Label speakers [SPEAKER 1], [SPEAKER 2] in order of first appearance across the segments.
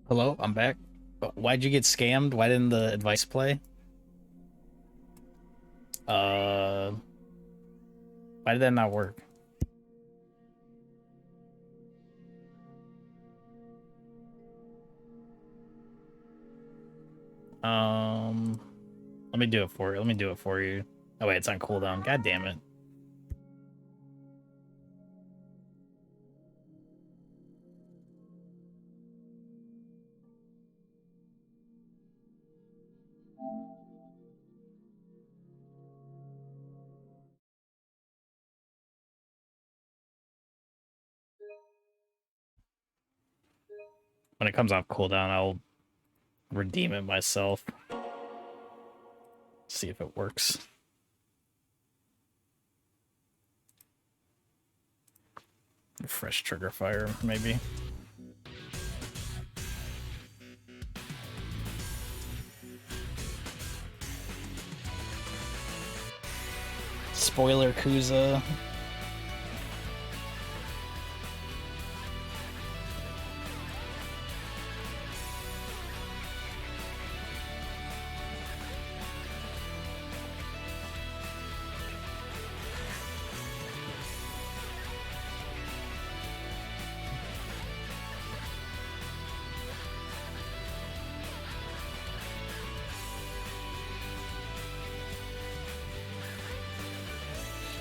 [SPEAKER 1] Hello, I'm back. But why'd you get scammed? Why didn't the advice play? Uh, why did that not work? Um, let me do it for you. Let me do it for you. Oh wait, it's on cooldown. God damn it. When it comes off cooldown, I'll redeem it myself. See if it works. Fresh trigger fire, maybe. Spoiler Yakuza.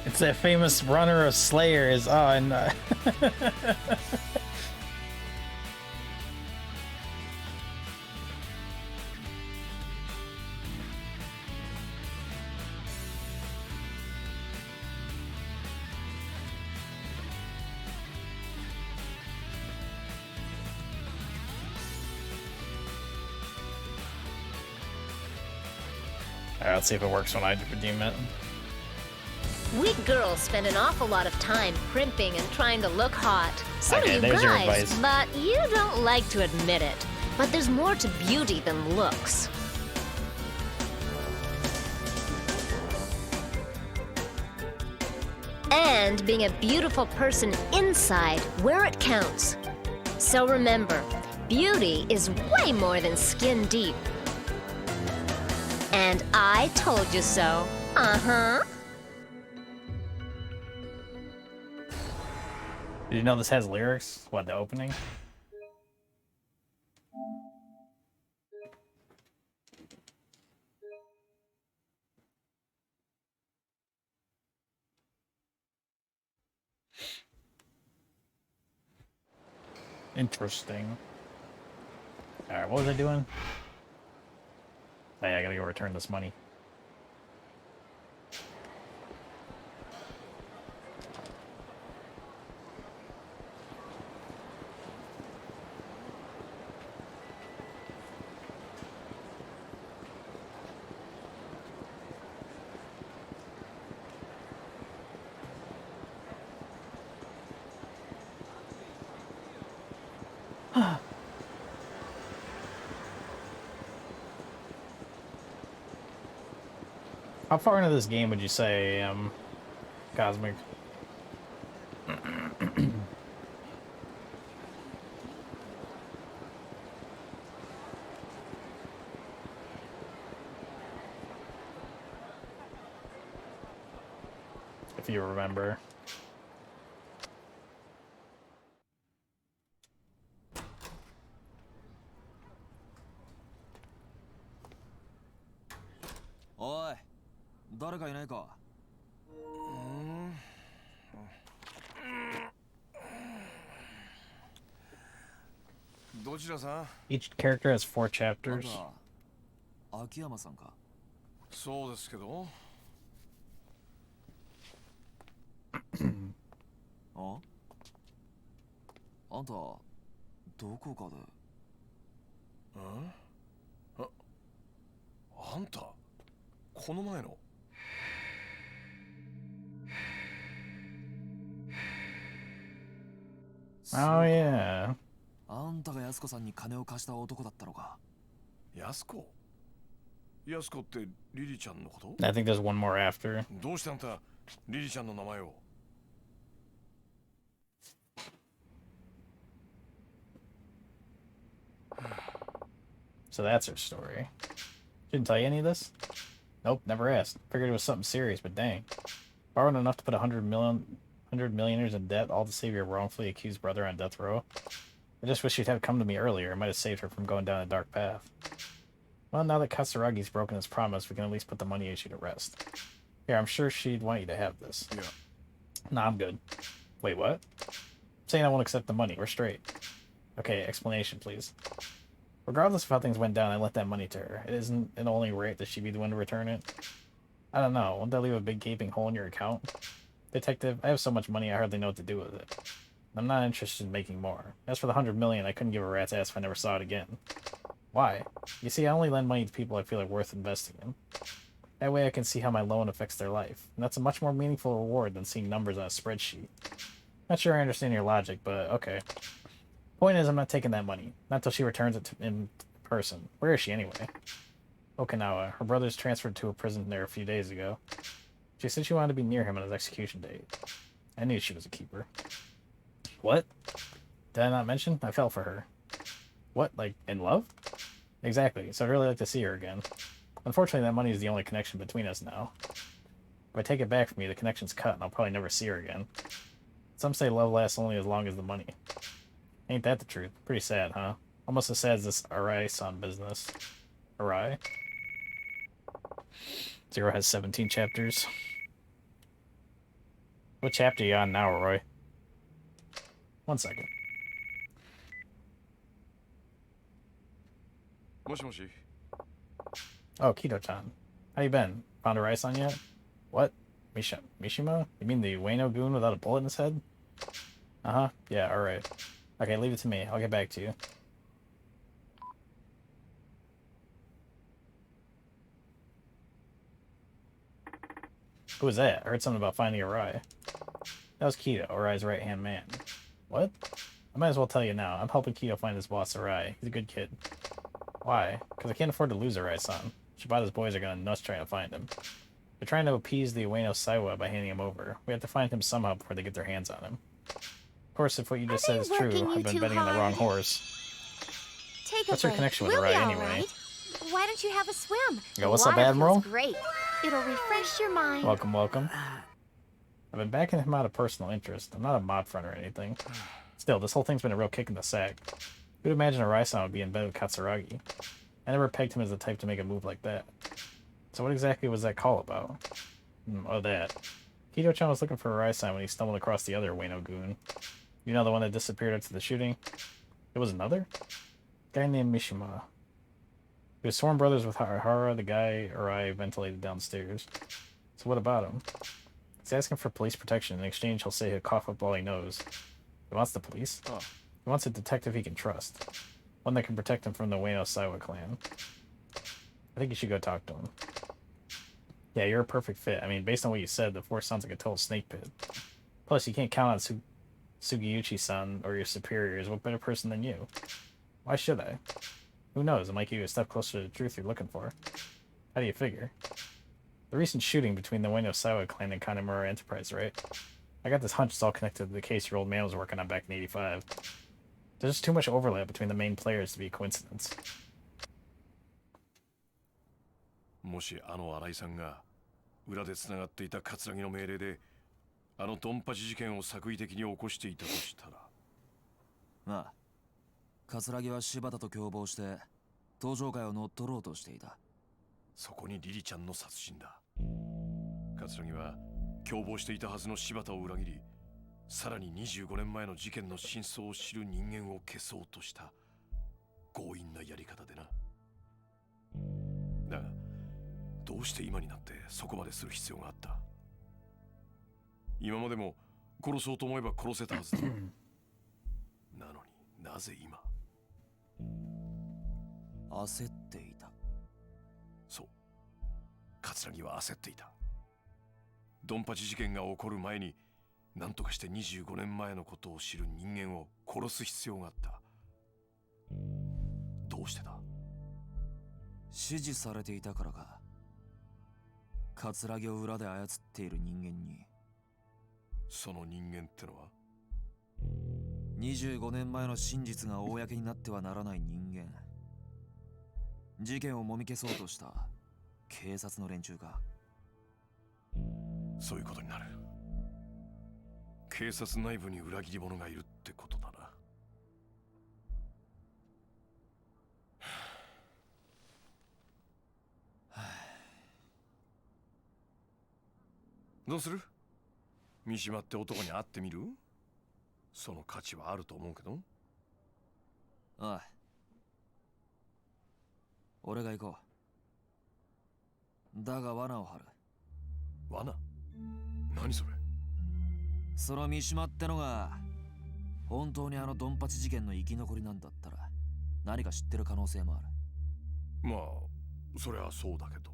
[SPEAKER 1] It's that famous runner of Slayers. Oh, and Alright, let's see if it works when I redeem it.
[SPEAKER 2] We girls spend an awful lot of time primping and trying to look hot. So
[SPEAKER 1] Okay,
[SPEAKER 2] do you
[SPEAKER 1] there's your
[SPEAKER 2] guys,
[SPEAKER 1] advice.
[SPEAKER 2] but you don't like to admit it. But there's more to beauty than looks. And being a beautiful person inside, where it counts. So remember, beauty is way more than skin deep. And I told you so. Uh-huh.
[SPEAKER 1] Did you know this has lyrics? What, the opening? Interesting. Alright, what was I doing? Oh yeah, I gotta go return this money. How far into this game would you say I am, Cosmic? If you remember.
[SPEAKER 3] Oi, 誰かいないか?
[SPEAKER 1] Each character has 4 chapters.
[SPEAKER 3] 秋山さんか?
[SPEAKER 4] そうですけど。
[SPEAKER 3] あ? あんたどこかで?
[SPEAKER 4] あんたこの前の。
[SPEAKER 1] Oh yeah.
[SPEAKER 3] あんたが安子さんに金を貸した男だったのか?
[SPEAKER 4] 安子ってリリちゃんのこと？
[SPEAKER 1] I think there's one more after.
[SPEAKER 4] どうしてあんたリリちゃんの名前を？
[SPEAKER 1] So that's her story. Didn't tell you any of this? Nope, never asked. Figured it was something serious, but dang. Borrowed enough to put 100 millionaires in debt, all to save your wrongfully accused brother on death row? I just wish you'd have come to me earlier. It might have saved her from going down a dark path. Well, now that Katsuragi's broken his promise, we can at least put the money issue to rest. Here, I'm sure she'd want you to have this.
[SPEAKER 4] Yeah.
[SPEAKER 1] Nah, I'm good. Wait, what? I'm saying I won't accept the money. We're straight. Okay, explanation, please. Regardless of how things went down, I lent that money to her. It isn't it only right that she be the one to return it? I don't know. Won't that leave a big gaping hole in your account? Detective, I have so much money I hardly know what to do with it. I'm not interested in making more. As for the 100 million, I couldn't give a rat's ass if I never saw it again. Why? You see, I only lend money to people I feel are worth investing in. That way I can see how my loan affects their life. And that's a much more meaningful reward than seeing numbers on a spreadsheet. Not sure I understand your logic, but okay. Point is, I'm not taking that money. Not till she returns it in person. Where is she anyway? Okinawa. Her brother's transferred to a prison there a few days ago. She said she wanted to be near him on his execution date. I knew she was a keeper. What? Did I not mention? I fell for her. What, like, in love? Exactly, so I'd really like to see her again. Unfortunately, that money is the only connection between us now. If I take it back from you, the connection's cut, and I'll probably never see her again. Some say love lasts only as long as the money. Ain't that the truth? Pretty sad, huh? Almost as sad as this Arai-san business. Arai? Zero has 17 chapters. What chapter are you on now, Roy? 1 second.
[SPEAKER 4] もしもし。
[SPEAKER 1] Oh, Kito-chan. How you been? Found Arai-san yet? What? Mishima? You mean the Ueno goon without a bullet in his head? Uh-huh. Yeah, alright. Okay, leave it to me. I'll get back to you. Who was that? I heard something about finding Arai. That was Keto, Arai's right-hand man. What? I might as well tell you now. I'm helping Keto find his boss, Arai. He's a good kid. Why? Because I can't afford to lose Arai-san. Shibata's boys are gonna nuts trying to find him. They're trying to appease the Ueno Saiwa by handing him over. We have to find him somehow before they get their hands on him. Of course, if what you just said is true, I've been betting on the wrong horse.
[SPEAKER 5] Take a
[SPEAKER 1] What's your
[SPEAKER 5] break.
[SPEAKER 1] connection with
[SPEAKER 5] We'll
[SPEAKER 1] Arai
[SPEAKER 5] be all
[SPEAKER 1] anyway?
[SPEAKER 5] right. Why don't you have a swim?
[SPEAKER 1] Yo, what's
[SPEAKER 5] The
[SPEAKER 1] up,
[SPEAKER 5] water
[SPEAKER 1] Admiral?
[SPEAKER 5] feels great. It'll refresh your mind.
[SPEAKER 1] Welcome, welcome. I've been backing him out of personal interest. I'm not a mob friend or anything. Still, this whole thing's been a real kick in the sack. Who'd imagine Arai-san would be in bed with Katsuragi? I never pegged him as the type to make a move like that. So what exactly was that call about? Oh, that. Kito-chan was looking for Arai-san when he stumbled across the other Ueno goon. You know, the one that disappeared after the shooting? It was another? Guy named Mishima. He was sworn brothers with Harahara, the guy Arai ventilated downstairs. So what about him? He's asking for police protection. In exchange, he'll say he'll cough up all he knows. He wants the police?
[SPEAKER 4] Oh.
[SPEAKER 1] He wants a detective he can trust. One that can protect him from the Ueno Saiwa clan. I think you should go talk to him. Yeah, you're a perfect fit. I mean, based on what you said, the force sounds like a total snake pit. Plus, you can't count on Sugiyuchi-san or your superiors. What better person than you? Why should I? Who knows? It might get you a step closer to the truth you're looking for. How do you figure? The recent shooting between the Ueno Saiwa clan and Kanemura Enterprise, right? I got this hunch it's all connected to the case your old man was working on back in '85. There's just too much overlap between the main players to be a coincidence.
[SPEAKER 4] もしあの新井さんが裏でつながっていた葛城の命令であのドンパチ事件を作為的に起こしていたとしたら、
[SPEAKER 3] まあ葛は柴田と共謀して登場会を乗っ取ろうとしていた。
[SPEAKER 4] そこにリリちゃんの殺人だ。葛城は共謀していたはずの柴田を裏切り、さらに25年前の事件の真相を知る人間を消そうとした強引なやり方でな。だがどうして今になってそこまでする必要があった？今までも殺そうと思えば殺せたはずだ。なのになぜ今？
[SPEAKER 3] 焦っていた。
[SPEAKER 4] そう、葛城は焦っていた。ドンパチ事件が起こる前に何とかして25年前のことを知る人間を殺す必要があった。どうしてだ？
[SPEAKER 3] 指示されていたからか。葛を裏で操っている人間に。
[SPEAKER 4] その人間ってのは
[SPEAKER 3] 25年前の真実が公になってはならない人間。事件をもみ消そうとした警察の連中か。
[SPEAKER 4] そういうことになる。警察内部に裏切り者がいるってことだな。どうする？三島って男に会ってみる？その価値はあると思うけど。
[SPEAKER 3] おい、俺が行こう。だが罠を張る。
[SPEAKER 4] 罠？何それ？
[SPEAKER 3] その三島ってのが本当にあのドンパチ事件の生き残りなんだったら何か知ってる可能性もある。
[SPEAKER 4] まあそりゃそうだけど。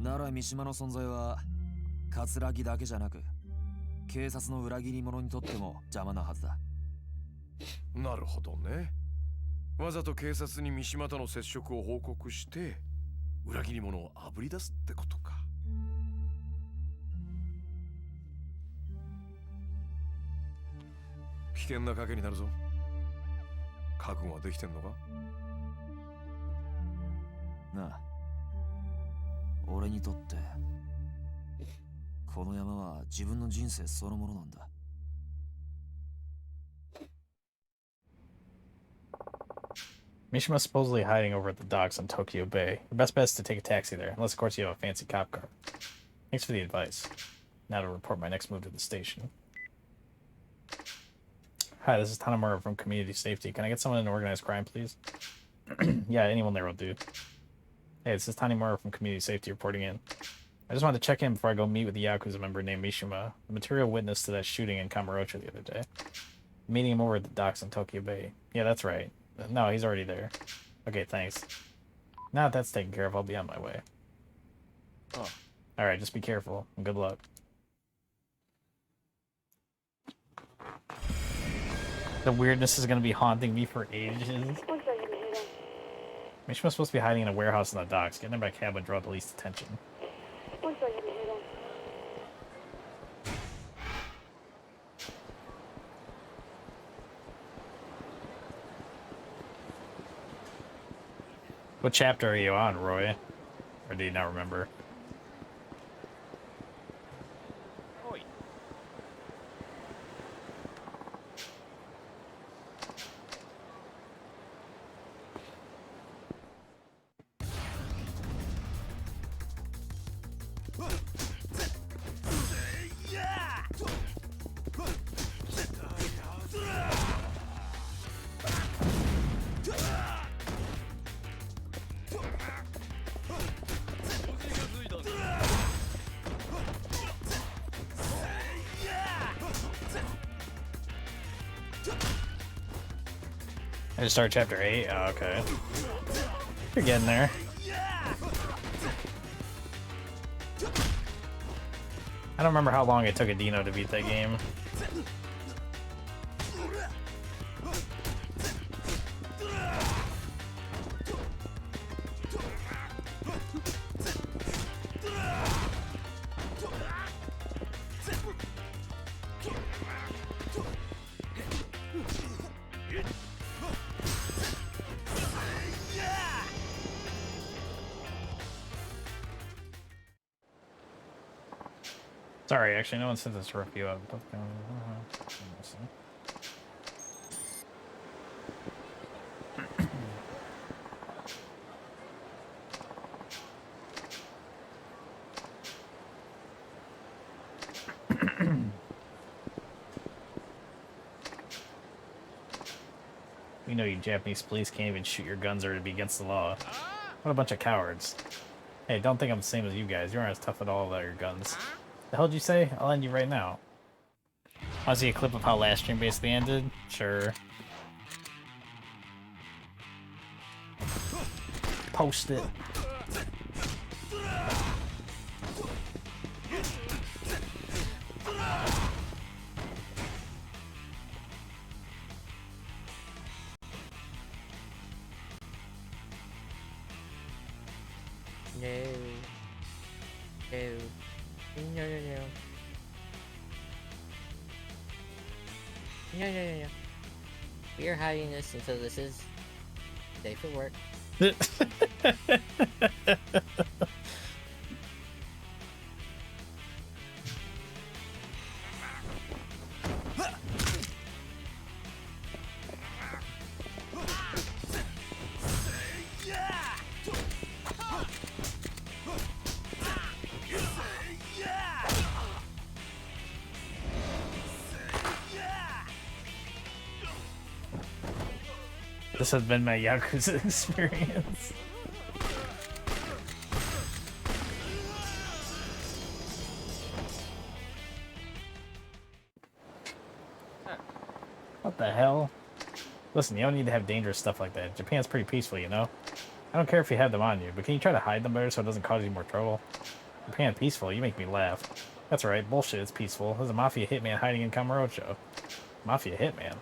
[SPEAKER 3] なら三島の存在は葛城だけじゃなく警察の裏切り者にとっても邪魔なはずだ。
[SPEAKER 4] なるほどね。わざと警察に三島との接触を報告して裏切り者をあぶり出すってことか。危険な賭けになるぞ。覚悟はできてんのか？
[SPEAKER 3] なあ、俺にとってこの山は自分の人生そのものなんだ。
[SPEAKER 1] Mishima's supposedly hiding over at the docks on Tokyo Bay. Your best bet is to take a taxi there, unless of course you have a fancy cop car. Thanks for the advice. Now to report my next move to the station. Hi, this is Tanamura from Community Safety. Can I get someone in organized crime, please? Yeah, anyone there will do. Hey, this is Tanimura from Community Safety reporting in. I just wanted to check in before I go meet with the Yakuza member named Mishima, the material witness to that shooting in Kamurocho the other day. Meeting him over at the docks in Tokyo Bay. Yeah, that's right. No, he's already there. Okay, thanks. Now that that's taken care of, I'll be on my way.
[SPEAKER 3] Oh.
[SPEAKER 1] Alright, just be careful, and good luck. The weirdness is gonna be haunting me for ages. Mishima's supposed to be hiding in a warehouse in the docks. Getting him by cab would draw the least attention. What chapter are you on, Roy? Or do you not remember? I just start chapter 8? Oh, okay. You're getting there. I don't remember how long it took Adino to beat that game. Sorry, actually, no one sent this review out. You know you Japanese police can't even shoot your guns or it'd be against the law. What a bunch of cowards. Hey, don't think I'm the same as you guys. You aren't as tough at all without your guns. The hell did you say? I'll end you right now. Want to see a clip of how last stream basically ended? Sure. Post it.
[SPEAKER 6] No. We are hiding this until this is day for work.
[SPEAKER 1] This has been my Yakuza experience. What the hell? Listen, you don't need to have dangerous stuff like that. Japan's pretty peaceful, you know? I don't care if you have them on you, but can you try to hide them better so it doesn't cause you more trouble? Japan peaceful? You make me laugh. That's right, bullshit, it's peaceful. There's a mafia hitman hiding in Kamurocho. Mafia hitman?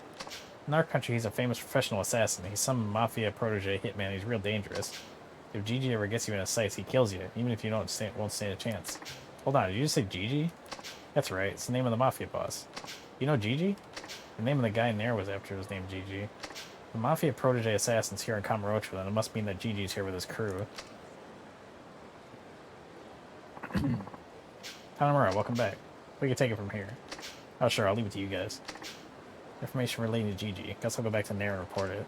[SPEAKER 1] In our country, he's a famous professional assassin. He's some mafia protege hitman. He's real dangerous. If Gigi ever gets you in his sights, he kills you, even if you won't stand a chance. Hold on, did you just say Gigi? That's right, it's the name of the mafia boss. You know Gigi? The name of the guy in there was after his name Gigi. The mafia protege assassin's here in Kamurocho, then it must mean that Gigi's here with his crew. Tanamura, welcome back. We can take it from here. Oh sure, I'll leave it to you guys. Information relating to Gigi. Guess I'll go back to Nair and report it.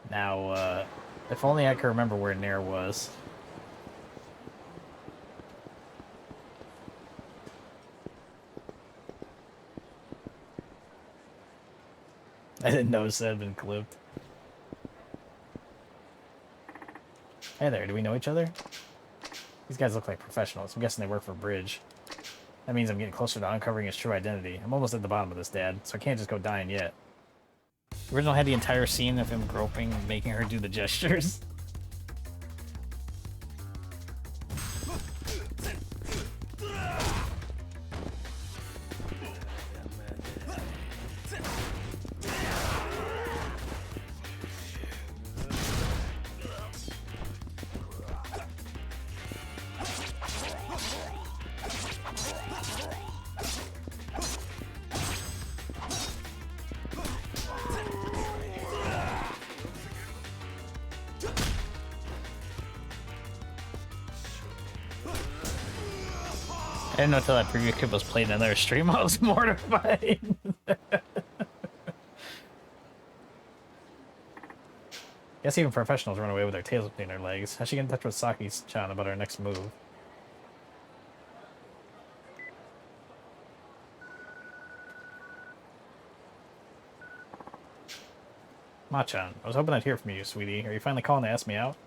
[SPEAKER 1] Now, if only I could remember where Nair was. I didn't notice that had been clipped. Hey there, do we know each other? These guys look like professionals. I'm guessing they work for Bridge. That means I'm getting closer to uncovering his true identity. I'm almost at the bottom of this, Dad, so I can't just go dying yet. The original had the entire scene of him groping, making her do the gestures. I didn't know until that preview clip was played in another stream. I was mortified. Guess even professionals run away with their tails between their legs. I should get in touch with Saki-chan about our next move. Ma-chan, I was hoping I'd hear from you, sweetie. Are you finally calling to ask me out?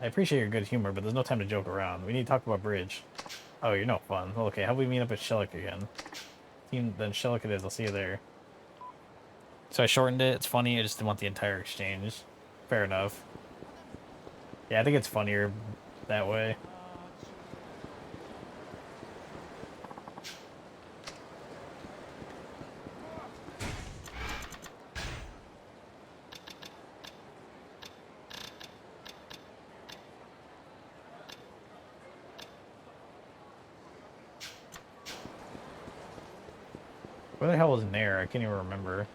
[SPEAKER 1] I appreciate your good humor, but there's no time to joke around. We need to talk about Bridge. Oh, you're no fun. Well, okay, how about we meet up at Shellick again? Then Shellick it is. I'll see you there. So I shortened it. It's funny. I just didn't want the entire exchange. Fair enough. Yeah, I think it's funnier that way. Where the hell was Nair? I can't even remember.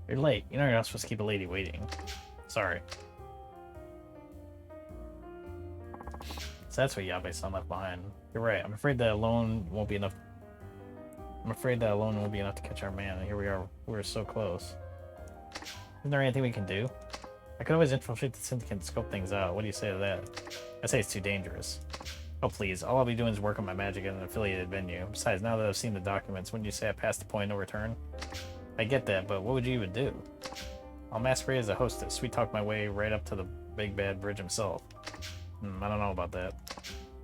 [SPEAKER 1] You're late. You know you're not supposed to keep a lady waiting. Sorry. So that's what Yabe-san left behind. You're right. I'm afraid that alone won't be enough. I'm afraid that alone won't be enough to catch our man. And here we are. We're so close. Isn't there anything we can do? I could always infiltrate the syndicate and scope things out. What do you say to that? I say it's too dangerous. Oh, please. All I'll be doing is work on my magic at an affiliated venue. Besides, now that I've seen the documents, wouldn't you say I passed the point of no return? I get that, but what would you even do? I'll masquerade as a hostess, sweet talk my way right up to the big bad bridge himself. I don't know about that.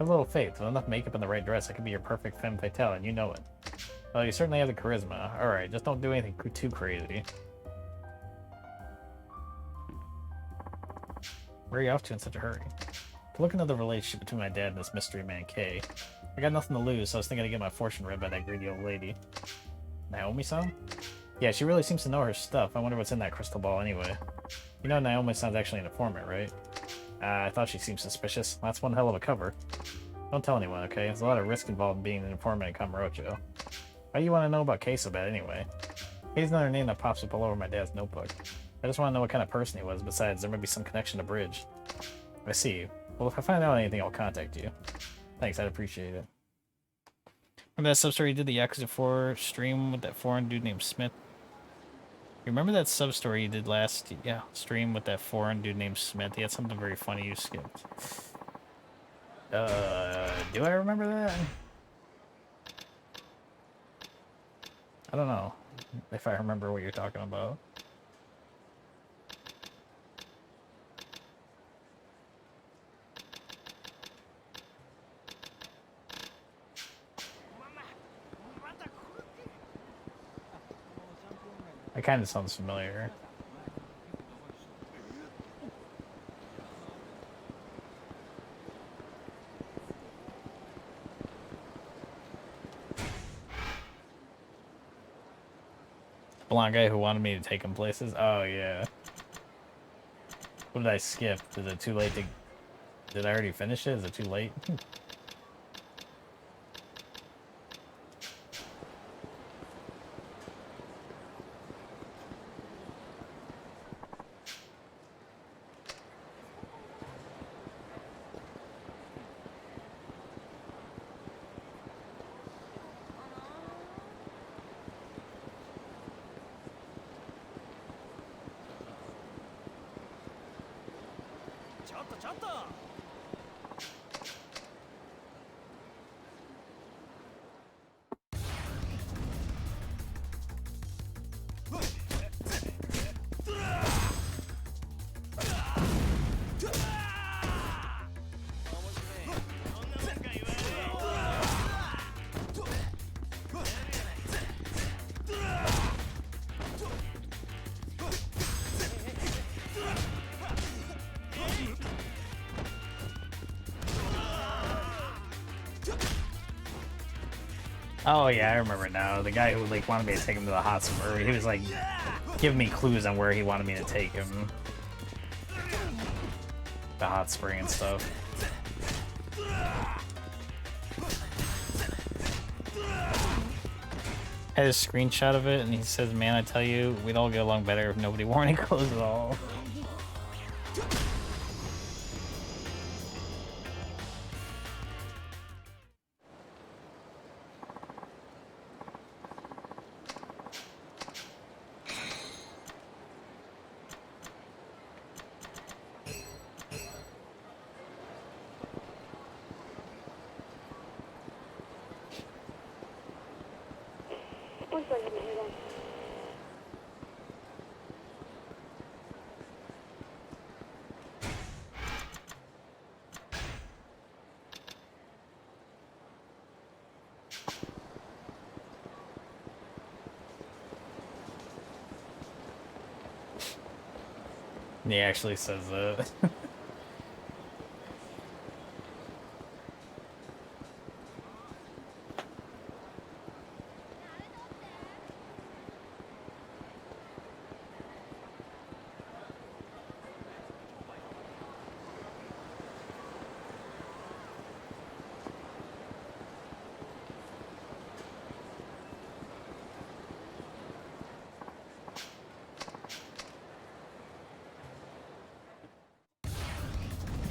[SPEAKER 1] Have a little faith. With enough makeup and the right dress, I could be your perfect femme fatale, and you know it. Well, you certainly have the charisma. Alright, just don't do anything too crazy. Where are you off to in such a hurry? To look into the relationship between my dad and this mystery man, Kay. I got nothing to lose, so I was thinking to get my fortune read by that greedy old lady. Naomi-san? Yeah, she really seems to know her stuff. I wonder what's in that crystal ball anyway. You know Naomi-san's actually an informant, right? I thought she seemed suspicious. That's one hell of a cover. Don't tell anyone, okay? There's a lot of risk involved in being an informant in Kamurocho. Why do you want to know about Kay so bad anyway? Kay's another name that pops up all over my dad's notebook. I just want to know what kind of person he was. Besides, there might be some connection to Bridge. I see. Well, if I find out anything, I'll contact you. Thanks, I'd appreciate it. Remember that sub-story you did the Yakuza 4 stream with that foreign dude named Smith? You remember that sub-story you did last stream with that foreign dude named Smith? He had something very funny you skipped. Do I remember that? I don't know if I remember what you're talking about. It kind of sounds familiar. Blonde guy who wanted me to take him places? Oh, yeah. What did I skip? Is it too late to... Did I already finish it? Is it too late? Oh yeah, I remember now. The guy who like wanted me to take him to the hot spring. He was like giving me clues on where he wanted me to take him. The hot spring and stuff. Had a screenshot of it and he says, "Man, I tell you, we'd all get along better if nobody wore any clothes at all." He actually says that.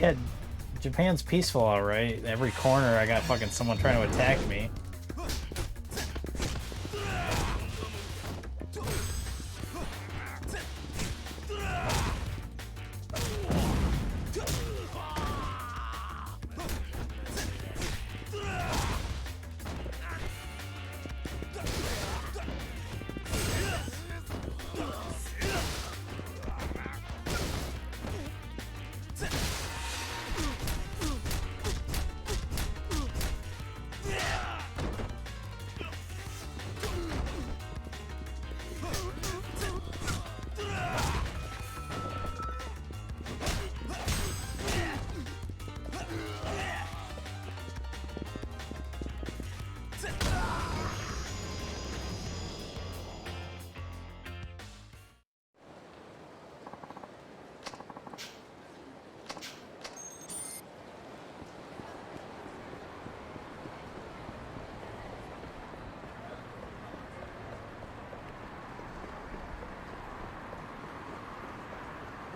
[SPEAKER 1] Yeah, Japan's peaceful, alright. Every corner I got fucking someone trying to attack me.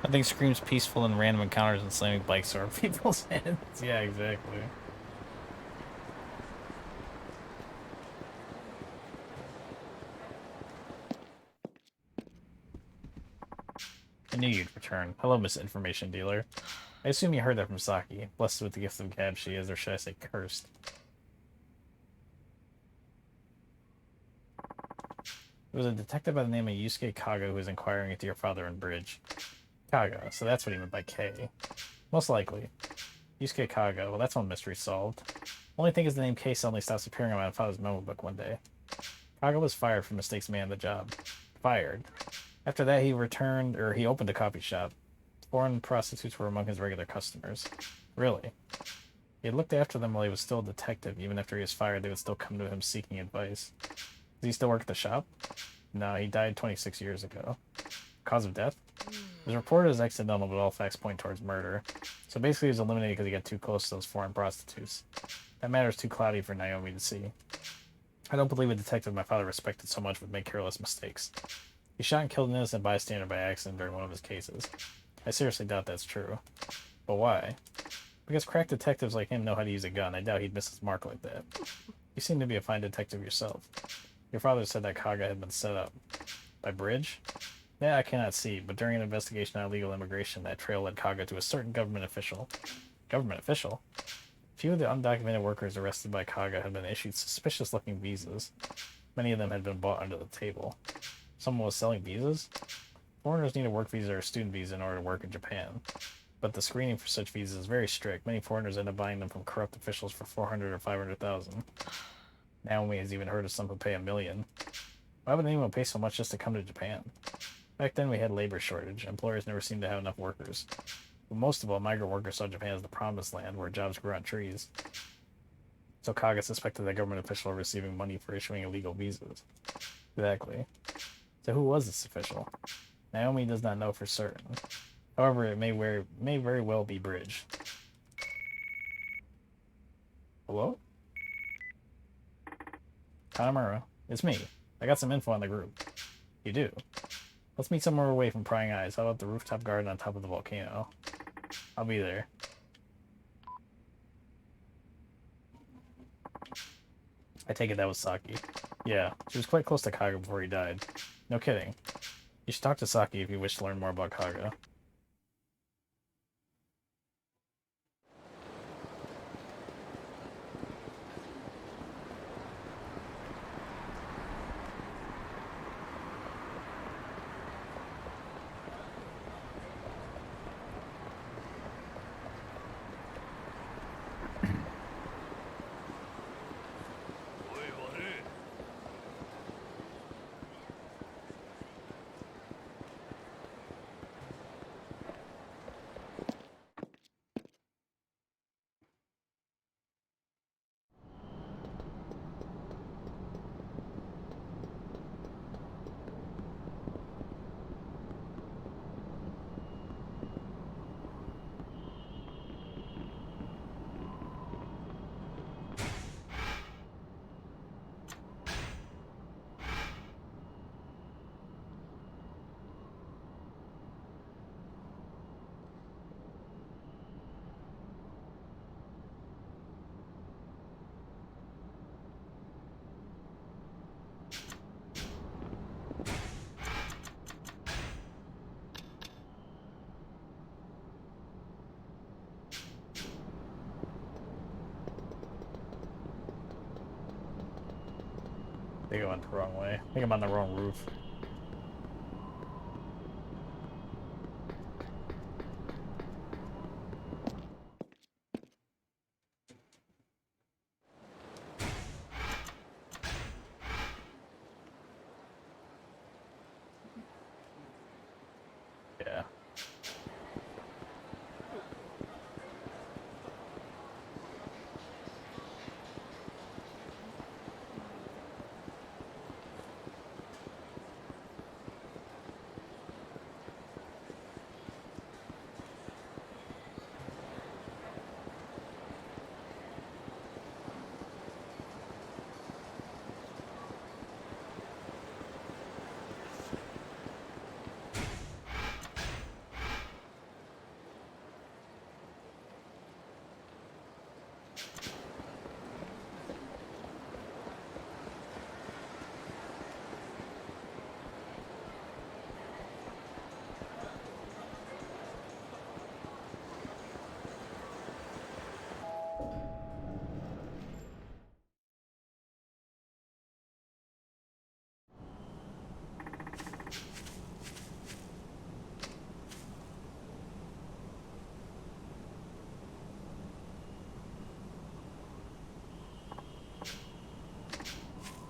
[SPEAKER 1] Nothing screams peaceful than random encounters and slamming bikes over people's heads. Yeah, exactly. I knew you'd return. Hello, misinformation dealer. I assume you heard that from Saki. Blessed with the gift of gab she is, or should I say cursed? There was a detective by the name of Yusuke Kaga who was inquiring into your father in Bridge. Kaga, so that's what he meant by K. Most likely. Yusuke Kaga, well that's one mystery solved. Only thing is the name K suddenly stops appearing on my father's memo book one day. Kaga was fired for mistakes made on the job. Fired. After that he opened a coffee shop. Foreign prostitutes were among his regular customers. Really? He had looked after them while he was still a detective. Even after he was fired, they would still come to him seeking advice. Does he still work at the shop? No, he died 26 years ago. Cause of death? It was reported as accidental, but all facts point towards murder. So basically he was eliminated because he got too close to those foreign prostitutes. That matter is too cloudy for Naomi to see. I don't believe a detective my father respected so much would make careless mistakes. He shot and killed an innocent bystander by accident during one of his cases. I seriously doubt that's true. But why? Because crack detectives like him know how to use a gun. I doubt he'd miss his mark like that. You seem to be a fine detective yourself. Your father said that Kaga had been set up. By Bridge? Yeah, I cannot see, but during an investigation on illegal immigration, that trail led Kaga to a certain government official. Government official? Few of the undocumented workers arrested by Kaga had been issued suspicious-looking visas. Many of them had been bought under the table. Someone was selling visas? Foreigners need a work visa or a student visa in order to work in Japan. But the screening for such visas is very strict. Many foreigners end up buying them from corrupt officials for 400 or 500,000. Naomi has even heard of some who pay $1 million. Why would anyone pay so much just to come to Japan? Back then we had labor shortage. Employers never seemed to have enough workers. But most of all, migrant workers saw Japan as the promised land where jobs grew on trees. So Kaga suspected that government official were receiving money for issuing illegal visas. Exactly. So who was this official? Naomi does not know for certain. However, it may very well be Bridge. Hello? Kanamura, it's me. I got some info on the group. You do? Let's meet somewhere away from prying eyes. How about the rooftop garden on top of the volcano? I'll be there. I take it that was Saki. Yeah, she was quite close to Kaga before he died. No kidding. You should talk to Saki if you wish to learn more about Kaga. I think I went the wrong way. I think I'm on the wrong roof. Yeah.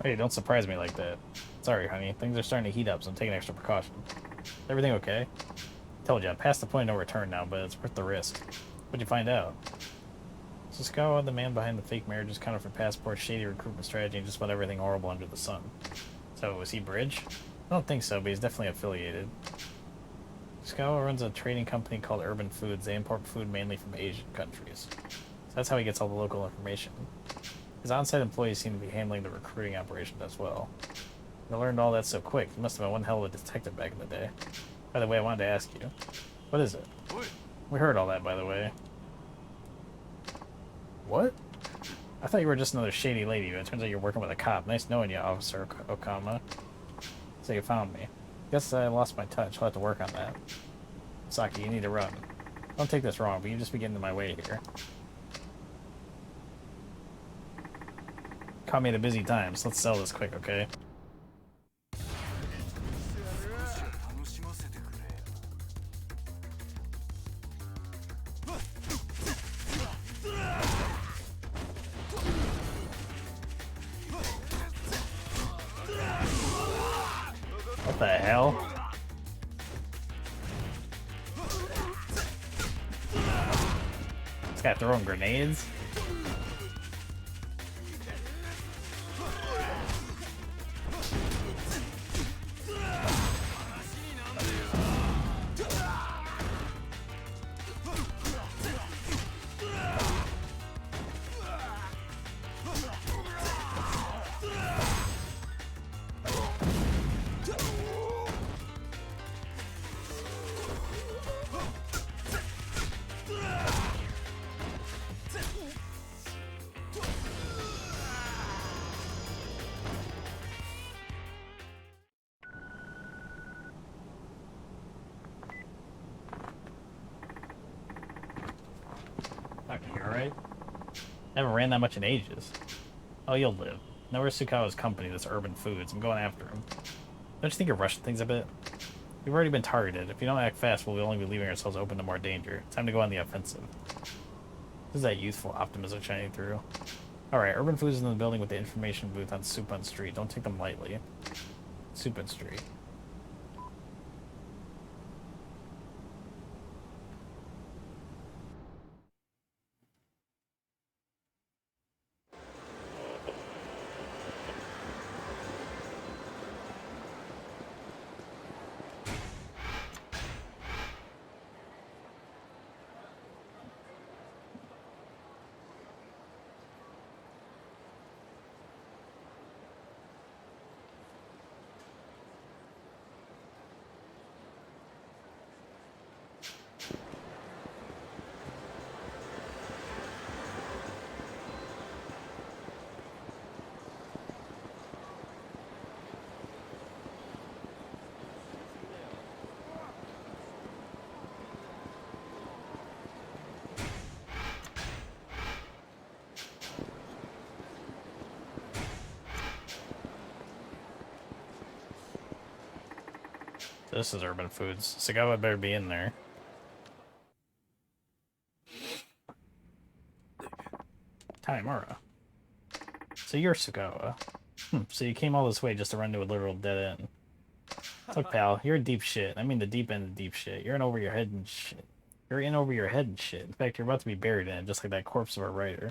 [SPEAKER 1] Hey, don't surprise me like that. Sorry, honey. Things are starting to heat up, so I'm taking extra precaution. Is everything okay? Told you, I'm past the point of no return now, but it's worth the risk. What'd you find out? Cisco, the man behind the fake marriages, counterfeit passports, shady recruitment strategy, and just about everything horrible under the sun. So, was he Bridge? I don't think so, but he's definitely affiliated. Cisco runs a trading company called Urban Foods. They import food mainly from Asian countries. So that's how he gets all the local information. His on-site employees seem to be handling the recruiting operations as well. I learned all that so quick. He must have been one hell of a detective back in the day. By the way, I wanted to ask you. What is it? We heard all that, by the way. What? I thought you were just another shady lady, but it turns out you're working with a cop. Nice knowing you, Officer Okama. So you found me. Guess I lost my touch. I'll have to work on that. Saki, you need to run. Don't take this wrong, but you just be getting in my way here. Caught me at a busy time, so let's sell this quick, okay? What the hell? This guy throwing grenades? Okay, you alright? I haven't ran that much in ages. Oh, you'll live. Now where's Sukawa's company, this Urban Foods? I'm going after him. Don't you think you're rushing things a bit? We've already been targeted. If you don't act fast, we'll only be leaving ourselves open to more danger. Time to go on the offensive. This is that youthful optimism shining through. Alright, Urban Foods is in the building with the information booth on Supun Street. Don't take them lightly. Supun Street. This is Urban Foods. Sagawa better be in there. Taimura. So you're Sagawa. So you came all this way just to run to a literal dead end. Look, pal, you're deep shit. I mean the deep end of deep shit. You're in over your head and shit. You're in over your head and shit. In fact, you're about to be buried in it, just like that corpse of a writer.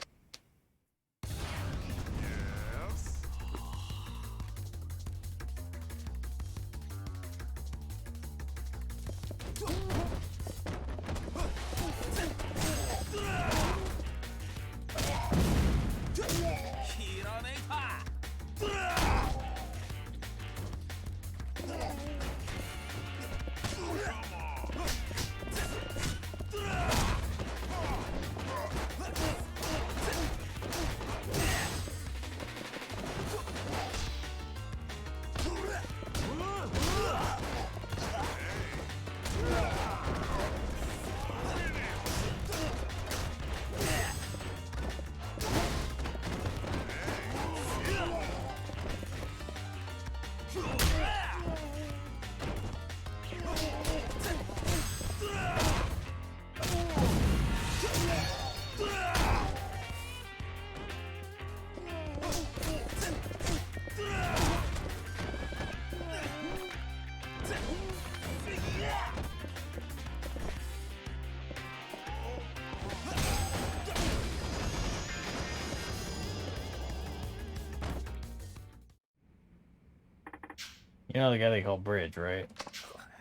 [SPEAKER 1] You know the guy they call Bridge, right?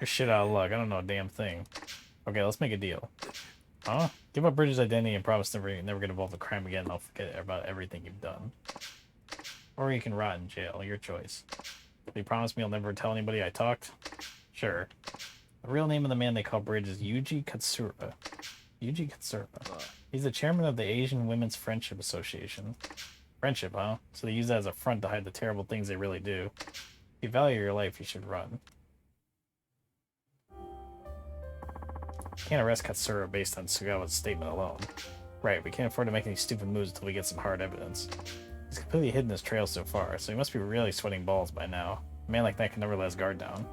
[SPEAKER 1] You're shit out of luck. I don't know a damn thing. Okay, let's make a deal. Huh? Give up Bridge's identity and promise never get involved in crime again, and I'll forget about everything you've done. Or you can rot in jail. Your choice. You promise me you'll never tell anybody I talked? Sure. The real name of the man they call Bridge is Yuji Katsura. Yuji Katsura. He's the chairman of the Asian Women's Friendship Association. Friendship, huh? So they use that as a front to hide the terrible things they really do. If you value your life, you should run. Can't arrest Katsura based on Sugawa's statement alone. Right, we can't afford to make any stupid moves until we get some hard evidence. He's completely hidden his trail so far, so he must be really sweating balls by now. A man like that can never let his guard down.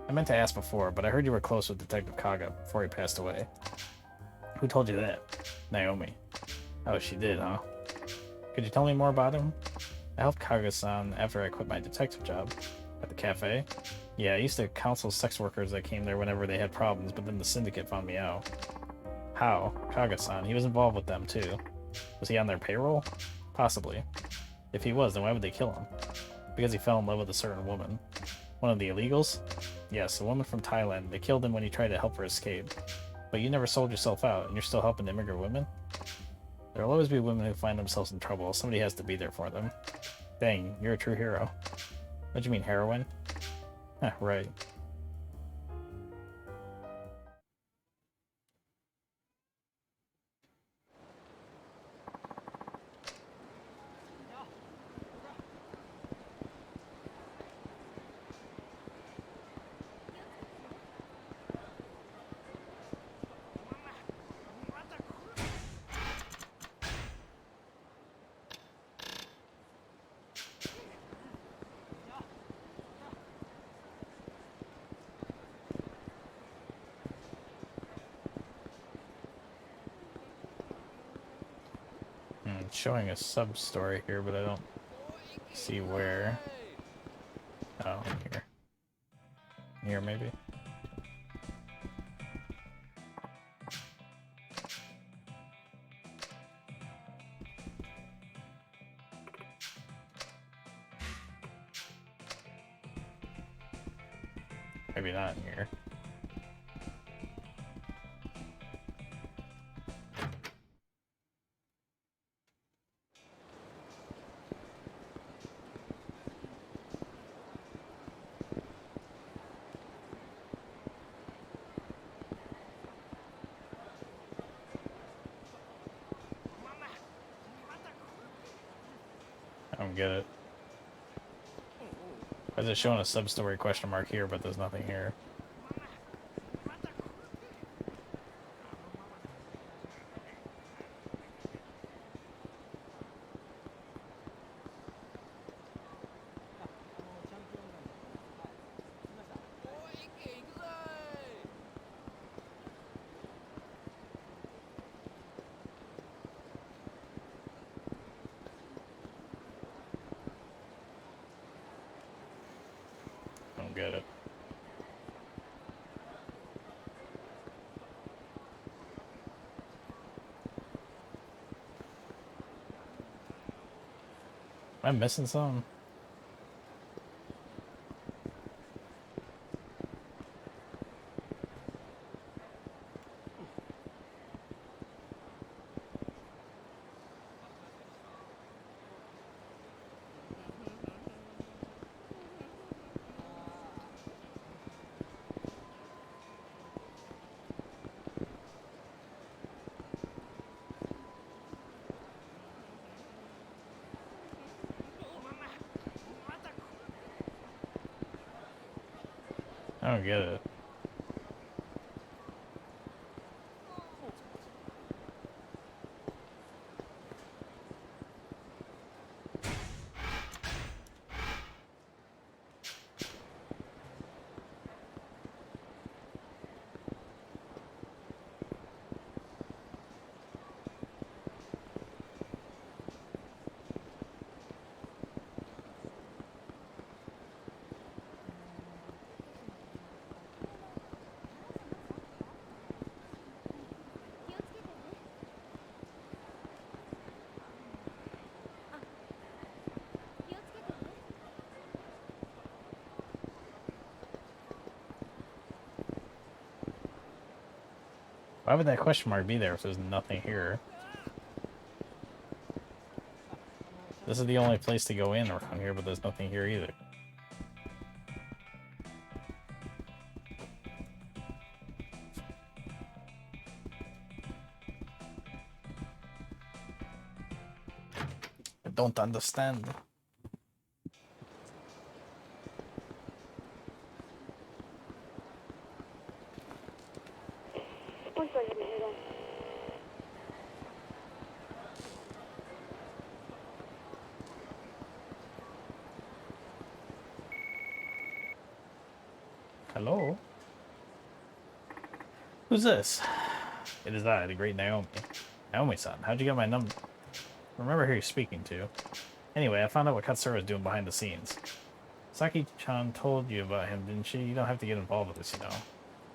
[SPEAKER 1] I meant to ask before, but I heard you were close with Detective Kaga before he passed away. Who told you that? Naomi. Oh, she did, huh? Could you tell me more about him? I helped Kaga-san after I quit my detective job. At the cafe? Yeah, I used to counsel sex workers that came there whenever they had problems, but then the syndicate found me out. How? Kaga-san, he was involved with them too. Was he on their payroll? Possibly. If he was, then why would they kill him? Because he fell in love with a certain woman. One of the illegals? Yes, a woman from Thailand. They killed him when he tried to help her escape. But you never sold yourself out, and you're still helping immigrant women? There'll always be women who find themselves in trouble. Somebody has to be there for them. Dang, you're a true hero. What do you mean, heroine? Huh, right. It's showing a sub-story here, but I don't see where. Oh, here. Here, maybe? Maybe not in here. I don't get it. Why is it showing a sub-story question mark here, but there's nothing here? get it. Am I missing something? I don't get it. Why would that question mark be there if there's nothing here? This is the only place to go in around here, but there's nothing here either. I don't understand. Hello? Who's this? It is I, the great Naomi. Naomi-san, how'd you get my number? Remember who you're speaking to. Anyway, I found out what Katsura is doing behind the scenes. Saki-chan told you about him, didn't she? You don't have to get involved with this, you know.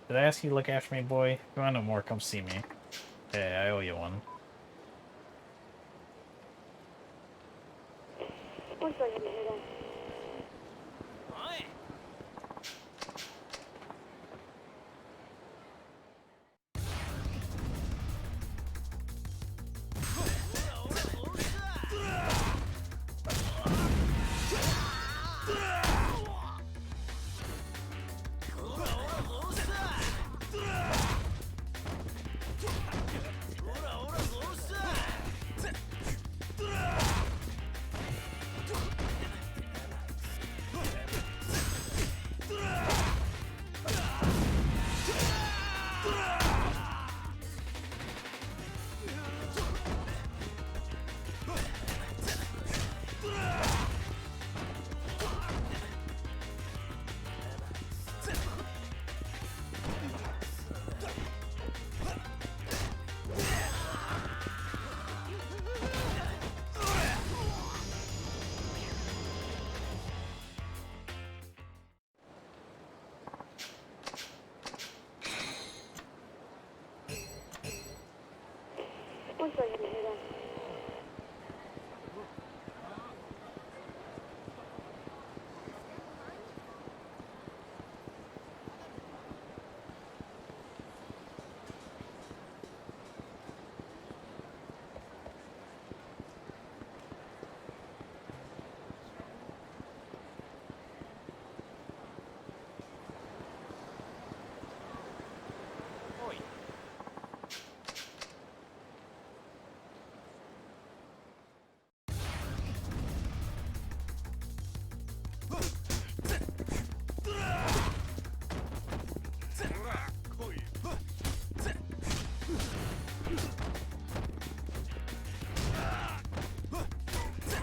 [SPEAKER 1] Did I ask you to look after me, boy? If you want to know more, come see me. Hey, I owe you one.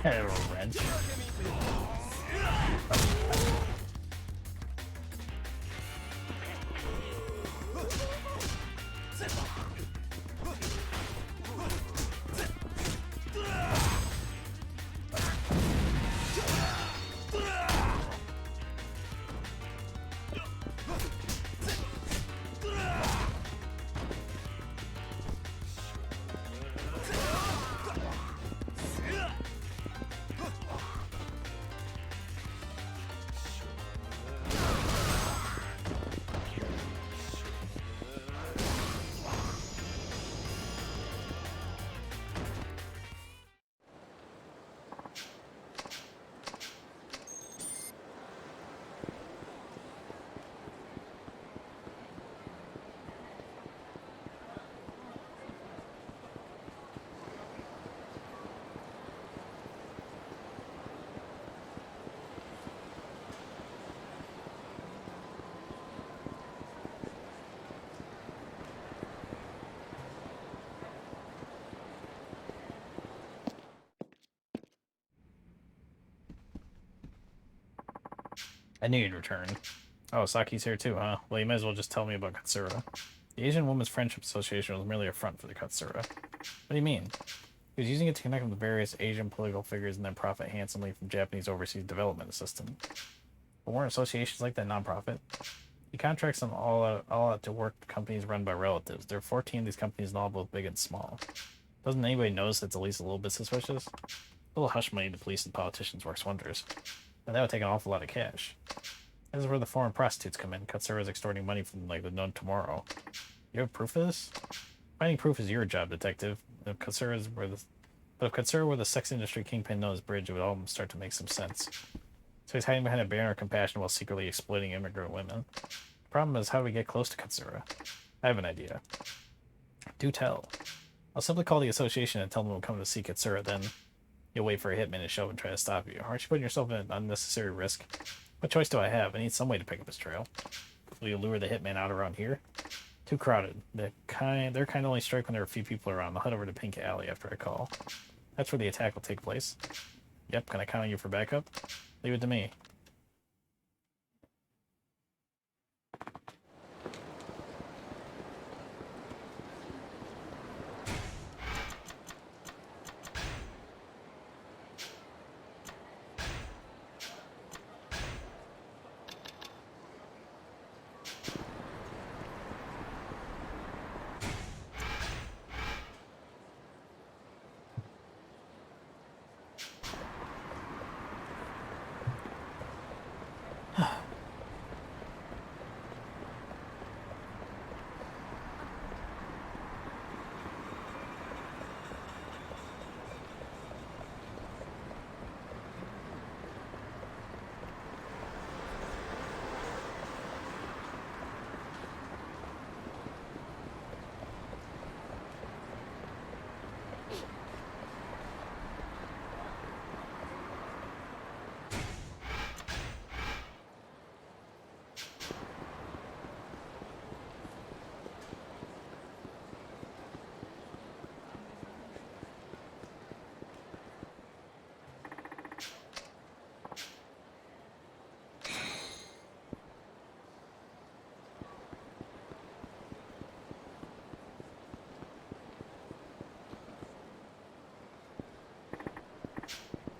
[SPEAKER 1] I have a wrench. I knew you'd return. Oh, Saki's here too, huh? Well, you might as well just tell me about Katsura. The Asian Women's Friendship Association was merely a front for the Katsura. What do you mean? He was using it to connect with various Asian political figures and then profit handsomely from Japanese overseas development assistance. But weren't associations like that non-profit? He contracts them all out to work companies run by relatives. There are 14 of these companies, and all both big and small. Doesn't anybody notice that's at least a little bit suspicious? A little hush money to police and politicians works wonders. But that would take an awful lot of cash. This is where the foreign prostitutes come in. Katsura is extorting money from, like, the known tomorrow. You have proof of this? Finding proof is your job, detective. If Katsura were the sex industry kingpin known as Bridge, it would all start to make some sense. So he's hiding behind a banner of compassion while secretly exploiting immigrant women. The problem is, how do we get close to Katsura? I have an idea. Do tell. I'll simply call the association and tell them we'll come to see Katsura, then you'll wait for a hitman to show up and try to stop you. Aren't you putting yourself in an unnecessary risk? What choice do I have? I need some way to pick up his trail. Will you lure the hitman out around here? Too crowded. They're kind of only strike when there are a few people around. I'll head over to Pink Alley after I call. That's where the attack will take place. Yep, can I count on you for backup? Leave it to me.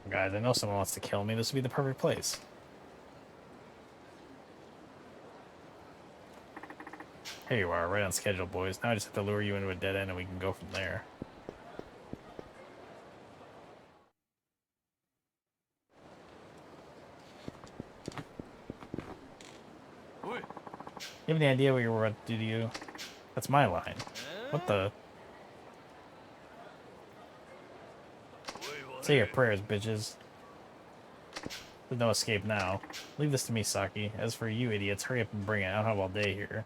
[SPEAKER 1] Guys, I know someone wants to kill me. This would be the perfect place. Here you are, right on schedule, boys. Now I just have to lure you into a dead end and we can go from there. You have any idea what you're about to do to you? That's my line. What the? Say your prayers, bitches. There's no escape now. Leave this to me, Saki. As for you idiots, hurry up and bring it. I don't have all day here.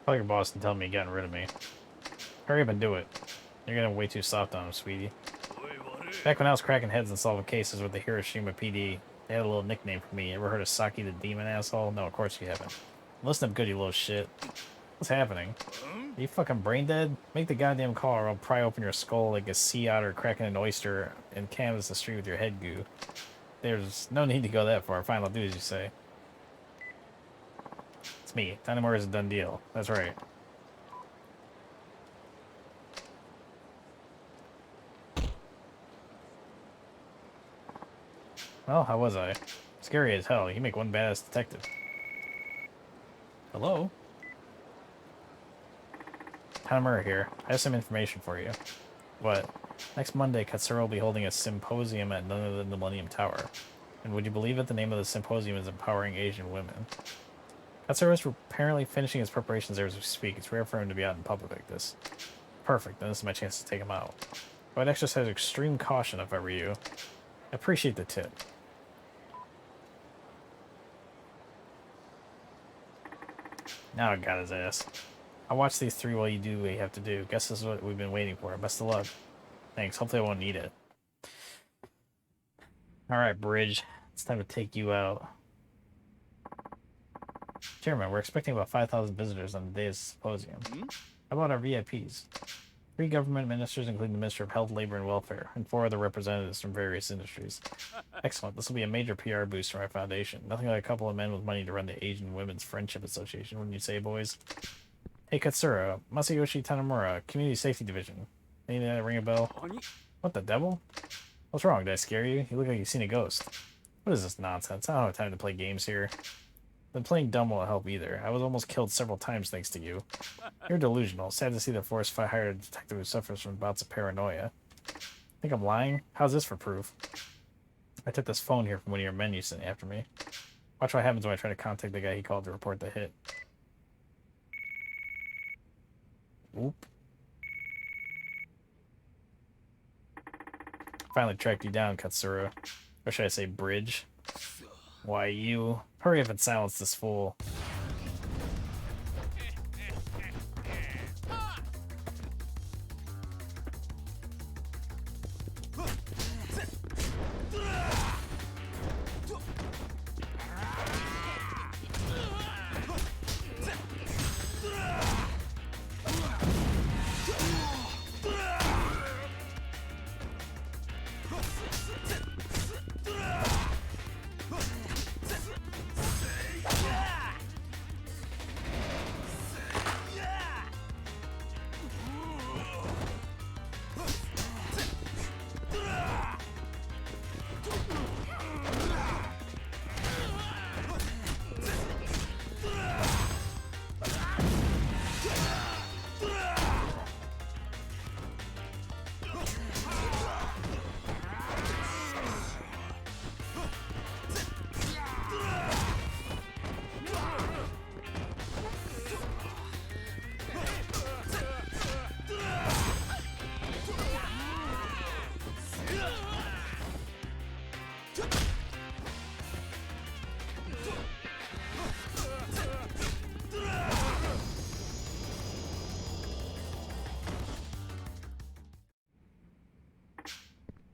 [SPEAKER 1] Call your boss and tell me you're getting rid of me. Hurry up and do it. You're getting way too soft on him, sweetie. Back when I was cracking heads and solving cases with the Hiroshima PD, they had a little nickname for me. Ever heard of Saki the Demon asshole? No, of course you haven't. Listen up good, you little shit. What's happening? Are you fucking brain dead? Make the goddamn call or I'll pry open your skull like a sea otter cracking an oyster and canvas the street with your head goo. There's no need to go that far. Fine, I'll do as you say. It's me. Dynamore is a done deal. That's right. Well, how was I? Scary as hell. You make one badass detective. Hello? Tanamura here. I have some information for you. What? Next Monday, Katsura will be holding a symposium at none other than the Millennium Tower. And would you believe it, the name of the symposium is Empowering Asian Women. Katsura is apparently finishing his preparations there as we speak. It's rare for him to be out in public like this. Perfect, then this is my chance to take him out. I would exercise extreme caution if I were you. I appreciate the tip. Now I got his ass. I'll watch these three while you do what you have to do. Guess this is what we've been waiting for. Best of luck. Thanks. Hopefully I won't need it. Alright, Bridge. It's time to take you out. Chairman, we're expecting about 5,000 visitors on the day of the symposium. How about our VIPs? 3 government ministers, including the Minister of Health, Labor, and Welfare, and 4 other representatives from various industries. Excellent. This will be a major PR boost for my foundation. Nothing like a couple of men with money to run the Asian Women's Friendship Association, wouldn't you say, boys? Hey, Katsura. Masayoshi Tanamura, Community Safety Division. Anything that ring a bell? What the devil? What's wrong? Did I scare you? You look like you've seen a ghost. What is this nonsense? I don't have time to play games here. Then playing dumb won't help either. I was almost killed several times thanks to you. You're delusional. Sad to see the force hired a detective who suffers from bouts of paranoia. Think I'm lying? How's this for proof? I took this phone here from one of your men you sent after me. Watch what happens when I try to contact the guy he called to report the hit. Oop. Finally tracked you down, Katsura. Or should I say Bridge? Why you? Hurry up and silence this fool.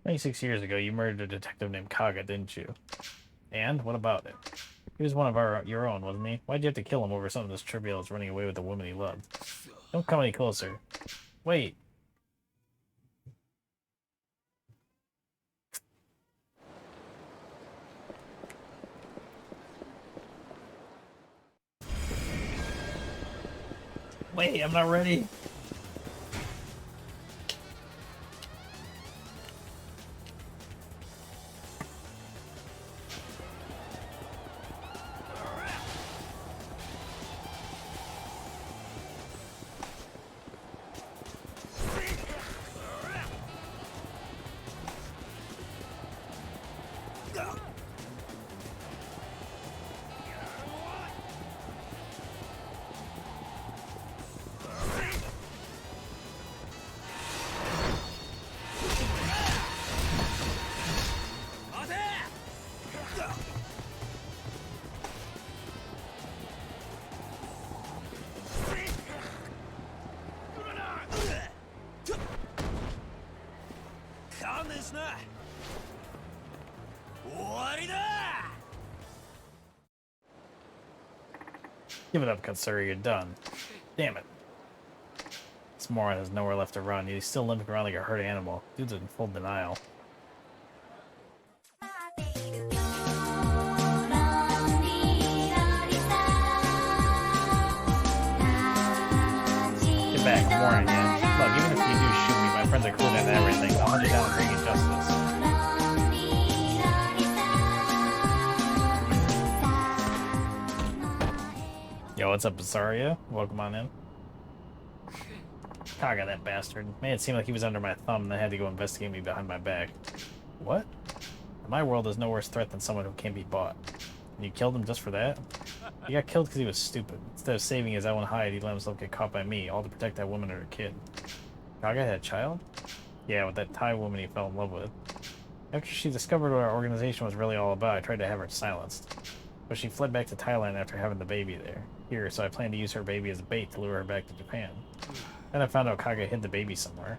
[SPEAKER 1] "26 years ago, you murdered a detective named Kaga, didn't you? And what about it? He was one of your own, wasn't he? Why'd you have to kill him over something as trivial as running away with the woman he loved? Don't come any closer. Wait." Wait, I'm not ready. Give it up, Katsura, you're done. Damn it. This moron has nowhere left to run. He's still limping around like a hurt animal. Dude's in full denial. Get back, I'm warning you. Look, even if you do shoot me, my friends are clued in and everything. I'll hunt you down and bring you justice. Yo, what's up, Basaria? Welcome on in. Kaga, that bastard. Made it seem like he was under my thumb and then had to go investigate me behind my back. What? In my world, there's no worse threat than someone who can't be bought. And you killed him just for that? He got killed because he was stupid. Instead of saving his own hide, he let himself get caught by me, all to protect that woman and her kid. Kaga had a child? Yeah, with that Thai woman he fell in love with. After she discovered what our organization was really all about, I tried to have her silenced. But she fled back to Thailand after having the baby there. Here, so I plan to use her baby as a bait to lure her back to Japan. Then I found out Kaga hid the baby somewhere.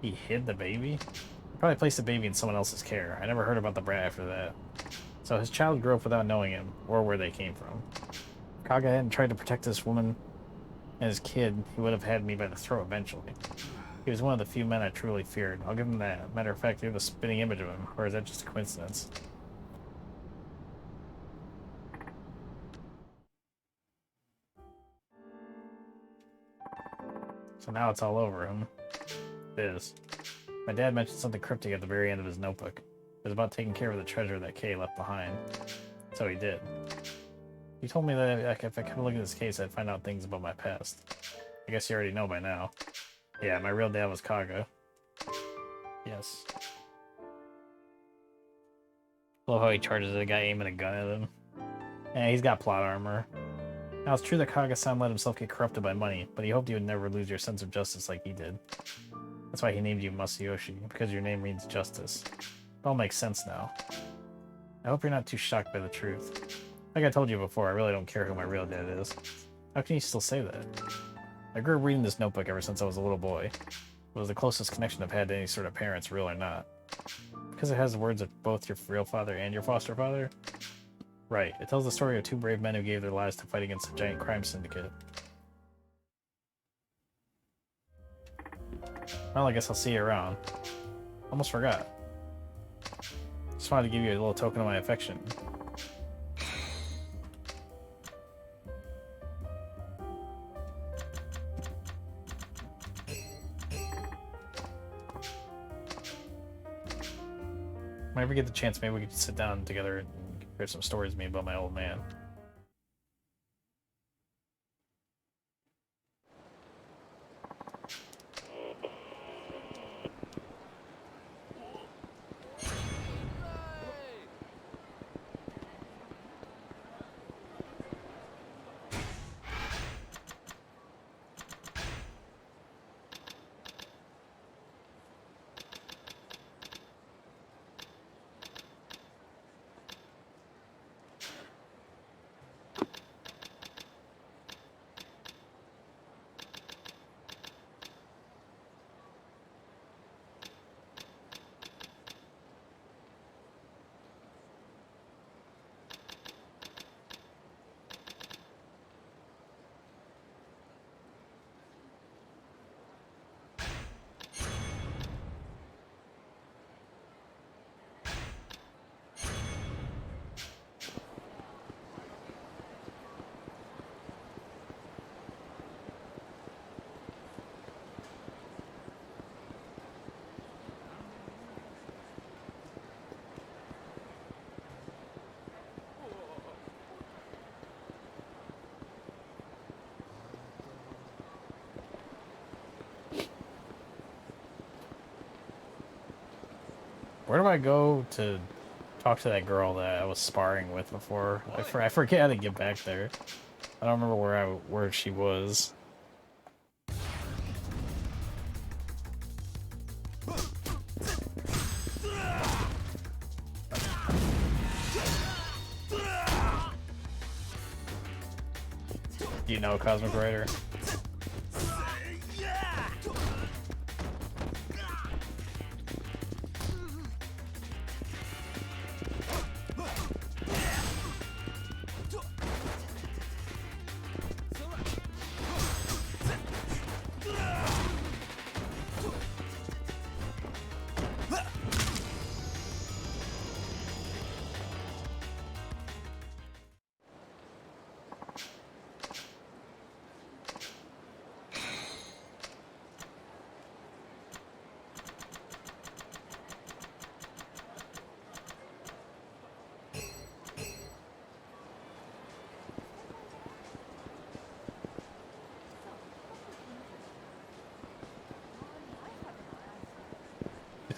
[SPEAKER 1] He hid the baby? He probably placed the baby in someone else's care. I never heard about the brat after that. So his child grew up without knowing him, or where they came from. If Kaga hadn't tried to protect this woman and his kid, he would have had me by the throat eventually. He was one of the few men I truly feared. I'll give him that. Matter of fact, you're the spitting image of him, or is that just a coincidence? So now it's all over him. It is. My dad mentioned something cryptic at the very end of his notebook. It was about taking care of the treasure that Kay left behind. So he did. He told me that if I kept looking at this case, I'd find out things about my past. I guess you already know by now. Yeah, my real dad was Kaga. Yes. Love how he charges a guy aiming a gun at him. Yeah, he's got plot armor. Now, it's true that Kaga-san let himself get corrupted by money, but he hoped you would never lose your sense of justice like he did. That's why he named you Masayoshi, because your name means justice. It all makes sense now. I hope you're not too shocked by the truth. Like I told you before, I really don't care who my real dad is. How can you still say that? I grew up reading this notebook ever since I was a little boy. It was the closest connection I've had to any sort of parents, real or not. Because it has the words of both your real father and your foster father? Right. It tells the story of two brave men who gave their lives to fight against a giant crime syndicate. Well, I guess I'll see you around. Almost forgot. Just wanted to give you a little token of my affection. Whenever we get the chance, maybe we could sit down together and hear some stories to me about my old man. Where do I go to talk to that girl that I was sparring with before? I forget how to get back there. I don't remember where she was. Do you know Cosmic Rider?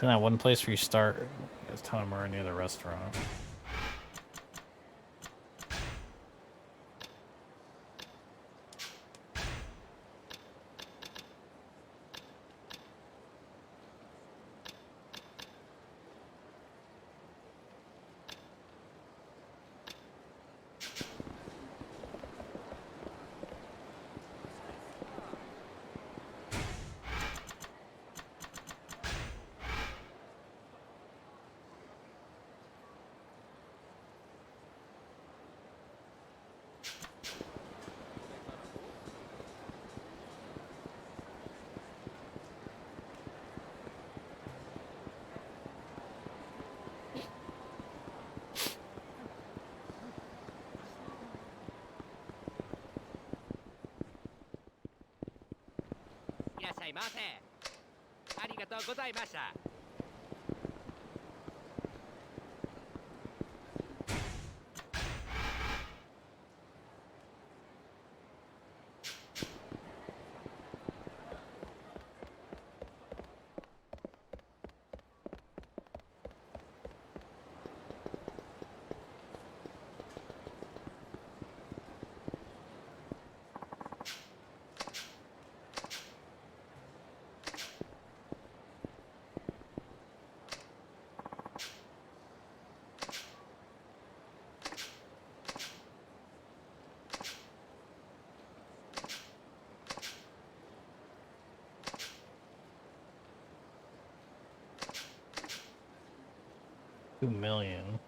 [SPEAKER 1] Isn't that one place where you start? There's Tanamura near the restaurant. $2 million.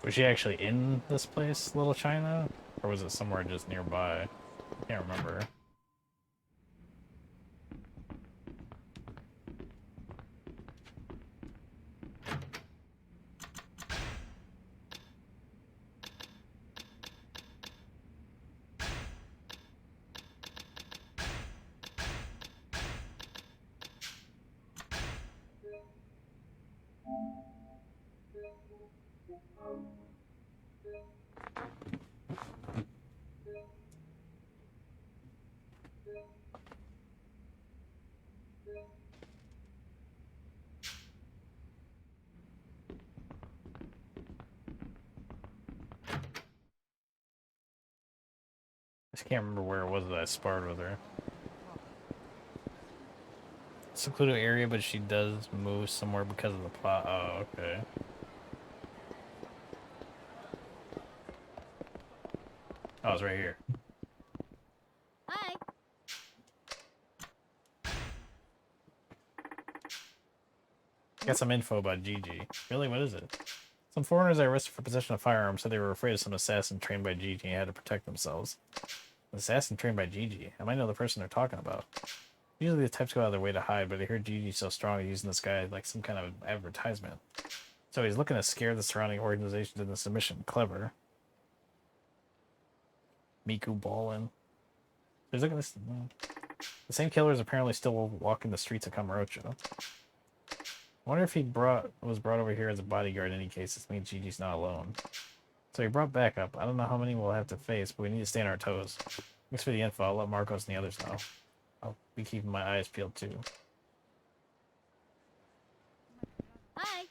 [SPEAKER 1] Was she actually in this place, Little China? Or was it somewhere just nearby? I can't remember. I just can't remember where it was that I sparred with her. Secluded area, but she does move somewhere because of the plot. Oh, okay. Oh, it's right here.
[SPEAKER 2] Hi.
[SPEAKER 1] Got some info about Gigi. Really? What is it? Some foreigners I arrested for possession of firearms said they were afraid of some assassin trained by Gigi and had to protect themselves. An assassin trained by Gigi? I might know the person they're talking about. Usually the types go out of their way to hide, but I hear Gigi's so strong they're using this guy like some kind of advertisement. So he's looking to scare the surrounding organizations into submission. Clever. Miku Ballin. He's looking at this. The same killer is apparently still walking the streets of Kamurocho. I wonder if he was brought over here as a bodyguard in any case. This means Gigi's not alone. So he brought backup. I don't know how many we'll have to face, but we need to stay on our toes. Thanks for the info. I'll let Marcos and the others know. I'll be keeping my eyes peeled too.
[SPEAKER 2] Hi.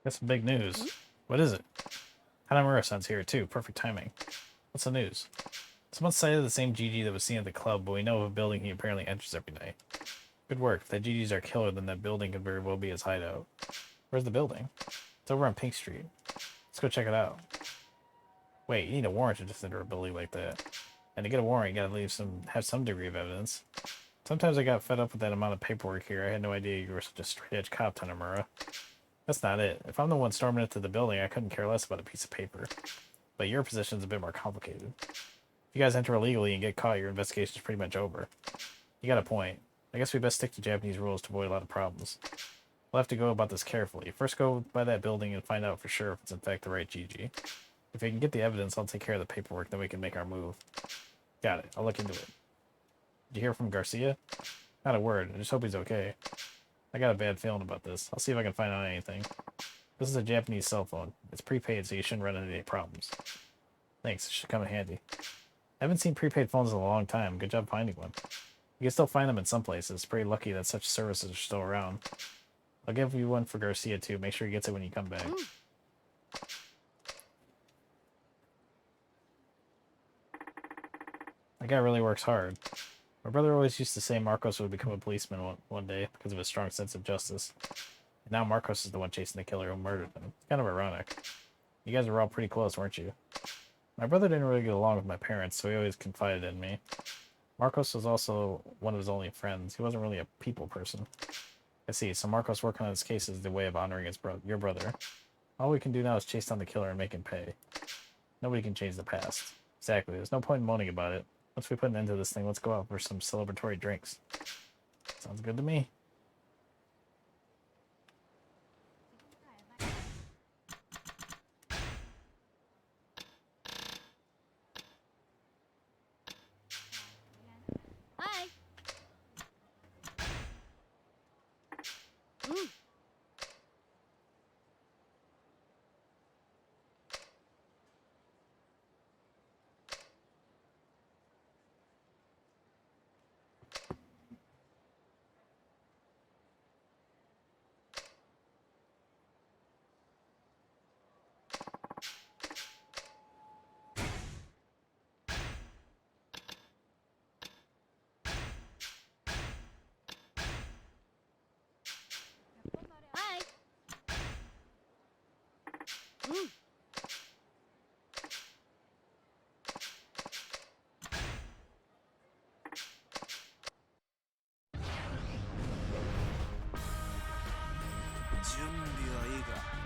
[SPEAKER 1] Got some big news. What is it? Hanamura-san's here too. Perfect timing. What's the news? Someone cited the same Gigi that was seen at the club, but we know of a building he apparently enters every night. Good work. If that Gigi's our killer, then that building could very well be his hideout. Where's the building? It's over on Pink Street. Let's go check it out. Wait, you need a warrant to just enter a building like that. And to get a warrant, you gotta have some degree of evidence. Sometimes I got fed up with that amount of paperwork here. I had no idea you were such a straight-edge cop, Tanamura. That's not it. If I'm the one storming into the building, I couldn't care less about a piece of paper. But your position's a bit more complicated. If you guys enter illegally and get caught, your investigation's pretty much over. You got a point. I guess we best stick to Japanese rules to avoid a lot of problems. We'll have to go about this carefully. First go by that building and find out for sure if it's in fact the right Gigi. If we can get the evidence, I'll take care of the paperwork, then we can make our move. Got it. I'll look into it. Did you hear from Garcia? Not a word. I just hope he's okay. I got a bad feeling about this. I'll see if I can find out anything. This is a Japanese cell phone. It's prepaid, so you shouldn't run into any problems. Thanks. It should come in handy. I haven't seen prepaid phones in a long time. Good job finding one. You can still find them in some places. Pretty lucky that such services are still around. I'll give you one for Garcia, too. Make sure he gets it when you come back. That guy really works hard. My brother always used to say Marcos would become a policeman one day because of his strong sense of justice. And now Marcos is the one chasing the killer who murdered him. It's kind of ironic. You guys were all pretty close, weren't you? My brother didn't really get along with my parents, so he always confided in me. Marcos was also one of his only friends. He wasn't really a people person. I see, so Marcos working on his case is the way of honoring your brother. All we can do now is chase down the killer and make him pay. Nobody can change the past. Exactly, there's no point in moaning about it. Once we put an end to this thing, let's go out for some celebratory drinks. Sounds good to me.
[SPEAKER 5] Hi. Hi.
[SPEAKER 3] 準備はいいか。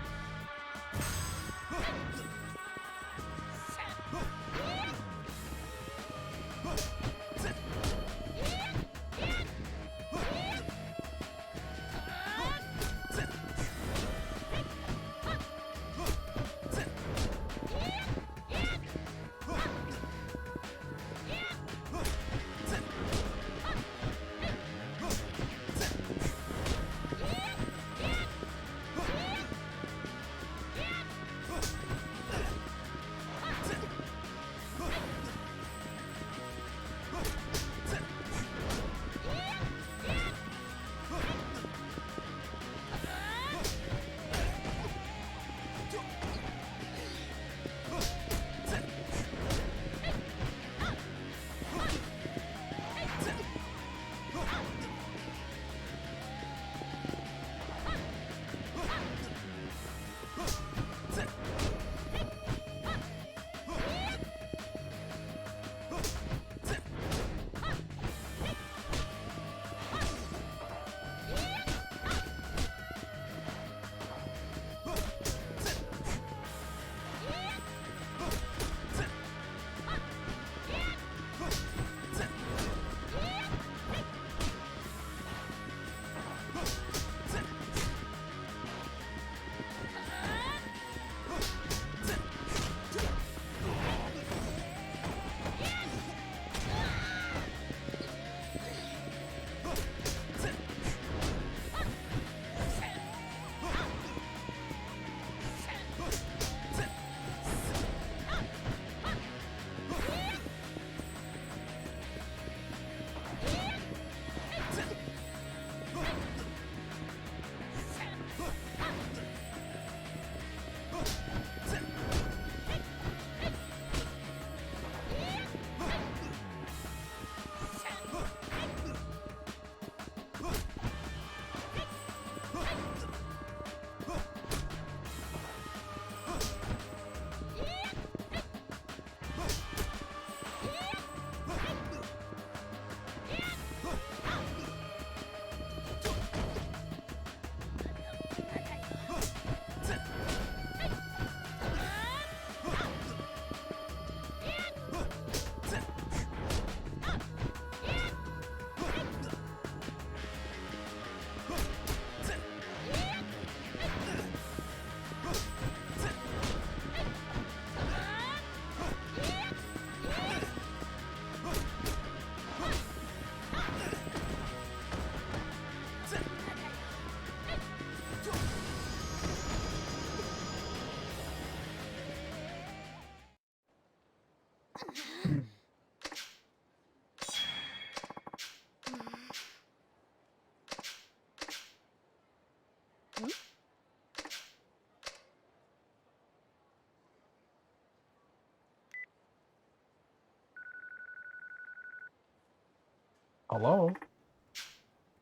[SPEAKER 1] Hello?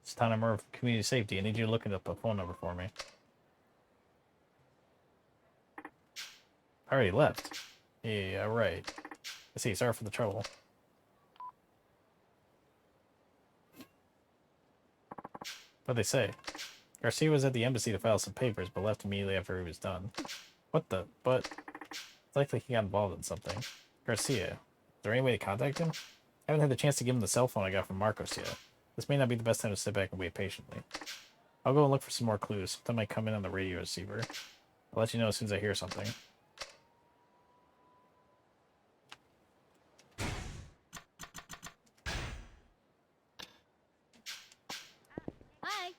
[SPEAKER 1] It's time to move community safety. I need you to look up a phone number for me. I already left. Yeah, right. I see. Sorry for the trouble. What'd they say? Garcia was at the embassy to file some papers, but left immediately after he was done. What the? But it's likely he got involved in something. Garcia. Is there any way to contact him? I haven't had the chance to give him the cell phone I got from Marcos yet. This may not be the best time to sit back and wait patiently. I'll go and look for some more clues. Something might come in on the radio receiver. I'll let you know as soon as I hear something.
[SPEAKER 2] Hi.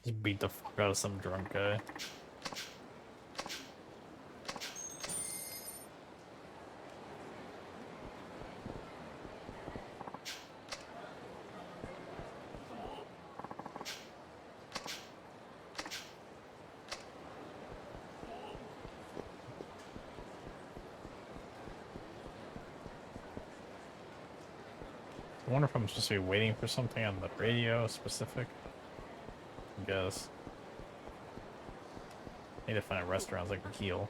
[SPEAKER 1] Just beat the fuck out of some drunk guy. I wonder if I'm supposed to be waiting for something on the radio specific. I guess. Need to find restaurants like the Heel.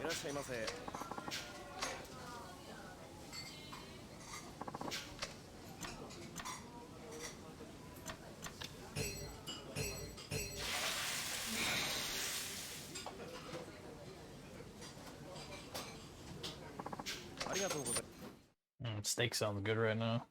[SPEAKER 3] らっしゃいませ。ありがとうございます。
[SPEAKER 1] Steak sounds good right now.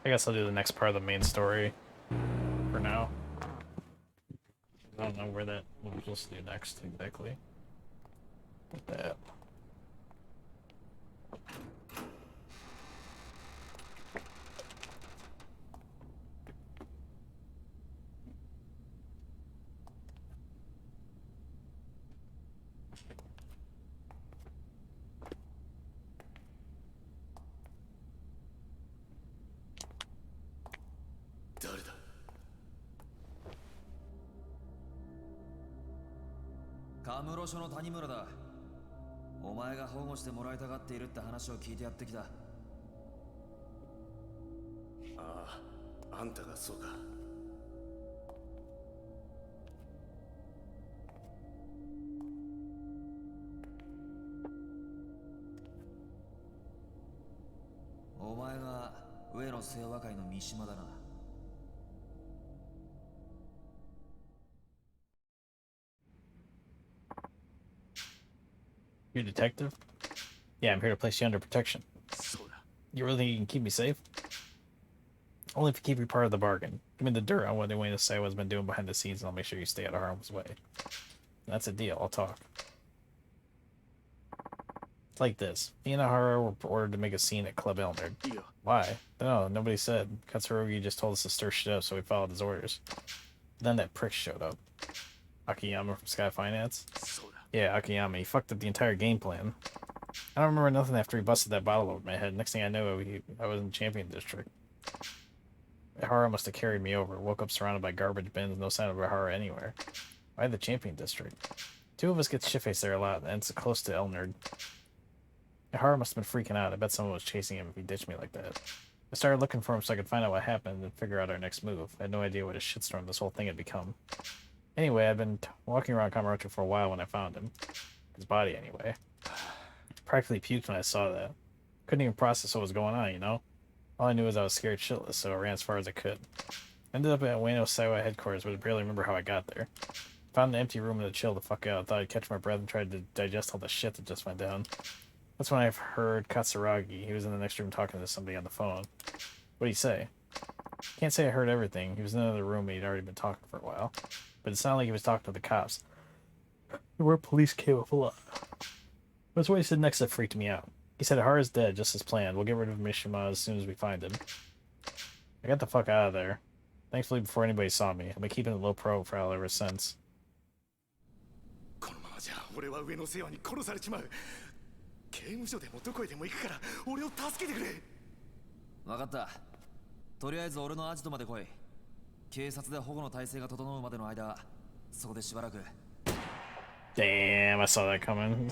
[SPEAKER 1] I guess I'll do the next part of the main story for now. I don't know where that what we're supposed to do next exactly. With that.
[SPEAKER 3] Kamuroshi カムロ署の谷村だ。お前が保護してもらいたがっているって話を聞いてやってきた。あ
[SPEAKER 6] あ、あんたがそうか。
[SPEAKER 3] お前が上野清和会の三島だな。
[SPEAKER 1] You a detective? Yeah, I'm here to place you under protection. You really think you can keep me safe? Only if you keep your part of the bargain. Give me the dirt on what Wayne Sawa's been doing behind the scenes, and I'll make sure you stay out of harm's way. That's a deal. I'll talk. It's like this. Me and Ahara were ordered to make a scene at Club Elnerd. Why? No, nobody said. Katsurugi just told us to stir shit up, so we followed his orders. Then that prick showed up. Akiyama from Sky Finance? Yeah, Akiyama. He fucked up the entire game plan. I don't remember nothing after he busted that bottle over my head. Next thing I know, I was in Champion District. Ahara must have carried me over. Woke up surrounded by garbage bins, no sign of Ahara anywhere. Why the Champion District? Two of us get shit-faced there a lot, and it's close to Elnerd. Ahara must have been freaking out. I bet someone was chasing him if he ditched me like that. I started looking for him so I could find out what happened and figure out our next move. I had no idea what a shitstorm this whole thing had become. Anyway, I'd been walking around Kamurocho for a while when I found him. His body, anyway. Practically puked when I saw that. Couldn't even process what was going on, you know? All I knew was I was scared shitless, so I ran as far as I could. Ended up at Ueno Saiwa headquarters, but I barely remember how I got there. Found an empty room to chill the fuck out. Thought I'd catch my breath and tried to digest all the shit that just went down. That's when I heard Katsuragi. He was in the next room talking to somebody on the phone. What'd he say? Can't say I heard everything. He was in another room and he'd already been talking for a while. But it sounded like he was talking to the cops. There were police came up a lot. That's what he said next that freaked me out. He said Hara's dead, just as planned. We'll get rid of Mishima as soon as we find him. I got the fuck out of there. Thankfully before anybody saw me. I've been keeping a low profile ever since.
[SPEAKER 6] このままじゃ俺は上の世話に殺されちまう。刑務所でもどこへでも行くから俺を助けてくれ。
[SPEAKER 3] わかった。とりあえず俺のアジトまで来い。警察で保護の体制が整うまでの間、そこでしばらく。
[SPEAKER 1] Damn, I saw that coming.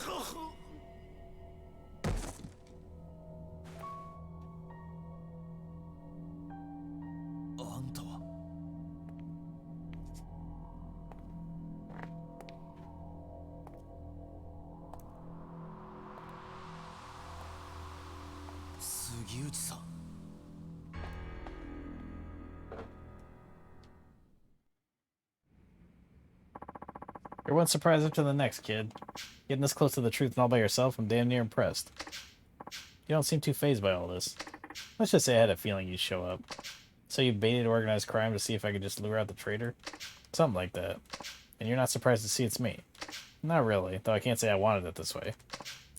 [SPEAKER 3] あんたは。杉内さん。
[SPEAKER 1] You're one surprise after the next, kid. Getting this close to the truth and all by yourself, I'm damn near impressed. You don't seem too fazed by all this. Let's just say I had a feeling you'd show up. So you baited organized crime to see if I could just lure out the traitor? Something like that. And you're not surprised to see it's me? Not really, though I can't say I wanted it this way.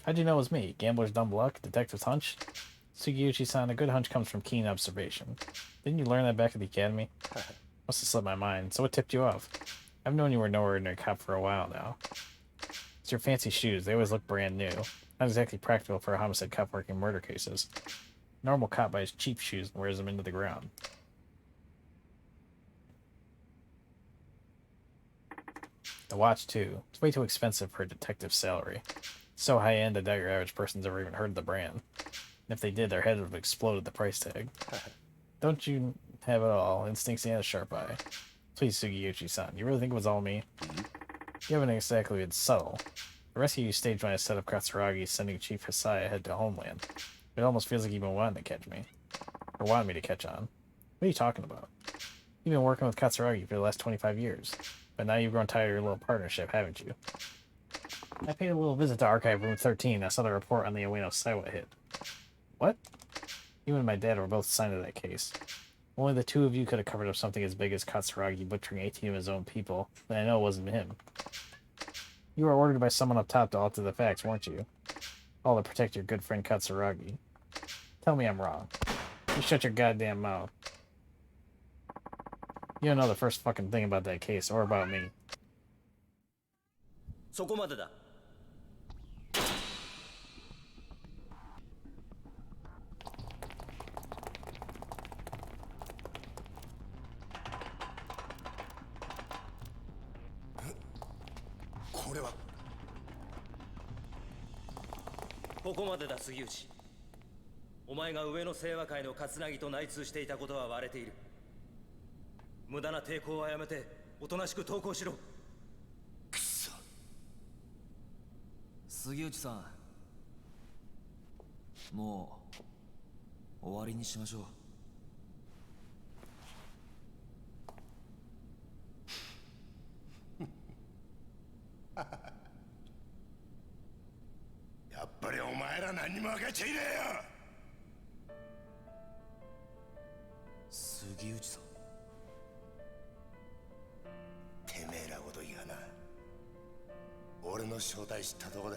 [SPEAKER 1] How'd you know it was me? Gambler's dumb luck? Detective's hunch? Sugiyuchi-san, a good hunch comes from keen observation. Didn't you learn that back at the academy? Must have slipped my mind. So what tipped you off? I've known you were no ordinary cop for a while now. It's your fancy shoes. They always look brand new. Not exactly practical for a homicide cop working murder cases. Normal cop buys cheap shoes and wears them into the ground. The watch, too. It's way too expensive for a detective's salary. It's so high-end, I doubt your average person's ever even heard of the brand. And if they did, their head would have exploded the price tag. Don't you have it all? Instincts and a sharp eye. Please, Sugiyuchi-san, you really think it was all me? You haven't exactly been subtle. The rescue you staged when I set up Katsuragi sending Chief Hisai ahead to Homeland. It almost feels like you've been wanting to catch me. Or wanting me to catch on. What are you talking about? You've been working with Katsuragi for the last 25 years. But now you've grown tired of your little partnership, haven't you? I paid a little visit to Archive Room 13. I saw the report on the Ueno Saiwa hit. What? You and my dad were both assigned to that case. Only the two of you could have covered up something as big as Katsuragi butchering 18 of his own people. And I know it wasn't him. You were ordered by someone up top to alter the facts, weren't you? All to protect your good friend Katsuragi. Tell me I'm wrong. You shut your goddamn mouth. You don't know the first fucking thing about that case, or about me.
[SPEAKER 3] そこまでだ。
[SPEAKER 6] これは
[SPEAKER 3] ここまでだ、杉内。お前が上の清和会の桂木と内通していたことは割れている。無駄な抵抗はやめて、おとなしく投降しろ。
[SPEAKER 6] くそ。
[SPEAKER 3] 杉内さん、もう終わりにしましょう。
[SPEAKER 6] やっぱりお前ら何にも分かっちゃいねえよ。
[SPEAKER 3] 杉内さん。
[SPEAKER 6] てめえらごときがな、俺の正体知ったとこで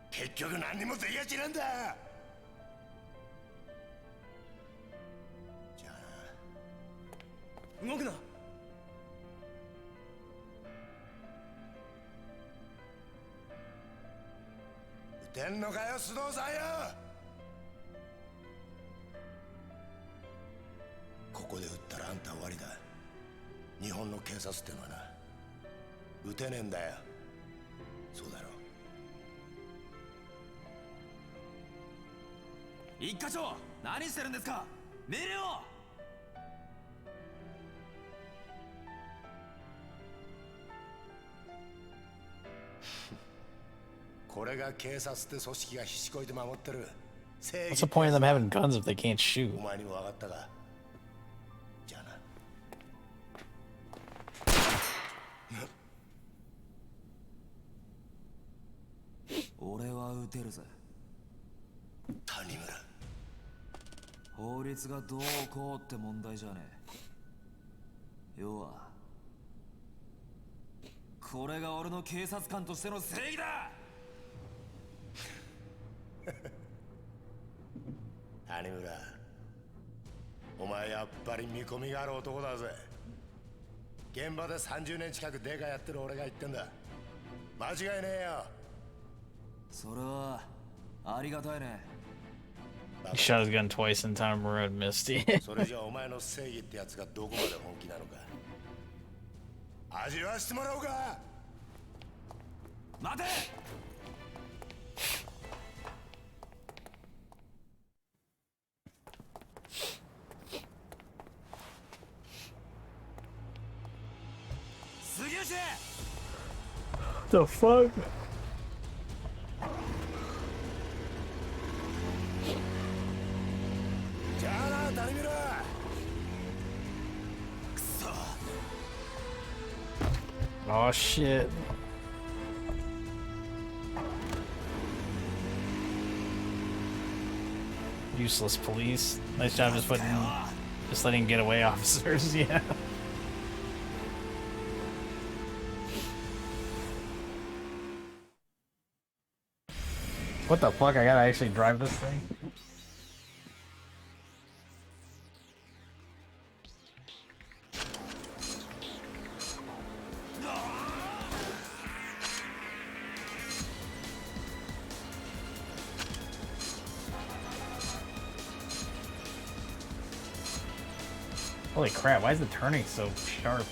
[SPEAKER 6] 結局何にもできやちなんだ。じゃあ
[SPEAKER 3] 動くな。
[SPEAKER 6] 撃てんのかよ、須藤さんよ。ここで撃ったらあんた終わりだ。日本の警察ってのはな、撃てねえんだよ。そうだろ。
[SPEAKER 3] 一課長、何してるんですか。命令を。
[SPEAKER 6] これが警察って組織がひしこいて守ってる正
[SPEAKER 1] What's
[SPEAKER 6] 義
[SPEAKER 1] the point of them having guns if they can't shoot?
[SPEAKER 6] お前にも分かったか。じゃあな。
[SPEAKER 3] 俺は撃てるぜ。
[SPEAKER 6] 谷村。
[SPEAKER 3] 法律がどうこうって問題じゃねえ。要はこれが俺の警察官としての正義だ。
[SPEAKER 6] 谷村、お前やっぱり見込みがある男だぜ。現場で30年近くデカやってる俺が言ってんだ。間違いねえよ。
[SPEAKER 3] それはありがたいね。
[SPEAKER 1] He shot his gun twice in time around Misty.
[SPEAKER 6] それじゃお前の正義ってやつがどこまで本気なのか味わわしてもらおうか。
[SPEAKER 3] 待て。杉内。
[SPEAKER 1] The fuck?
[SPEAKER 6] じゃあな、谷村。
[SPEAKER 1] Oh shit. Useless police. Nice job just letting get away officers, yeah. What the fuck? I gotta actually drive this thing? Holy crap, why is the turning so sharp?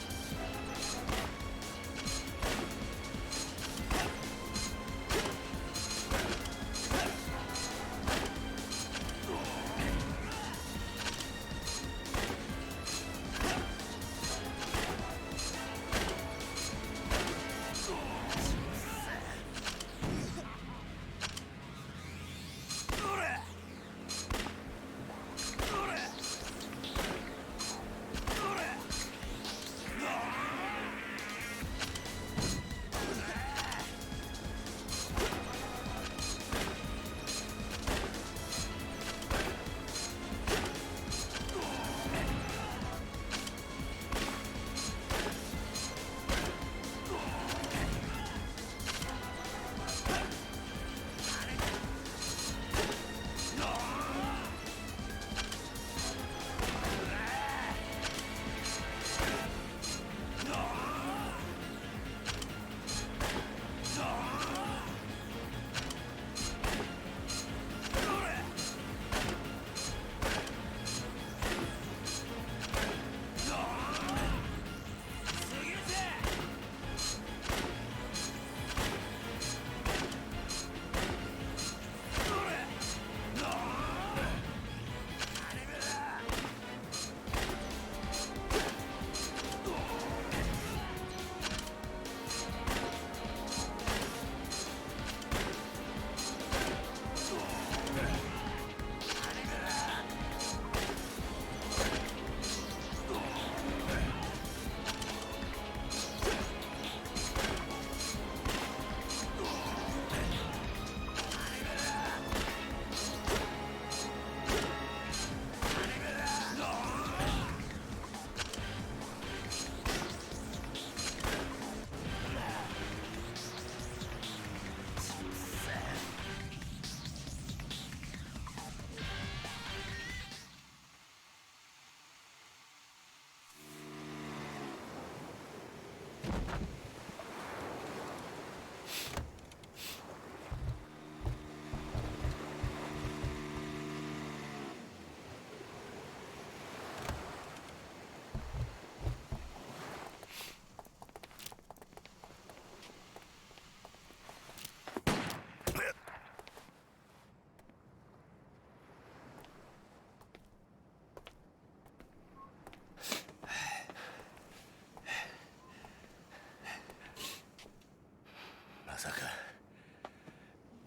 [SPEAKER 6] まさか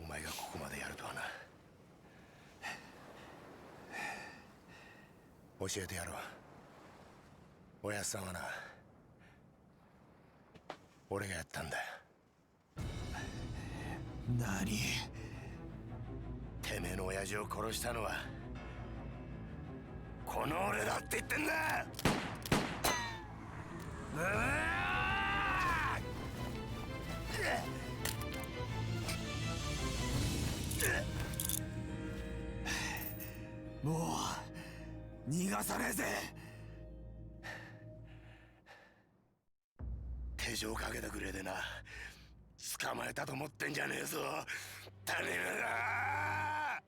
[SPEAKER 6] お前がここまでやるとはな。教えてやろう。おやっさんはな、俺がやったんだよ。
[SPEAKER 7] 何？
[SPEAKER 6] てめえの親父を殺したのはこの俺だって言ってんだ。
[SPEAKER 7] もう逃がさねえぜ。
[SPEAKER 6] 手錠かけたくれでな、捕まえたと思ってんじゃねえぞ、種めら。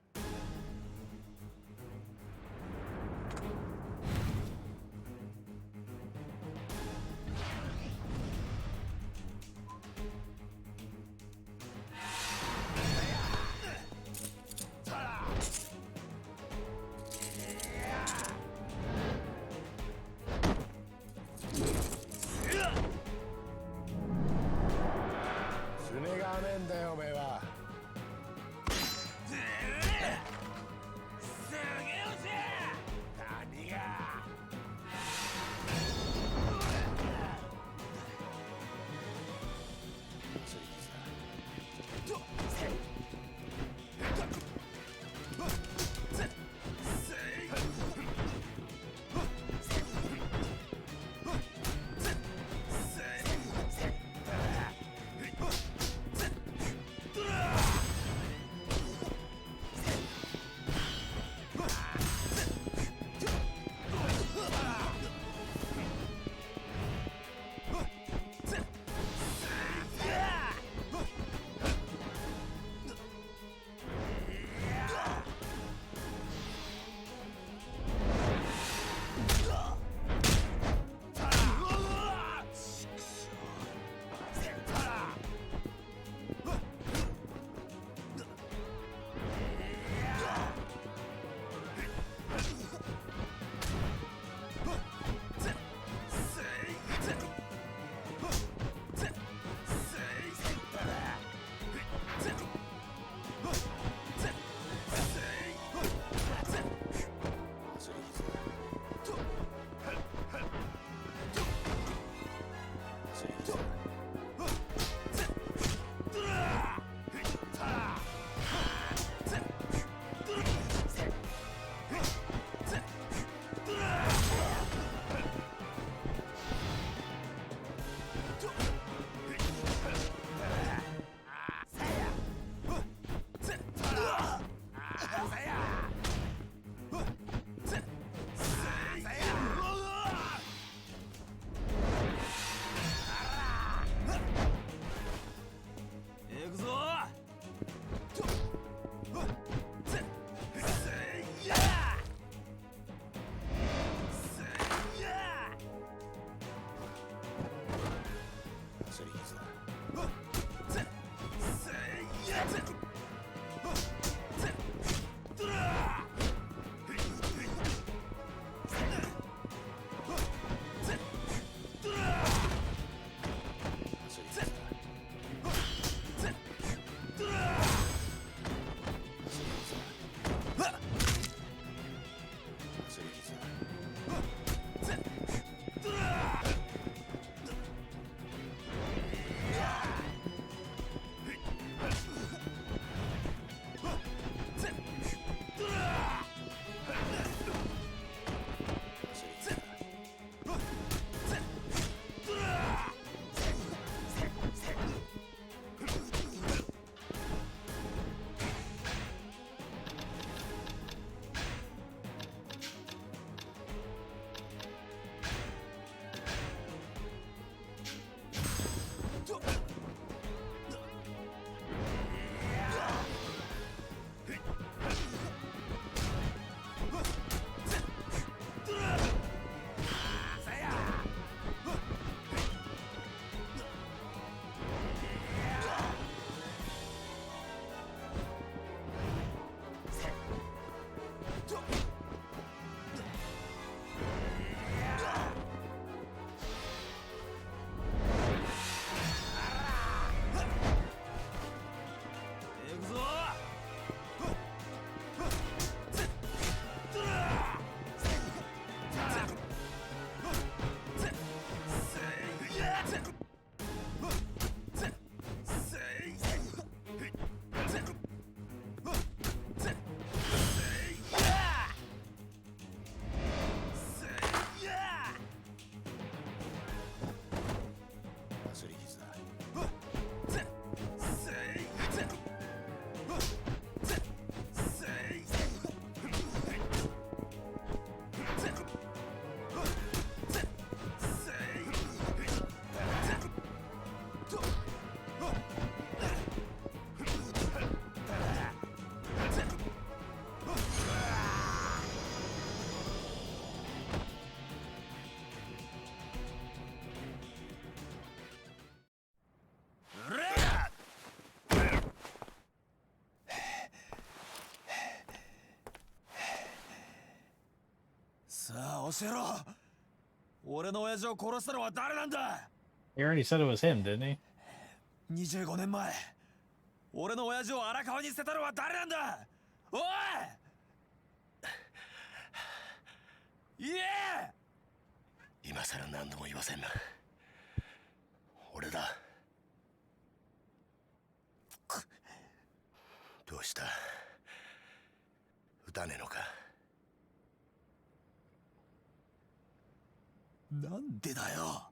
[SPEAKER 6] 爪が甘えんだよおめえは。
[SPEAKER 7] 教えろ。俺の親父を殺したのは誰なんだ。
[SPEAKER 1] He already said it was him, didn't he?
[SPEAKER 7] 25年前、俺の親父を荒川に捨てたのは誰なんだ。おい、言え。
[SPEAKER 6] 今さら何度も言わせんな。俺だ。どうした？撃たねえのか？
[SPEAKER 7] なんでだよ。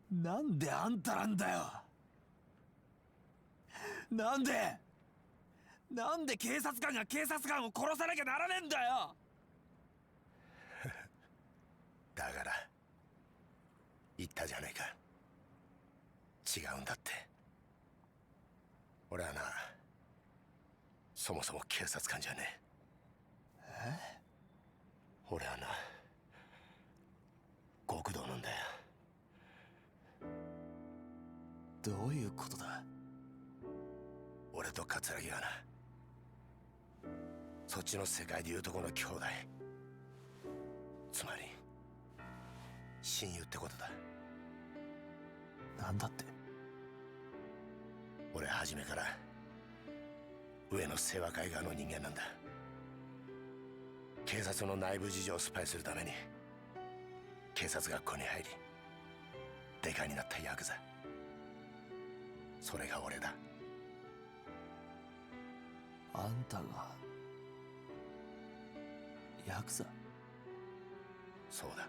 [SPEAKER 7] なんであんたなんだよ。なんで警察官が警察官を殺さなきゃならねえんだよ。
[SPEAKER 6] だから言ったじゃねえか。違うんだって。俺はな、そもそも警察官じゃねえ。俺はな、極道なんだよ。
[SPEAKER 7] どういうことだ。
[SPEAKER 6] 俺と桂木はな、そっちの世界でいうとこの兄弟、つまり親友ってことだ。
[SPEAKER 7] なんだって。
[SPEAKER 6] 俺は初めから上の清和会側の人間なんだ。警察の内部事情をスパイするために警察学校に入りデカになったヤクザ、それが俺だ。
[SPEAKER 7] あんたがヤクザ。
[SPEAKER 6] そうだ。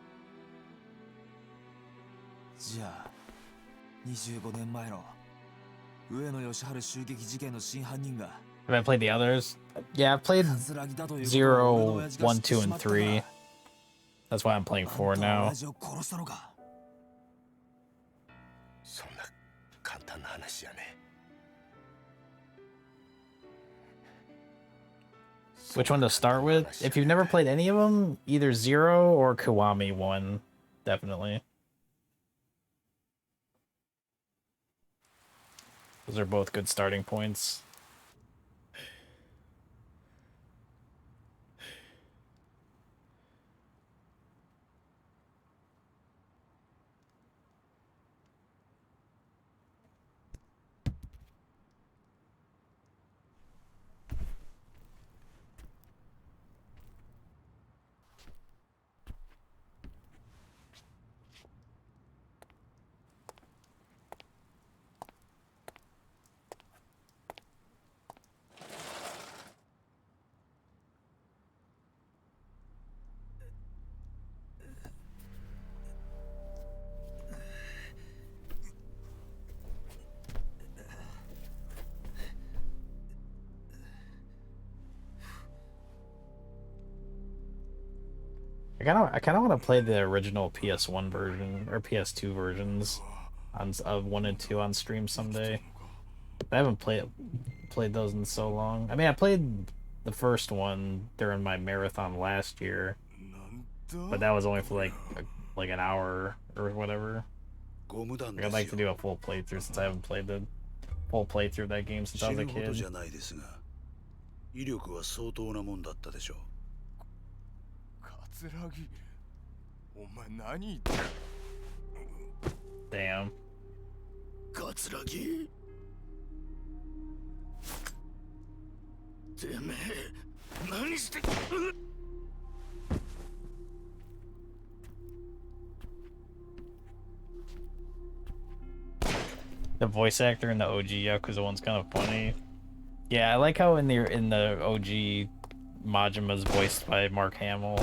[SPEAKER 7] じゃあ25年前の上野義治襲撃事件の真犯人が
[SPEAKER 1] Have I played the others? Yeah, I've played
[SPEAKER 7] 桂木だということを
[SPEAKER 1] 0,
[SPEAKER 7] 俺の親父が知
[SPEAKER 1] 1,
[SPEAKER 7] ってし
[SPEAKER 1] 2,
[SPEAKER 7] ま
[SPEAKER 1] and
[SPEAKER 7] ったから
[SPEAKER 1] 3. That's why I'm playing 4
[SPEAKER 7] あんたは
[SPEAKER 1] now.
[SPEAKER 7] 親父を殺したのか。
[SPEAKER 6] そんな簡単な話じゃねえ。
[SPEAKER 1] Which one to start with? If you've never played any of them, either 0 or Kiwami 1. Definitely. Those are both good starting points. I kind of want to play the original PS1 version or PS2 versions of 1 and 2 on stream someday. I haven't played those in so long. I mean, I played the first one during my marathon last year, but that was only for like an hour or whatever. Like, I'd like to do a full playthrough since I haven't played the full playthrough of that game since I was a kid.
[SPEAKER 8] 威力は相当なもんだったでしょう。
[SPEAKER 4] 桂木、お前何言って。
[SPEAKER 1] Damn.
[SPEAKER 8] 桂木、てめえ何して。
[SPEAKER 1] The voice actor in the OG Yakuza one's kind of funny. Yeah, I like how in the OG Majima's voiced by Mark Hamill.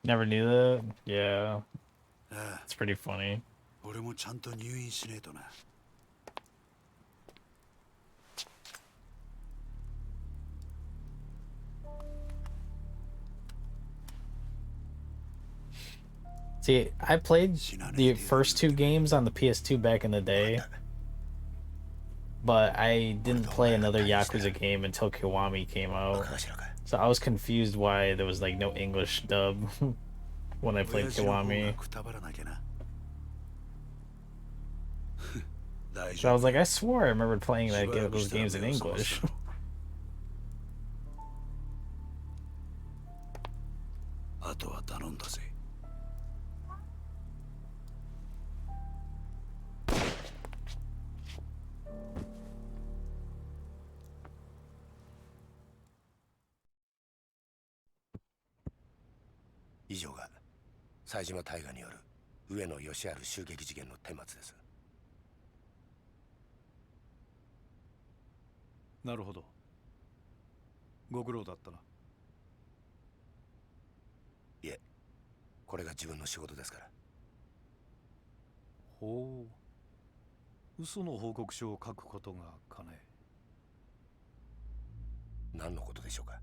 [SPEAKER 1] Never knew that? Yeah. It's pretty funny.
[SPEAKER 8] 俺もちゃんと入院しねえとな。
[SPEAKER 1] See, I played the first two games on the PS2 back in the day, but I didn't play another Yakuza game until Kiwami came out. So I was confused why there was like no English dub when I played Kiwami. So I was like, I swore I remembered playing those games in English.
[SPEAKER 8] あとは頼んだぜ。
[SPEAKER 6] 以上が冴島大河による上野義治襲撃事件の顛末です。
[SPEAKER 8] なるほど。ご苦労だったな。
[SPEAKER 6] いえ、これが自分の仕事ですから。
[SPEAKER 8] ほう。嘘の報告書を書くことがかね。
[SPEAKER 6] 何のことでしょうか。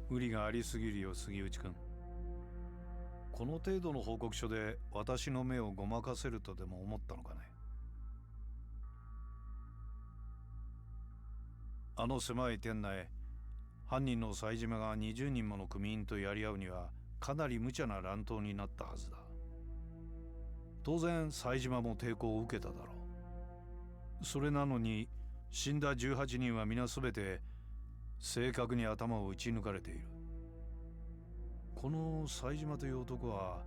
[SPEAKER 8] 無理がありすぎるよ、杉内君。この程度の報告書で私の目をごまかせるとでも思ったのかね。あの狭い店内、犯人の冴島が20人もの組員とやり合うにはかなり無茶な乱闘になったはずだ。当然冴島も抵抗を受けただろう。それなのに死んだ18人は皆全て正確に頭を撃ち抜かれている。この冴島という男は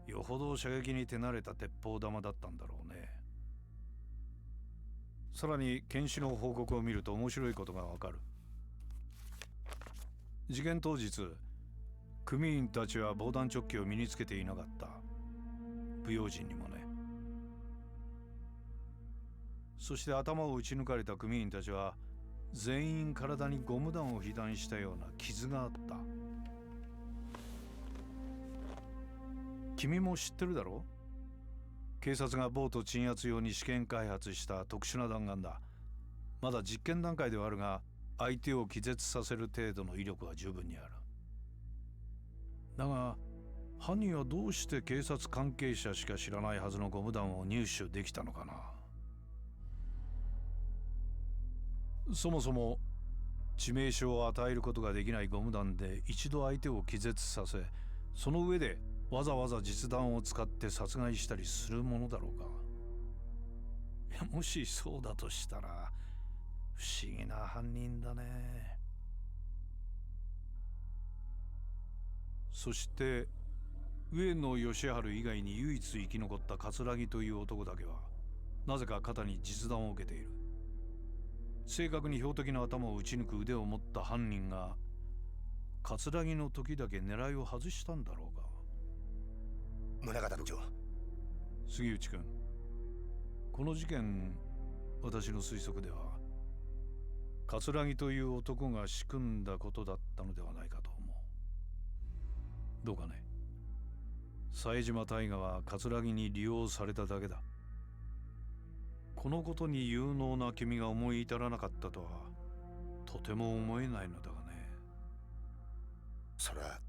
[SPEAKER 8] よほど射撃に手慣れた鉄砲玉だったんだろうね。さらに検視の報告を見ると面白いことがわかる。事件当日、組員たちは防弾チョッキを身につけていなかった。不用心にもね。そして頭を撃ち抜かれた組員たちは全員体にゴム弾を被弾したような傷があった。君も知ってるだろう。警察がボート鎮圧用に試験開発した特殊な弾丸だ。まだ実験段階ではあるが、相手を気絶させる程度の威力は十分にある。だが犯人はどうして警察関係者しか知らないはずのゴム弾を入手できたのかな。そもそも致命傷を与えることができないゴム弾で一度相手を気絶させ、その上でわざわざ実弾を使って殺害したりするものだろうか。いや、もしそうだとしたら不思議な犯人だね。そして上野義治以外に唯一生き残った桂木という男だけはなぜか肩に実弾を受けている。正確に標的の頭を撃ち抜く腕を持った犯人が桂木の時だけ狙いを外したんだろうか。
[SPEAKER 6] 宗像部長。
[SPEAKER 8] 杉内君、この事件、私の推測では桂木という男が仕組んだことだったのではないかと思う。どうかね。冴島大河は桂木に利用されただけだ。このことに有能な君が思い至らなかったとはとても思えないのだがね。
[SPEAKER 6] それは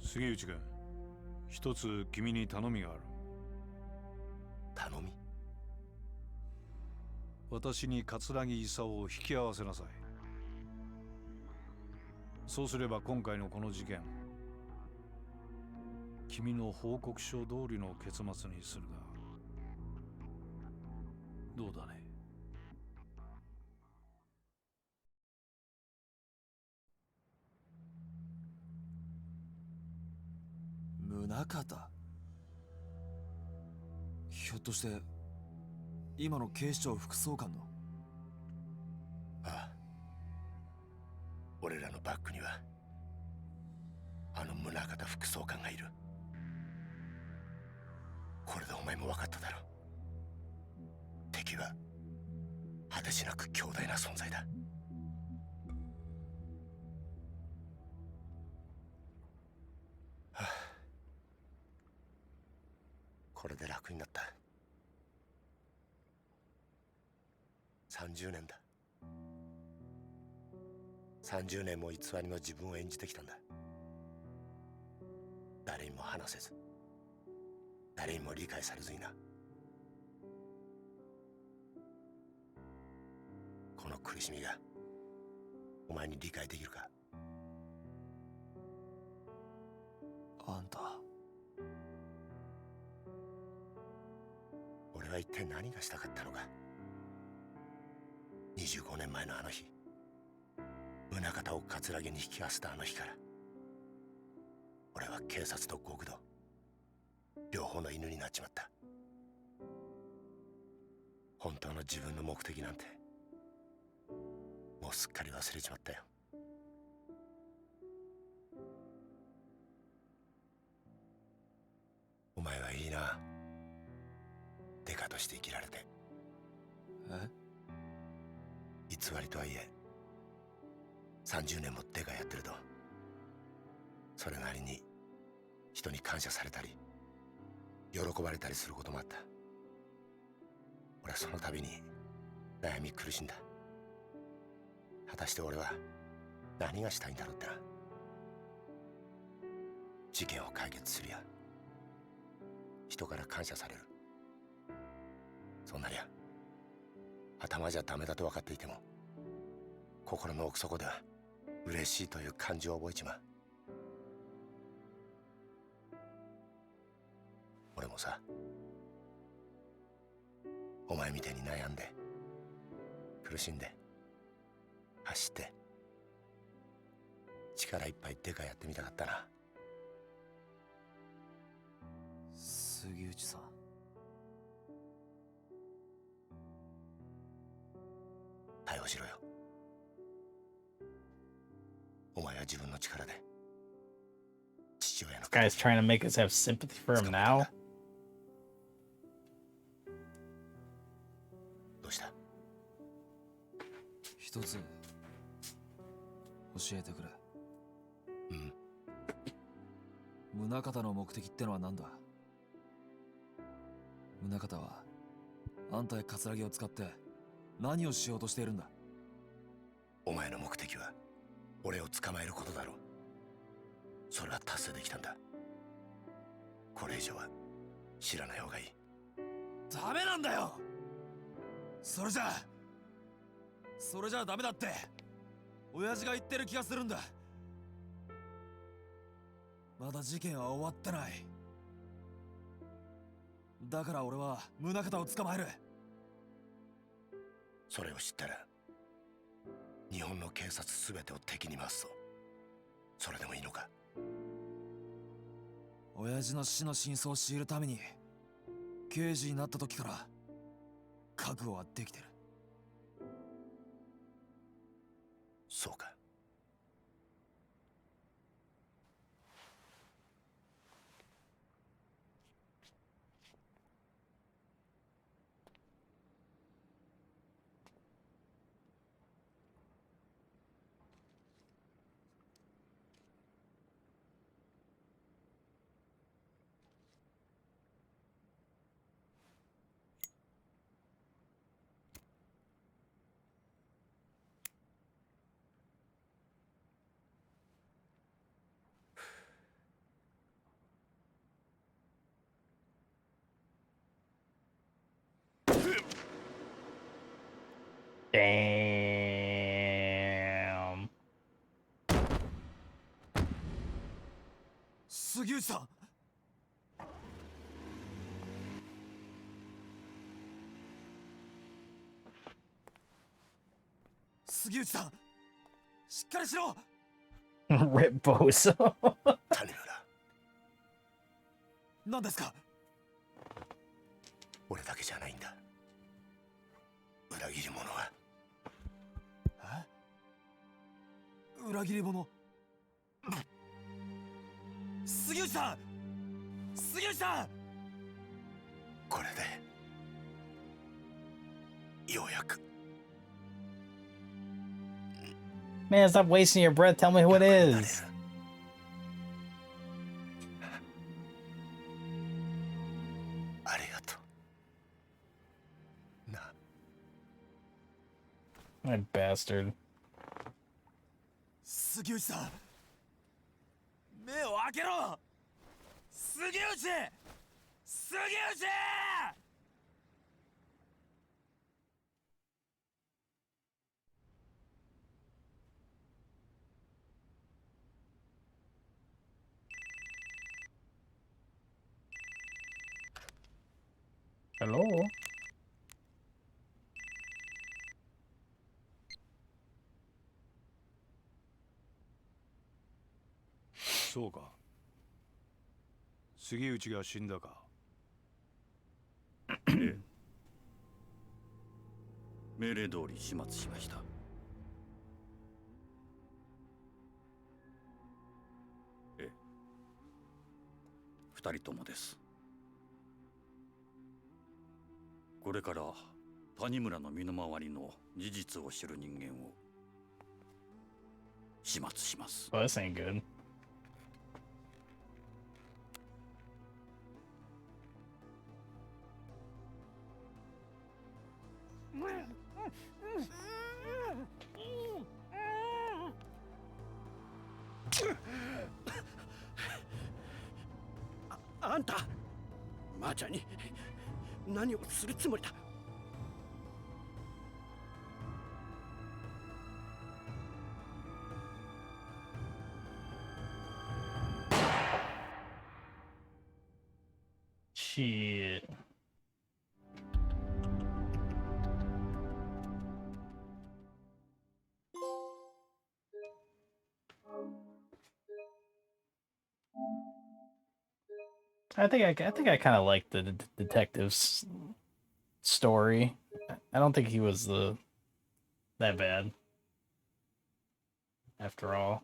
[SPEAKER 8] 杉内君、一つ君に頼みがある。
[SPEAKER 6] 頼み？
[SPEAKER 8] 私に桂木勲を引き合わせなさい。そうすれば今回のこの事件、君の報告書通りの結末にするがどうだね。
[SPEAKER 7] 宗像、ひょっとして今の警視庁副総監の？
[SPEAKER 6] ああ、俺らのバックにはあの宗像副総監がいる。これでお前も分かっただろう。敵は果てしなく強大な存在だ。はあ、これで楽になった。30年だ。30年も偽りの自分を演じてきたんだ。誰にも話せず、誰にも理解されずにな。この苦しみがお前に理解できるか？
[SPEAKER 7] あんた、
[SPEAKER 6] 俺は一体何がしたかったのか。25年前のあの日、宗像を葛城に引き合わせたあの日から、俺は警察と極道両方の犬になっちまった。本当の自分の目的なんてもうすっかり忘れちまったよ。お前はいいな、デカとして生きられて。
[SPEAKER 7] え？
[SPEAKER 6] 偽りとはいえ30年もデカやってると、それなりに人に感謝されたり喜ばれたりすることもあった。俺はその度に悩み苦しんだ。果たして俺は何がしたいんだろうってな。事件を解決するや人から感謝される、そんなりゃ頭じゃダメだと分かっていても心の奥底では嬉しいという感情を覚えちまう。俺もさ、お前みたいに悩んで苦しんで走って力いっぱいデカやってみたかったな。
[SPEAKER 7] 杉内さん、
[SPEAKER 6] 対応しろよ。お前は自分の力で父親の
[SPEAKER 1] This guy's trying to make us have sympathy for him now.
[SPEAKER 6] どうした？
[SPEAKER 7] 一つ教えてくれ。
[SPEAKER 6] うん。
[SPEAKER 7] 宗像の目的ってのは何だ？宗像はあんたや葛城を使って何をしようとしているんだ？
[SPEAKER 6] お前の目的は俺を捕まえることだろう。それは達成できたんだ。これ以上は知らない方がいい。
[SPEAKER 7] ダメなんだよ。それじゃダメだって親父が言ってる気がするんだ。まだ事件は終わってない。だから俺は宗像を捕まえる。
[SPEAKER 6] それを知ったら日本の警察すべてを敵に回すぞ。それでもいいのか？
[SPEAKER 7] 親父の死の真相を知るために刑事になった時から覚悟はできてる。
[SPEAKER 6] そうか。
[SPEAKER 1] Damn.
[SPEAKER 7] 杉内さん、杉内さん、しっかりしろ。
[SPEAKER 1] Rip Bozo.
[SPEAKER 6] 谷村、
[SPEAKER 7] 何ですか？
[SPEAKER 6] 俺だけじゃないんだ。裏切り者は。
[SPEAKER 7] 裏切り者。杉内さん、杉内さん。
[SPEAKER 6] これでようやく。
[SPEAKER 1] Man, stop wasting your breath. Tell me who it is.
[SPEAKER 6] ありがとうな。
[SPEAKER 1] That bastard.
[SPEAKER 7] 杉内さん、目を開けろ。杉内、杉内。
[SPEAKER 1] Hello?
[SPEAKER 8] そうか。杉内が死んだか。
[SPEAKER 9] ええ。命令通り始末しました。ええ。二人ともです。これから谷村の身の回りの事実を知る人間を始末します。
[SPEAKER 1] Well, this ain't good.
[SPEAKER 10] あんたマーちゃんに何をするつもりだ。
[SPEAKER 1] Shit. I think I kind of like the detective's story. I don't think he was that bad after all.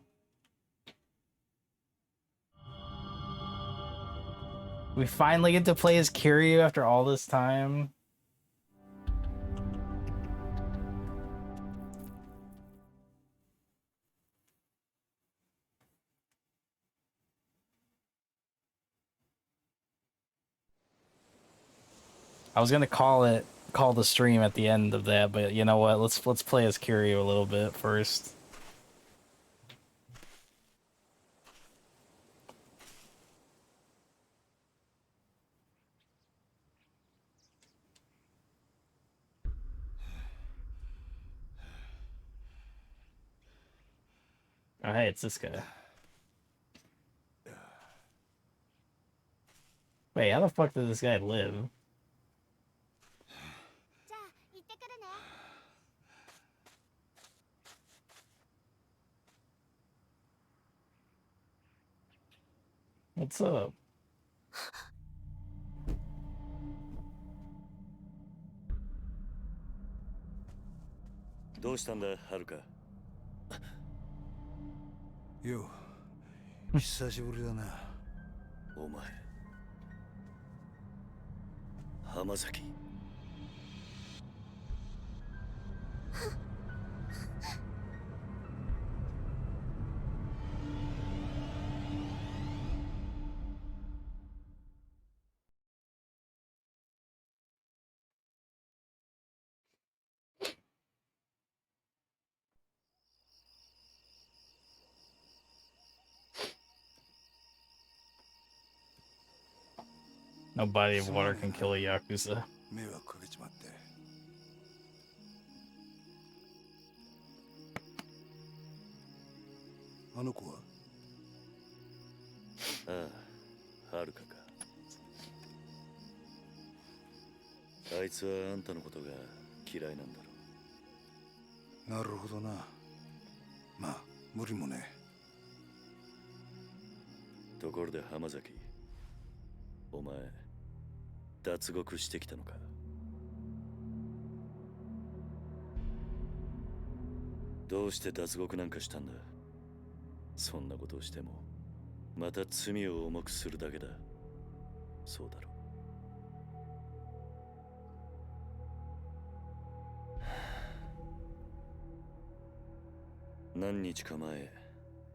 [SPEAKER 1] We finally get to play as Kiryu after all this time. I was gonna call the stream at the end of that, but you know what? Let's play as Kiryu a little bit first. Oh hey, it's this guy. Wait, how the fuck did this guy live?
[SPEAKER 5] じゃあ行ってくるね。
[SPEAKER 1] What's up?
[SPEAKER 9] どうしたんだ、はるか。
[SPEAKER 8] よう、久しぶりだな。
[SPEAKER 9] お前、浜崎。
[SPEAKER 1] No body of water can kill a Yakuza.
[SPEAKER 8] 迷惑かけちまって。あの子は？
[SPEAKER 9] ああ、はるかか。あいつはあんたのことが嫌いなんだろ
[SPEAKER 8] なるほどな。まあ、無理もね。
[SPEAKER 9] ところで浜崎、お前脱獄してきたのか。どうして脱獄なんかしたんだ。そんなことをしてもまた罪を重くするだけだ。そうだろう。何日か前、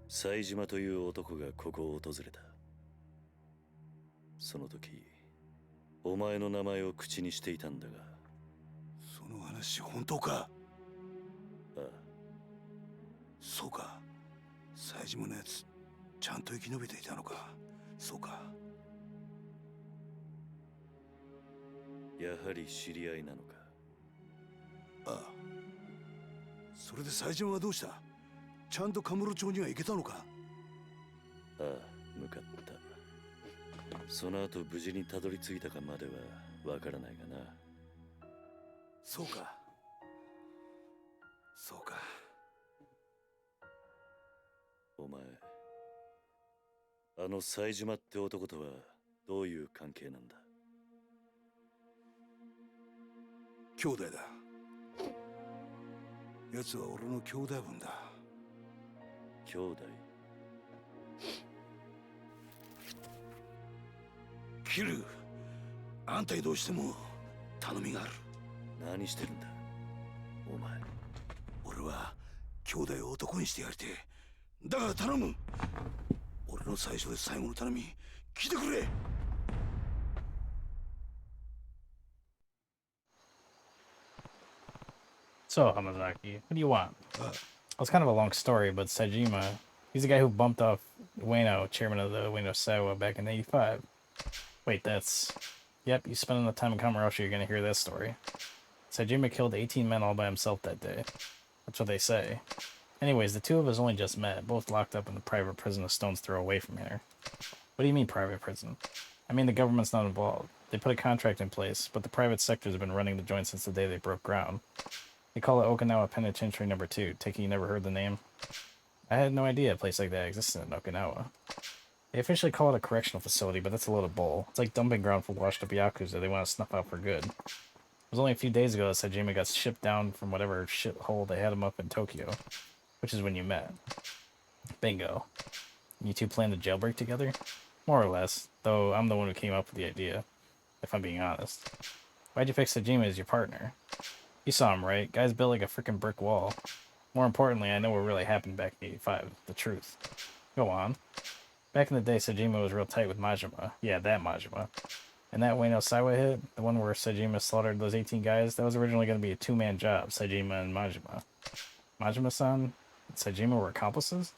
[SPEAKER 9] 冴島という男がここを訪れた。その時お前の名前を口にしていたんだが。
[SPEAKER 8] その話本当か？
[SPEAKER 10] そうか。冴島のやつ、ちゃんと生き延びていたのか。そうか。
[SPEAKER 9] やはり知り合いなのか。
[SPEAKER 10] ああ。それで冴島はどうした？ちゃんとカムロ町には行けたのか？
[SPEAKER 9] ああ、向かった。その後無事にたどり着いたかまではわからないがな。
[SPEAKER 10] そうか。そうか。
[SPEAKER 9] お前、あの冴島って男とはどういう関係なんだ？
[SPEAKER 10] 兄弟だ。奴は俺の兄弟分だ。
[SPEAKER 9] 兄弟？
[SPEAKER 10] キル、あんたにどうしても頼みがある。
[SPEAKER 9] 何してるんだお前。
[SPEAKER 10] 俺は兄弟を男にしてやりてえ。だから頼む。俺の最初で最後の頼み聞いてくれ。
[SPEAKER 1] So, Hamazaki, what do you want? Well, it's kind of a long story, but Saejima, he's the guy who bumped off Ueno, chairman of the Ueno Saiwa, back in '85. Wait, that's... Yep, you spend enough time in Kamuroshi, you're gonna hear this story. Saejima killed 18 men all by himself that day. That's what they say. Anyways, the two of us only just met, both locked up in the private prison a stone's throw away from here. What do you mean private prison? I mean the government's not involved. They put a contract in place, but the private sectors have been running the joint since the day they broke ground. They call it Okinawa Penitentiary Number 2. Taking you never heard the name? I had no idea a place like that existed in Okinawa. They officially call it a correctional facility, but that's a load of bull. It's like dumping ground for washed up Yakuza they want to snuff out for good. It was only a few days ago that Saejima got shipped down from whatever shithole they had him up in Tokyo, which is when you met. Bingo. You two planned a jailbreak together? More or less, though I'm the one who came up with the idea, if I'm being honest. Why'd you pick Saejima as your partner? You saw him, right? Guy's built like a freaking brick wall. More importantly, I know what really happened back in '85. The truth. Go on. Back in the day, Saejima was real tight with Majima. Yeah, that Majima. And that Ueno Saiwa hit, the one where Saejima slaughtered those 18 guys, that was originally going to be a two-man job, Saejima and Majima. Majima-san and Saejima were accomplices?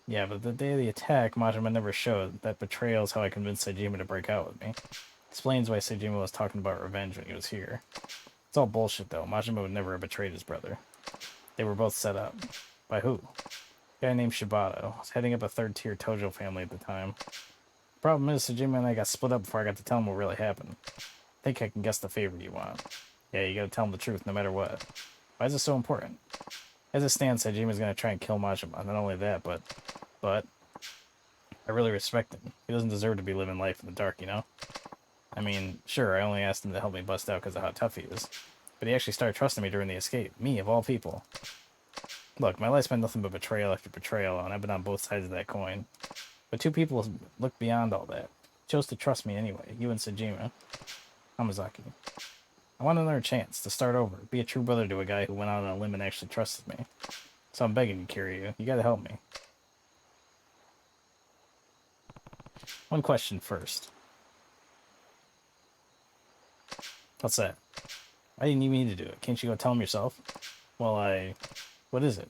[SPEAKER 1] Yeah, but the day of the attack, Majima never showed. That betrayal is how I convinced Saejima to break out with me. Explains why Saejima was talking about revenge when he was here. It's all bullshit, though. Majima would never have betrayed his brother. They were both set up. By who? A guy named Shibata. Was heading up a third-tier Tojo family at the time. Problem is, Saejima and I got split up before I got to tell him what really happened. I think I can guess the favor you want. Yeah, you gotta tell him the truth no matter what. Why is this so important? As it stands, Saejima's gonna try and kill Majima. Not only that, but... I really respect him. He doesn't deserve to be living life in the dark, you know? I mean, sure, I only asked him to help me bust out because of how tough he is. But he actually started trusting me during the escape. Me, of all people. Look, my life's been nothing but betrayal after betrayal, and I've been on both sides of that coin. But two people look beyond all that. Chose to trust me anyway, you and Saejima. Hamazaki. I want another chance to start over, be a true brother to a guy who went out on a limb and actually trusted me. So I'm begging you, Kiryu, you gotta help me. One question first. What's that? Why didn't you need me to do it? Can't you go tell him yourself? Well, what is it?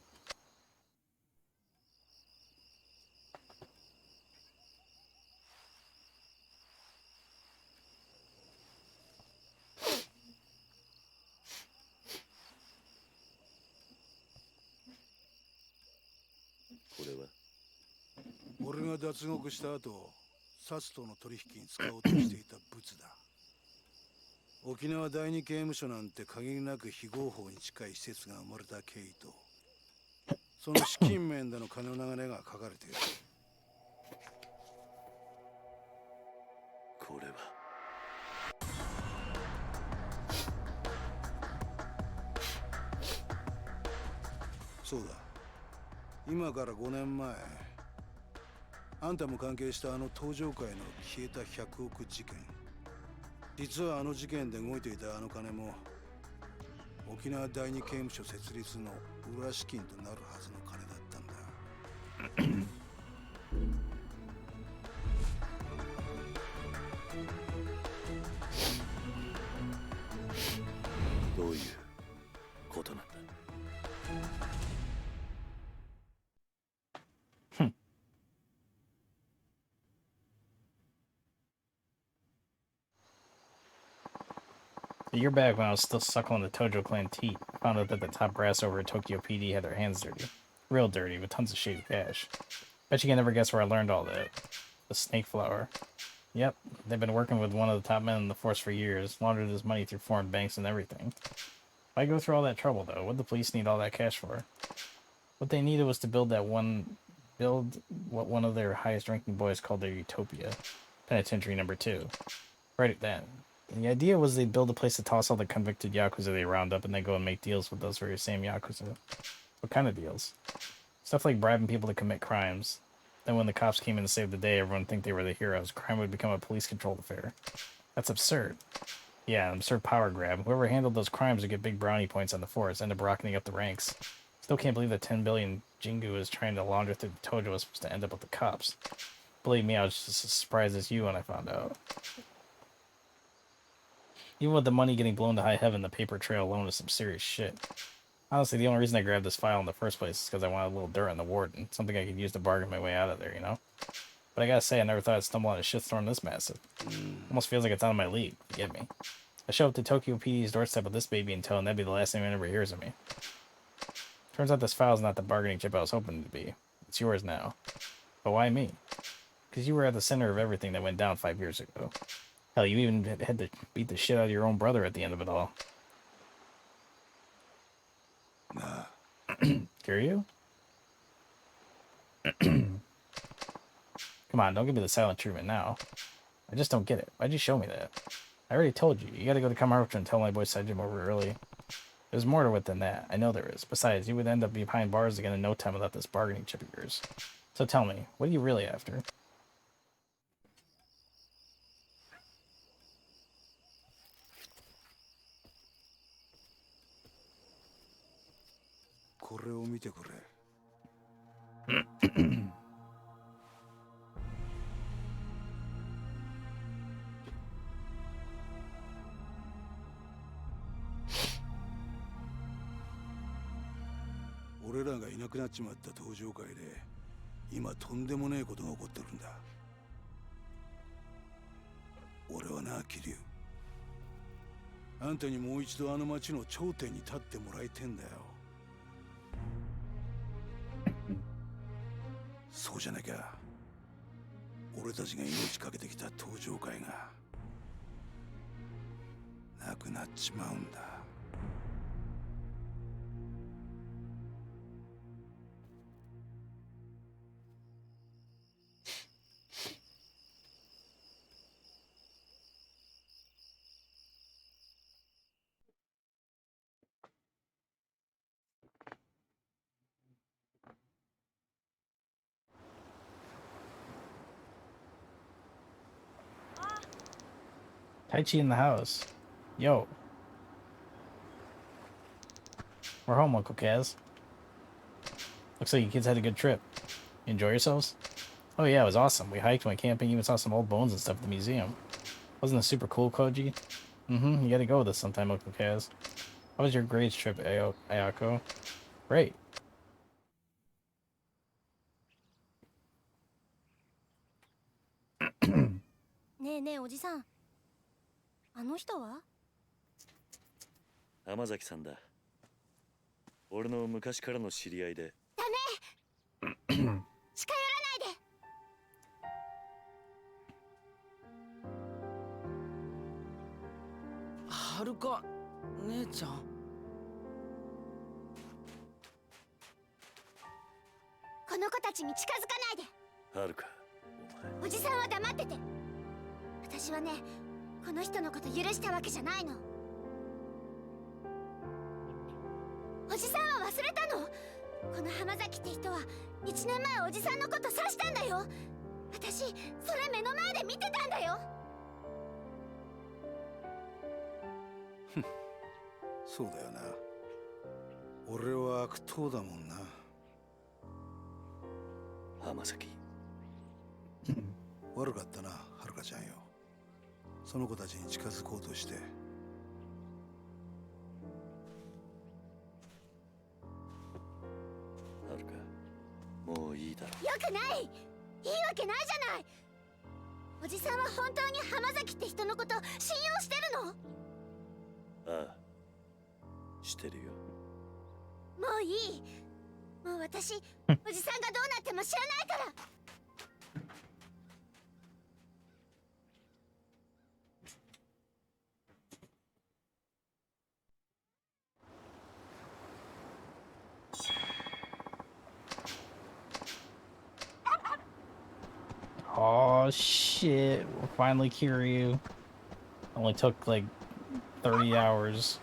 [SPEAKER 9] What?
[SPEAKER 10] 俺が脱獄した後、サツとの取引に使おうとしていた物だ。沖縄第二刑務所なんて限りなく非合法に近い施設が生まれた経緯と、その資金面での金の流れが書かれている。
[SPEAKER 9] これは。
[SPEAKER 10] そうだ。今から5年前、あんたも関係したあの東上界の消えた100億事件。実はあの事件で動いていたあの金も沖縄第二刑務所設立の裏資金となるはずの金だったんだ。
[SPEAKER 9] どういうことなんだ？
[SPEAKER 1] A year back, when I was still suckling the Tojo clan teat, I found out that the top brass over at Tokyo PD had their hands dirty. Real dirty, with tons of shady cash. Bet you can never guess where I learned all that. The snake flower. Yep, they've been working with one of the top men in the force for years, laundered his money through foreign banks and everything. Why go through all that trouble, though? What'd the police need all that cash for? What they needed was to build what one of their highest-ranking boys called their utopia. Penitentiary number 2. Write it down. And the idea was they'd build a place to toss all the convicted Yakuza they round up and then go and make deals with those very same Yakuza. What kind of deals? Stuff like bribing people to commit crimes. Then when the cops came in to save the day, everyone would think they were the heroes. Crime would become a police-controlled affair. That's absurd. Yeah, an absurd power grab. Whoever handled those crimes would get big brownie points on the force, end up rocketing up the ranks. Still can't believe that 10 billion Jingu is trying to launder through the Tojo was supposed to end up with the cops. Believe me, I was just as surprised as you when I found out. Even with the money getting blown to high heaven, the paper trail alone is some serious shit. Honestly, the only reason I grabbed this file in the first place is because I wanted a little dirt on the warden, something I could use to bargain my way out of there, you know? But I gotta say, I never thought I'd stumble on a shitstorm this massive. Almost feels like it's out of my league, you get me? I show up to Tokyo PD's doorstep with this baby in tow, and that'd be the last thing anyone ever hears of me. Turns out this file's not the bargaining chip I was hoping it to be. It's yours now. But why me? Because you were at the center of everything that went down 5 years ago. Hell, you even had to beat the shit out of your own brother at the end of it all.
[SPEAKER 10] Nah.
[SPEAKER 1] Kiryu? Come on, don't give me the silent treatment now. I just don't get it. Why'd you show me that? I already told you. You gotta go to Kamarucho and tell my boy Saijima over early. There's more to it than that. I know there is. Besides, you would end up behind bars again in no time without this bargaining chip of yours. So tell me, what are you really after?
[SPEAKER 10] 俺らがいなくなっちまった登場会で今とんでもねえことが起こってるんだ。俺はな、桐生、あんたにもう一度あの町の頂点に立ってもらいてんだよ。そうじゃなきゃ俺たちが命かけてきた登場会がなくなっちまうんだ。
[SPEAKER 1] Taichi in the house. Yo. We're home, Uncle Kaz. Looks like you kids had a good trip. You enjoy yourselves? Oh yeah, it was awesome. We hiked, went camping, even saw some old bones and stuff at the museum. Wasn't it super cool, Koji? You gotta go with us sometime, Uncle Kaz. How was your grades trip, Ayako? Great.
[SPEAKER 5] ねえねえおじさん、あの人は？
[SPEAKER 9] 浜崎さんだ。俺の昔からの知り合いで。
[SPEAKER 5] ダメ近寄らないで。
[SPEAKER 11] はるか姉ちゃん。
[SPEAKER 5] この子たちに近づかないで。
[SPEAKER 9] はるか、
[SPEAKER 5] おじさんは黙ってて。私はね、この人のこと許したわけじゃないの。おじさんは忘れたの？この浜崎って人は1年前おじさんのこと刺したんだよ。私それ目の前で見てたんだよ。
[SPEAKER 10] そうだよな。俺は悪党だもんな。
[SPEAKER 9] 浜崎。
[SPEAKER 10] 悪かったな、はるかちゃんよ。その子たちに近づこうとして。
[SPEAKER 9] はるか、もういいだろ。
[SPEAKER 5] よくない。いいわけないじゃない。おじさんは本当に浜崎って人のこと信用してるの？
[SPEAKER 9] ああ、してるよ。
[SPEAKER 5] もういい。もう私おじさんがどうなっても知らないから。
[SPEAKER 1] Oh shit, we're finally Kiryu. Only took like 30 hours.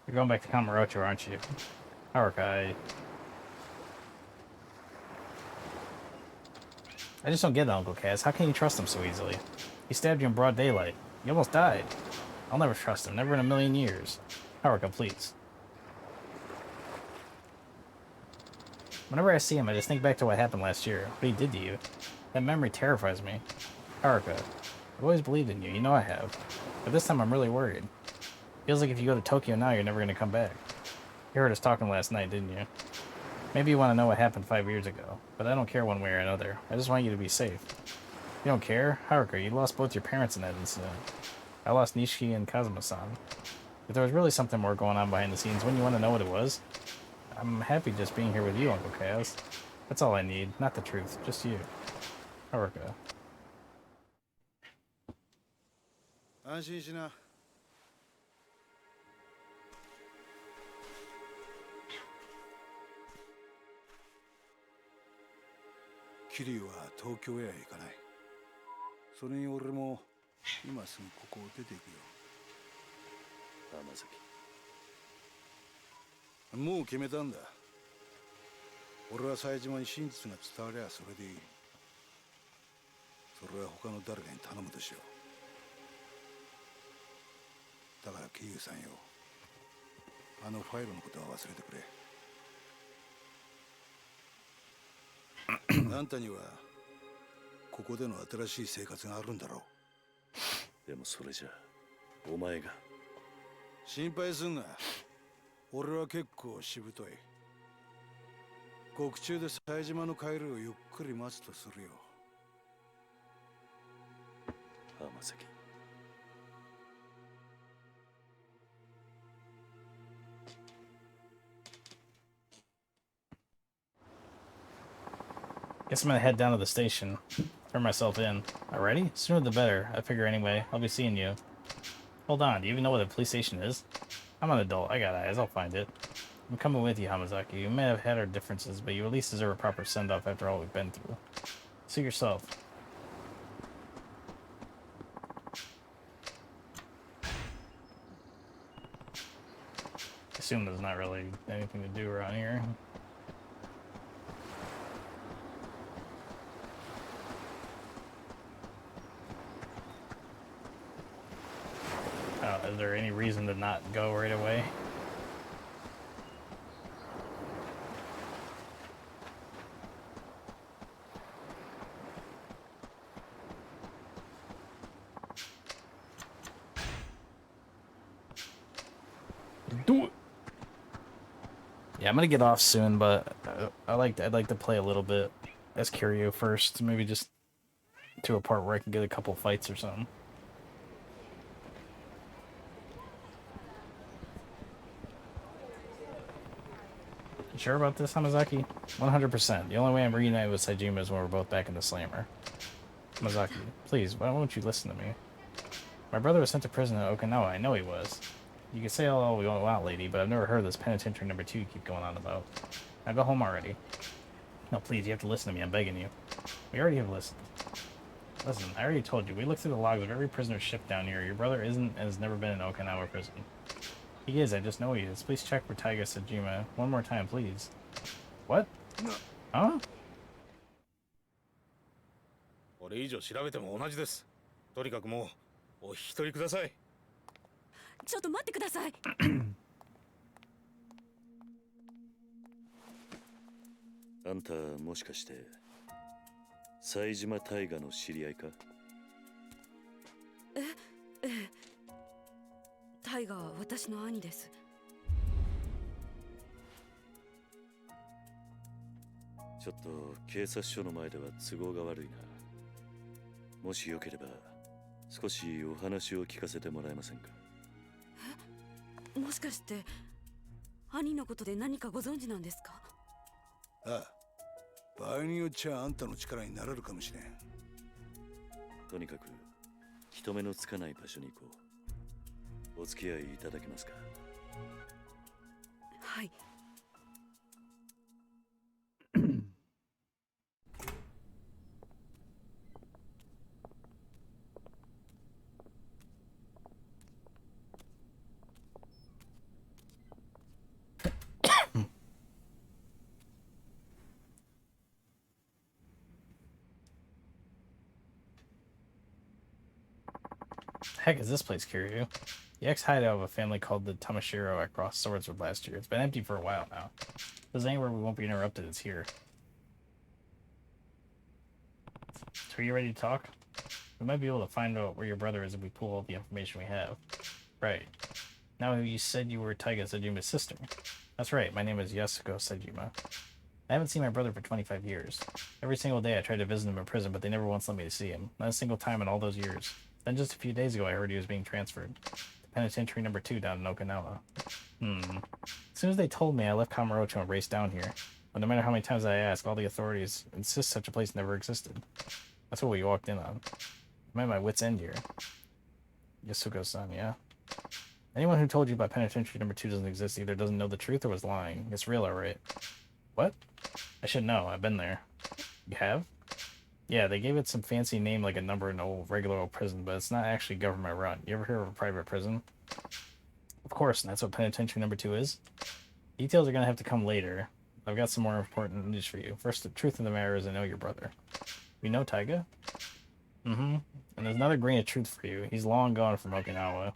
[SPEAKER 1] You're going back to Kamurocho, aren't you? Haruka, I just don't get it, Uncle Kaz. How can you trust him so easily? He stabbed you in broad daylight. You almost died. I'll never trust him. Never in a million years. Haruka, please. Whenever I see him, I just think back to what happened last year. What he did to you. That memory terrifies me. Haruka, I've always believed in you. You know I have. But this time I'm really worried. Feels like if you go to Tokyo now, you're never going to come back. You heard us talking last night, didn't you? Maybe you want to know what happened 5 years ago, but I don't care one way or another. I just want you to be safe. You don't care? Haruka, you lost both your parents in that incident. I lost Nishiki and Kazuma-san. If there was really something more going on behind the scenes, wouldn't you want to know what it was? I'm happy just being here with you, Uncle Kaz. That's all I need, not the truth, just you. Haruka.
[SPEAKER 10] 安心しな。桐生は東京へは行かない。それに俺も今すぐここを出ていくよ。
[SPEAKER 9] 浜崎。
[SPEAKER 10] もう決めたんだ。俺は冴島に真実が伝わりゃそれでいい。それは他の誰かに頼むとしよう。だから桐生さんよ、あのファイルのことは忘れてくれ。あんたにはここでの新しい生活があるんだろ
[SPEAKER 9] う。でもそれじゃお前が。
[SPEAKER 10] 心配すんな。俺は結構しぶとい。獄中で冴島の帰りをゆっくり待つとするよ。
[SPEAKER 9] 浜崎。
[SPEAKER 1] Guess I'm gonna head down to the station. Turn myself in. Already? Sooner the better. I figure anyway. I'll be seeing you. Hold on, do you even know what a police station is? I'm an adult. I got eyes. I'll find it. I'm coming with you, Hamazaki. You may have had our differences, but you at least deserve a proper send-off after all we've been through. See yourself. I assume there's not really anything to do around here. Is there any reason to not go right away? Do it. Yeah, I'm gonna get off soon, but I'd like to play a little bit as Kiryu first, maybe just to a part where I can get a couple fights or something. You sure about this, Hamazaki? 100%. The only way I'm reunited with Saejima is when we're both back in the slammer. Hamazaki, please, why won't you listen to me? My brother was sent to prison in Okinawa. I know he was. You can say all we want, lady, but I've never heard of this penitentiary number 2 you keep going on about. Now go home already. No, please, you have to listen to me. I'm begging you. We already have listened. Listen, I already told you. We looked through the logs of every prisoner ship down here. Your brother isn't and has never been in Okinawa prison. He is, I just know he is. Please check for Taiga Saejima. One more time, please. What? Huh?
[SPEAKER 7] これ以上調べても同じです。とにかくもうお引き取りください。
[SPEAKER 12] ちょっと待ってください。
[SPEAKER 9] あんたもしかして冴島大河の知り合いか？
[SPEAKER 12] ええ。タイガは私の兄です。
[SPEAKER 9] ちょっと警察署の前では都合が悪いな。もしよければ少しお話を聞かせてもらえませんか？
[SPEAKER 12] もしかして兄のことで何かご存知なんですか？
[SPEAKER 10] ああ、場合によっちゃあんたの力になれるかもしれん。
[SPEAKER 9] とにかく人目のつかない場所に行こう。お付き合いいただけますか？
[SPEAKER 12] はい。
[SPEAKER 1] Heck is this place, Kiryu? The ex-hideout of a family called the Tamashiro I crossed swords with last year. It's been empty for a while now. If there's anywhere we won't be interrupted, it's here. So are you ready to talk? We might be able to find out where your brother is if we pull all the information we have. Right. Now you said you were Taiga Sejima's sister. That's right, my name is Yasuko Sejima. I haven't seen my brother for 25 years. Every single day I tried to visit him in prison, but they never once let me to see him. Not a single time in all those years. Then just a few days ago I heard he was being transferred to Penitentiary number 2 down in Okinawa. As soon as they told me, I left Kamurocho and raced down here. But no matter how many times I ask, all the authorities insist such a place never existed. That's what we walked in on. I'm at my wit's end here. Yasuko-san, yeah? Anyone who told you about Penitentiary number 2 doesn't exist either doesn't know the truth or was lying. It's real, alright. What? I should know. I've been there. You have? Yeah, they gave it some fancy name like a number in a regular old prison, but it's not actually government run. You ever hear of a private prison? Of course, and that's what Penitentiary number 2 is. Details are gonna have to come later. I've got some more important news for you. First, the truth of the matter is I know your brother. You know Taiga? And there's another grain of truth for you. He's long gone from Okinawa.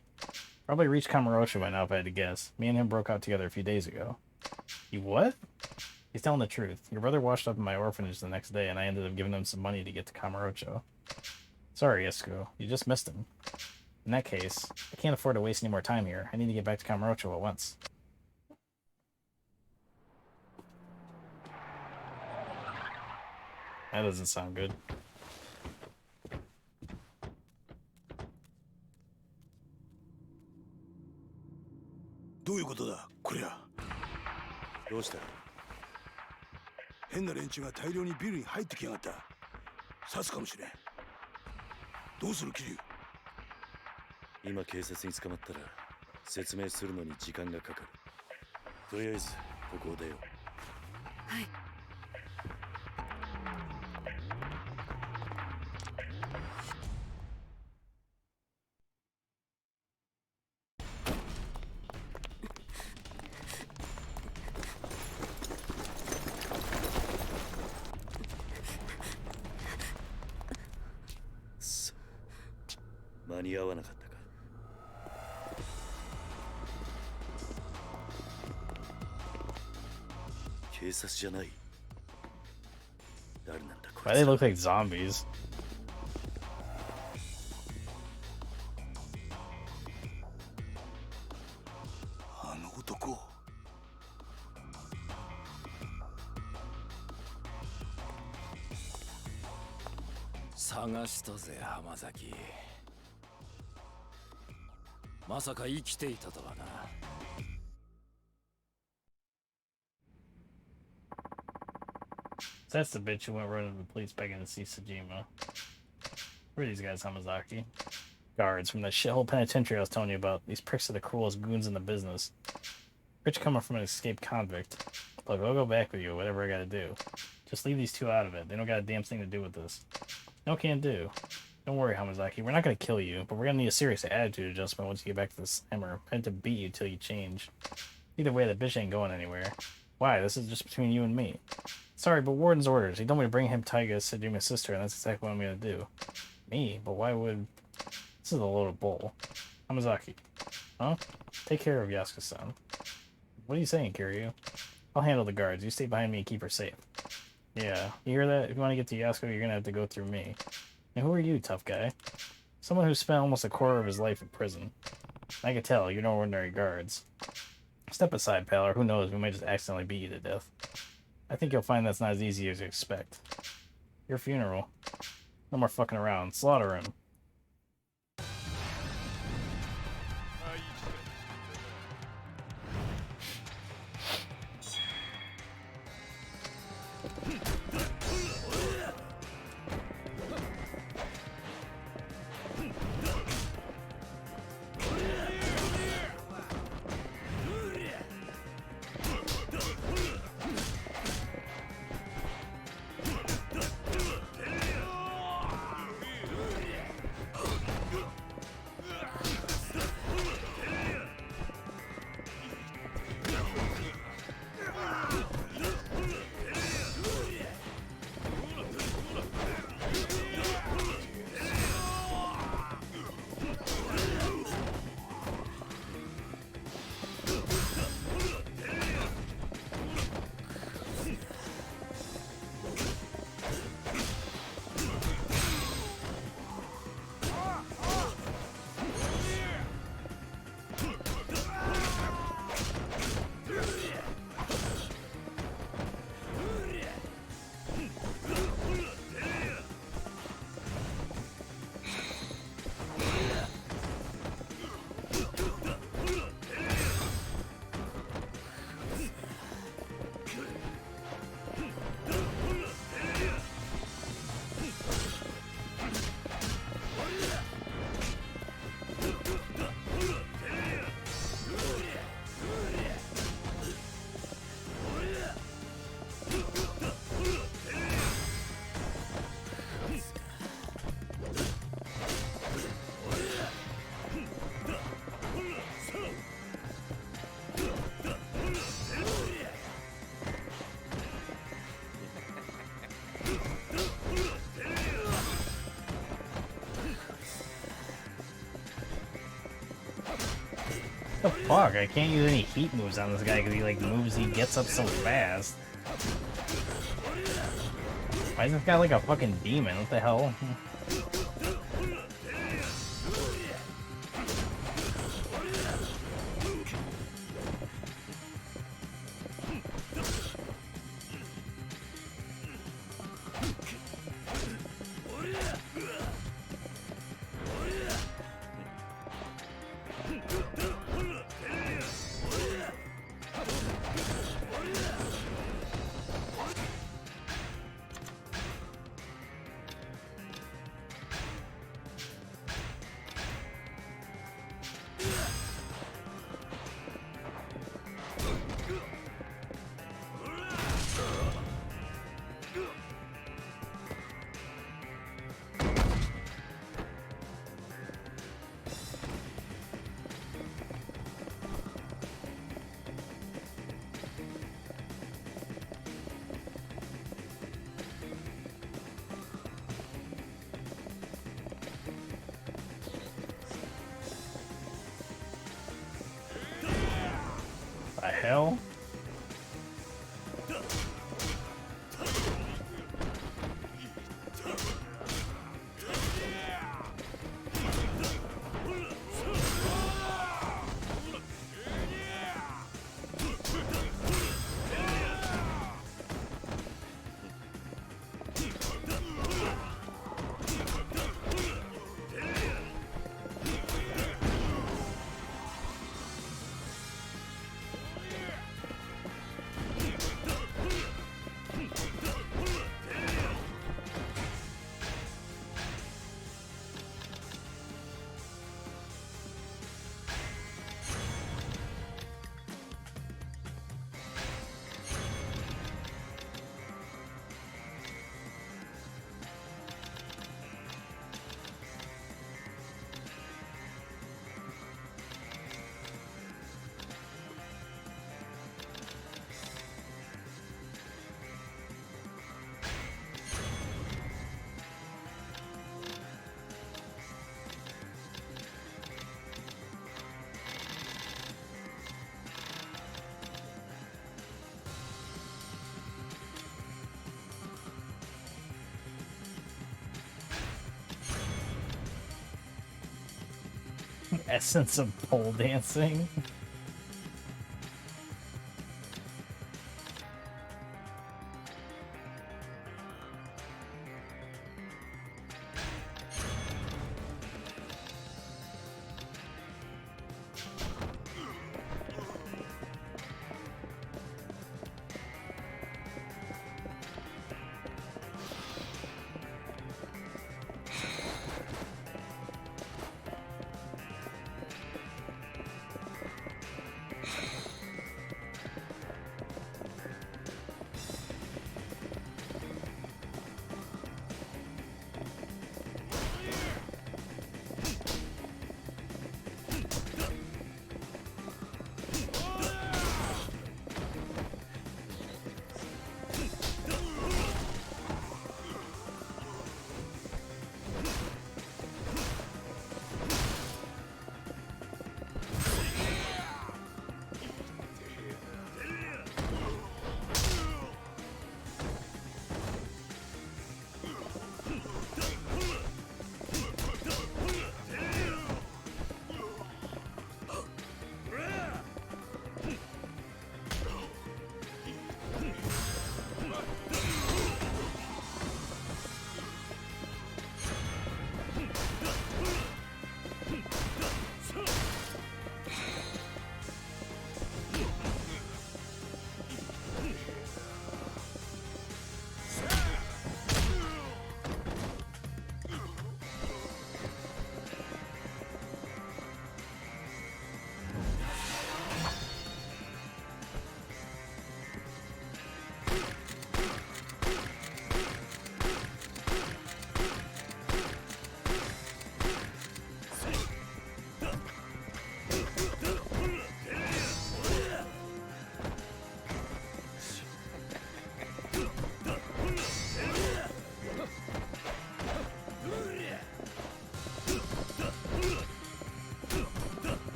[SPEAKER 1] Probably reached Kamurocho by now if I had to guess. Me and him broke out together a few days ago. You what? He's telling the truth. Your brother washed up in my orphanage the next day, and I ended up giving him some money to get to Kamurocho. Sorry, Yasuko. You just missed him. In that case, I can't afford to waste any more time here. I need to get back to Kamurocho at once. That doesn't sound good.
[SPEAKER 10] どういうことだ、こりゃ。
[SPEAKER 9] どうした？
[SPEAKER 10] 変な連中が大量にビルに入ってきやがった。刺すかもしれん。どうする、桐生。
[SPEAKER 9] 今警察に捕まったら説明するのに時間がかかる。とりあえずここを出よう。
[SPEAKER 12] はい。
[SPEAKER 9] 間に合わなかったか。警察じゃない。誰なんだこ
[SPEAKER 1] Why
[SPEAKER 9] い
[SPEAKER 1] they
[SPEAKER 9] つ。
[SPEAKER 1] look like zombies?
[SPEAKER 10] あの男。
[SPEAKER 7] 探したぜ浜崎。まさか生きていたとはな。
[SPEAKER 1] So that's the bitch who went running to the police begging to see Sejima. Who are these guys, Hamazaki? Guards from the shithole penitentiary I was telling you about. These pricks are the cruelest goons in the business. Rich coming from an escaped convict. Look, I'll go back with you, whatever I gotta do. Just leave these two out of it. They don't got a damn thing to do with this. No can do. Don't worry, Hamazaki. We're not gonna kill you, but we're gonna need a serious attitude adjustment once you get back to the slammer. I had to beat you till you change. Either way, the bitch ain't going anywhere. Why? This is just between you and me. Sorry, but Warden's orders. He told me to bring him Taiga, Sejima's sister, and that's exactly what I'm gonna do. Me? But why would... This is a load of bull. Hamazaki. Huh? Take care of Yasuko-san. What are you saying, Kiryu? I'll handle the guards. You stay behind me and keep her safe. Yeah, you hear that? If you want to get to Yasuko, you're gonna have to go through me. And who are you, tough guy? Someone who spent almost a quarter of his life in prison. I can tell, you're no ordinary guards. Step aside, pal, or who knows, we might just accidentally beat you to death. I think you'll find that's not as easy as you expect. Your funeral. No more fucking around. Slaughter him. The fuck? I can't use any heat moves on this guy because he like moves, he gets up so fast. Why is this guy like a fucking demon? What the hell? The hell? essence of pole dancing.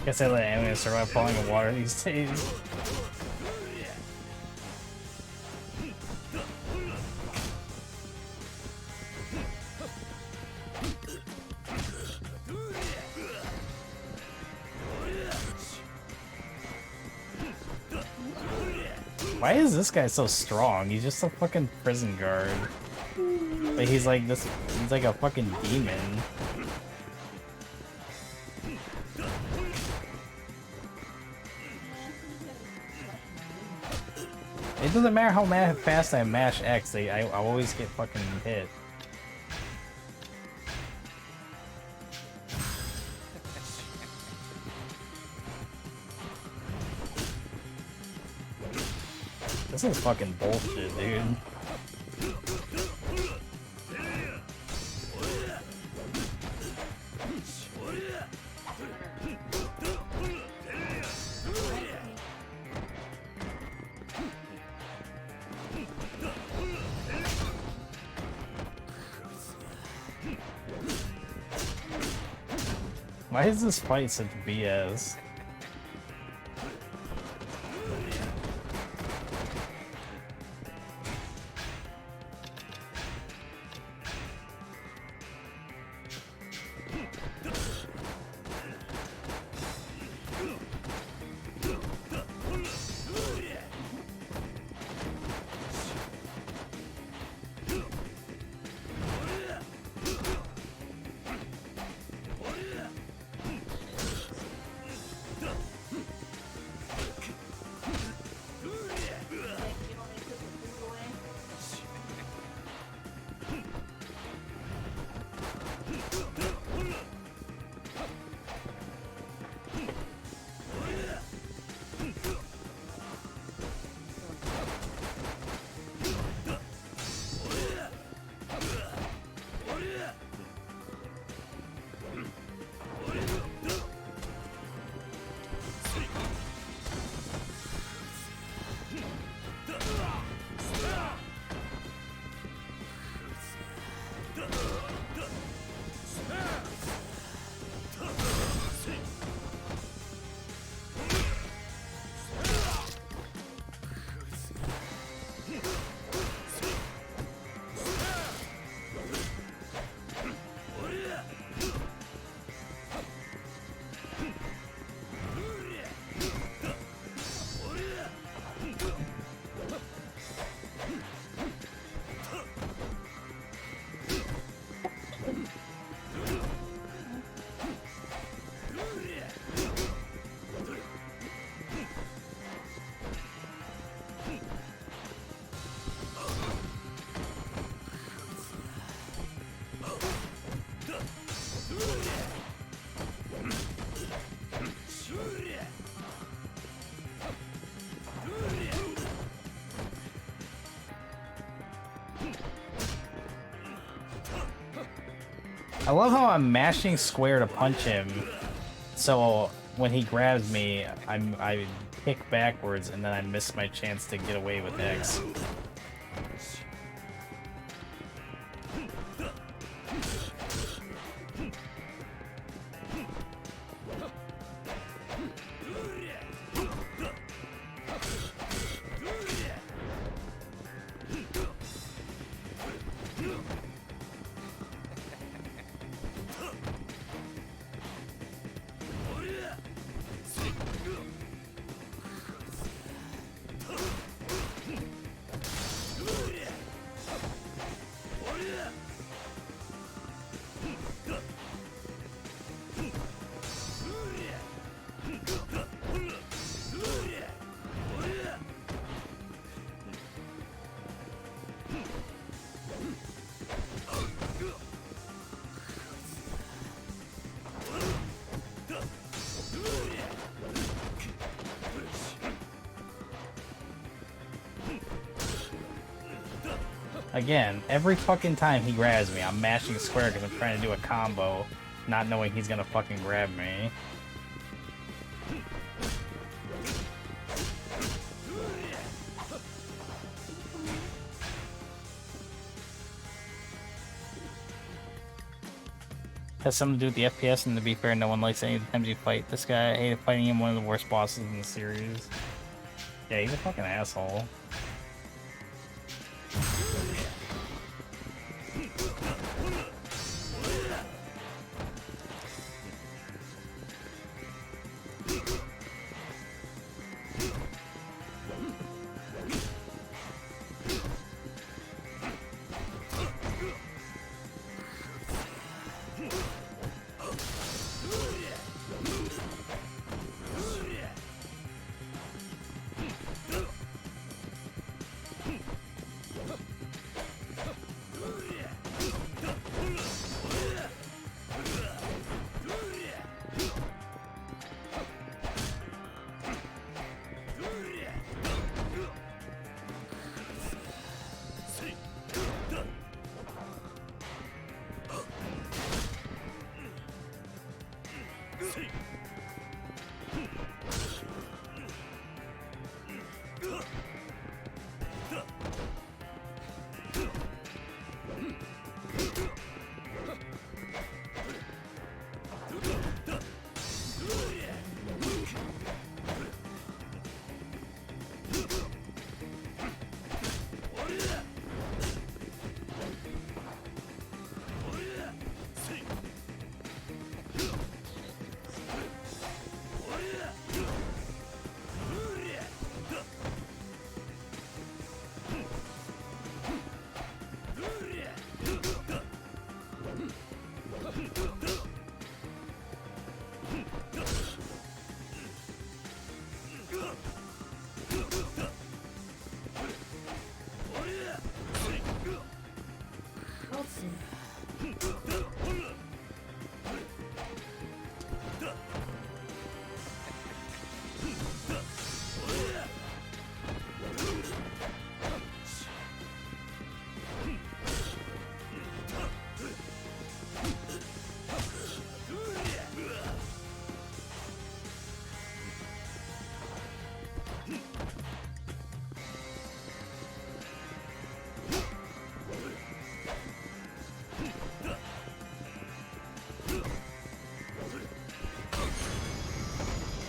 [SPEAKER 1] Guess I let anime survive falling in water these days. Why is this guy so strong? He's just a fucking prison guard. But he's like this, he's like a fucking demon. It doesn't matter how fast I mash X, I always get fucking hit. This is fucking bullshit, dude. Why is this fight such BS? I love how I'm mashing square to punch him, so when he grabs me, I kick backwards and then I miss my chance to get away with X. Again, every fucking time he grabs me, I'm mashing square because I'm trying to do a combo, not knowing he's gonna fucking grab me. Has something to do with the FPS, and to be fair, no one likes any of the times you fight this guy. I hated fighting him, one of the worst bosses in the series. Yeah, he's a fucking asshole.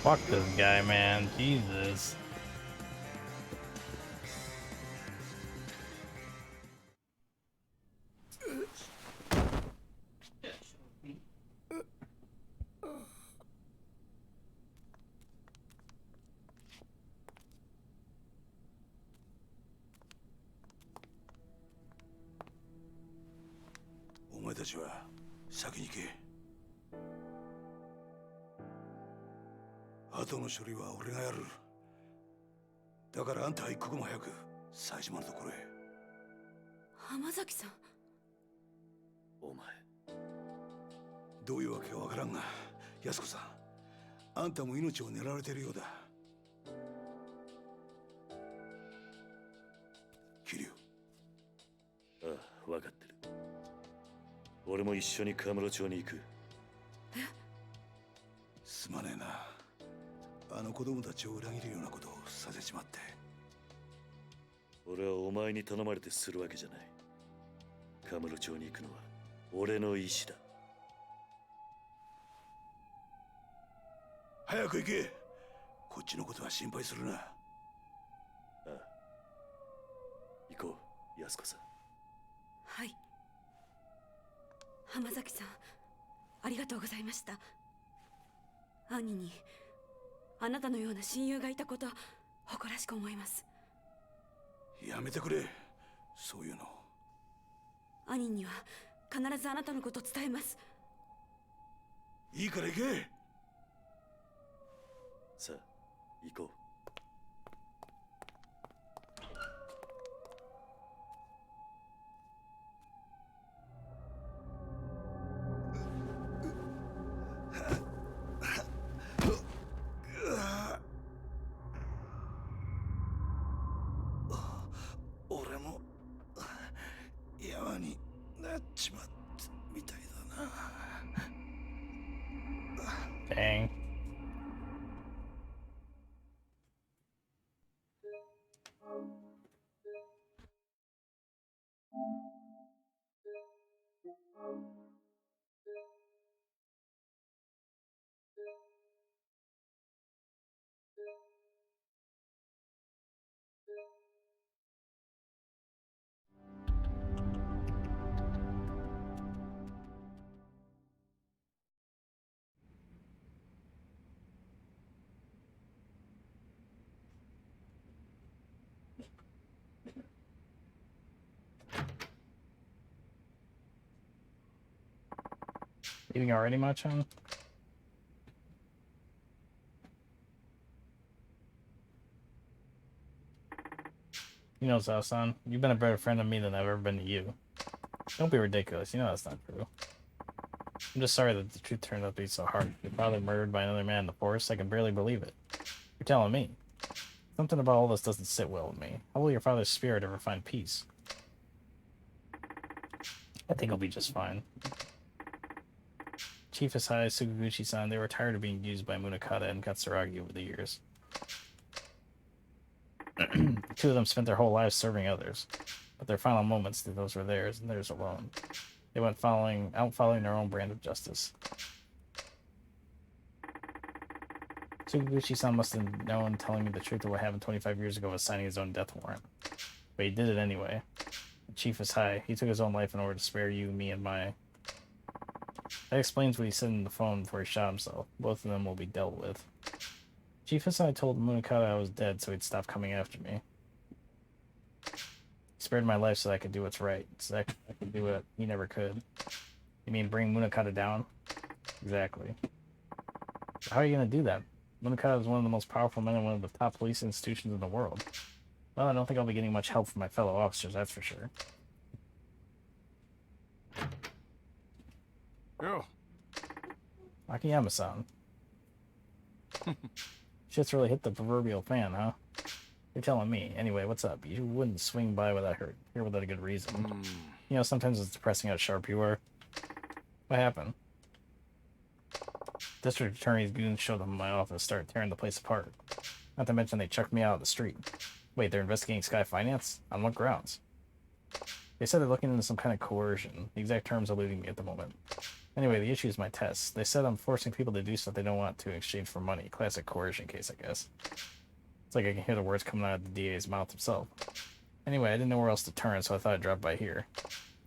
[SPEAKER 1] Fuck this guy, man. Jesus.
[SPEAKER 10] お前たちは先に行け。後の処理は俺がやる。だからあんたは一刻も早く冴島のところへ。
[SPEAKER 12] 浜崎さん。
[SPEAKER 9] お前。
[SPEAKER 10] どういうわけかわからんが、安子さん、あんたも命を狙われているようだ。桐生。
[SPEAKER 9] ああ、分かってる。俺も一緒にカムロ町に行く。
[SPEAKER 10] すまねえな。あの子供たちを裏切るようなことをさせちまって。
[SPEAKER 9] 俺はお前に頼まれてするわけじゃない。カムロ町に行くのは俺の意志だ。
[SPEAKER 10] 早く行け。こっちのことは心配するな。
[SPEAKER 9] ああ。行こう、安子さん。
[SPEAKER 12] はい。浜崎さん、ありがとうございました。兄にあなたのような親友がいたこと誇らしく思います。
[SPEAKER 10] やめてくれ、そういうの。
[SPEAKER 12] 兄には必ずあなたのこと伝えます。
[SPEAKER 10] いいから行け。
[SPEAKER 9] さあ、行こう。
[SPEAKER 10] 俺も山になっちまったみたいだな。
[SPEAKER 1] Dang. Eating already, Machan? You know, Zao-san, you've been a better friend to me than I've ever been to you. Don't be ridiculous. You know that's not true. I'm just sorry that the truth turned out to be so hard. Your father murdered by another man in the forest. I can barely believe it. You're telling me. Something about all this doesn't sit well with me. How will your father's spirit ever find peace? I think he'll be just fine. Chief Asai, Suguguchi-san, they were tired of being used by Munakata and Katsuragi over the years. The two of them spent their whole lives serving others, but their final moments, those were theirs and theirs alone. They went out following their own brand of justice. Suguguchi-san must have known telling me the truth of what happened 25 years ago was signing his own death warrant. But he did it anyway. The chief is high. He took his own life in order to spare you, me, and Mai. That explains what he said on the phone before he shot himself. Both of them will be dealt with. Chief Asai told Munakata I was dead, so he'd stop coming after me. He spared my life so that I could do what's right, so that I could do what he never could. You mean bring Munakata down? Exactly. How are you going to do that? Munakata is one of the most powerful men in one of the top police institutions in the world. Well, I don't think I'll be getting much help from my fellow officers, that's for sure.
[SPEAKER 4] Yo.
[SPEAKER 1] Akiyama-san. Shit's really hit the proverbial fan, huh? You're telling me. Anyway, what's up? You wouldn't swing by without here without a good reason. You know, sometimes it's depressing how sharp you are. What happened? District Attorney's goons showed up in my office, started tearing the place apart. Not to mention they chucked me out of the street. Wait, they're investigating Sky Finance? On what grounds? They said they're looking into some kind of coercion. The exact terms eluding me at the moment. Anyway, the issue is my tests. They said I'm forcing people to do stuff they don't want to in exchange for money. Classic coercion case, I guess. It's like I can hear the words coming out of the DA's mouth himself. Anyway, I didn't know where else to turn, so I thought I'd drop by here.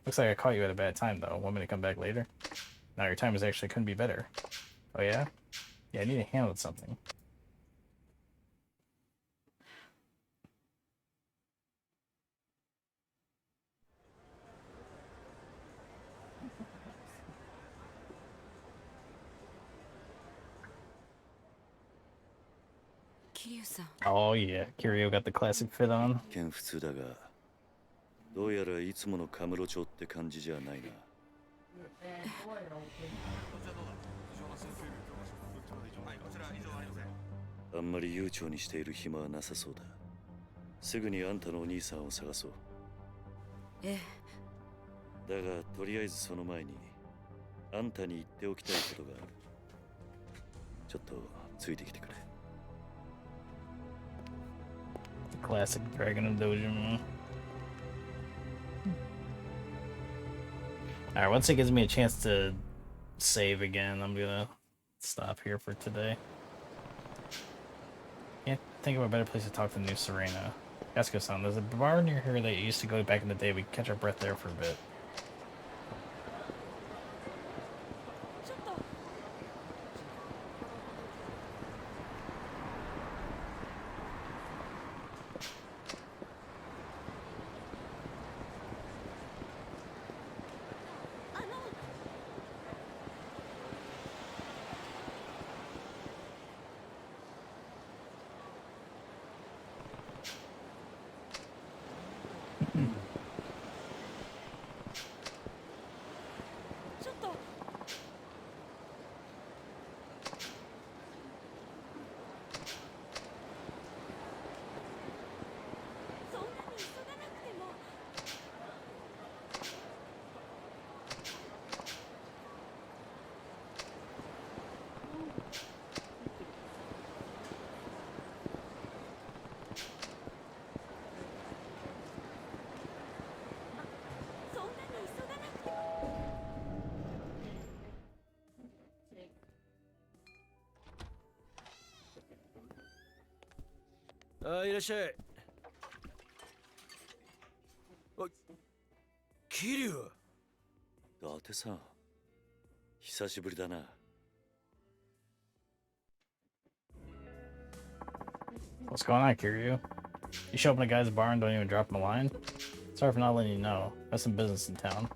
[SPEAKER 1] Looks like I caught you at a bad time, though. Want me to come back later? Now your time is actually couldn't be better. Oh, yeah? Yeah, I need a hand with something. Oh yeah, Kiryu got the classic fit on.
[SPEAKER 9] 一見普通だが、どうやらいつものカムロ町って感じじゃないな。あんまり悠長にしている暇はなさそうだ。すぐにあんたのお兄さんを探そう。
[SPEAKER 12] ええ。
[SPEAKER 9] だがとりあえずその前にあんたに言っておきたいことがある。ちょっとついてきてくれ。
[SPEAKER 1] Classic Dragon of Dojima. Alright, once it gives me a chance to save again, I'm gonna stop here for today. Can't think of a better place to talk than New Serena. Yasuko-san, there's a bar near here that used to go back in the day. We could catch our breath there for a bit.
[SPEAKER 7] あ、いらっしゃい。あ、桐生。
[SPEAKER 9] 伊達さん、久しぶりだな。
[SPEAKER 1] What's going on, Kiryu? You show up in a guy's bar and don't even drop him a line? Sorry for not letting you know. Got some business in town.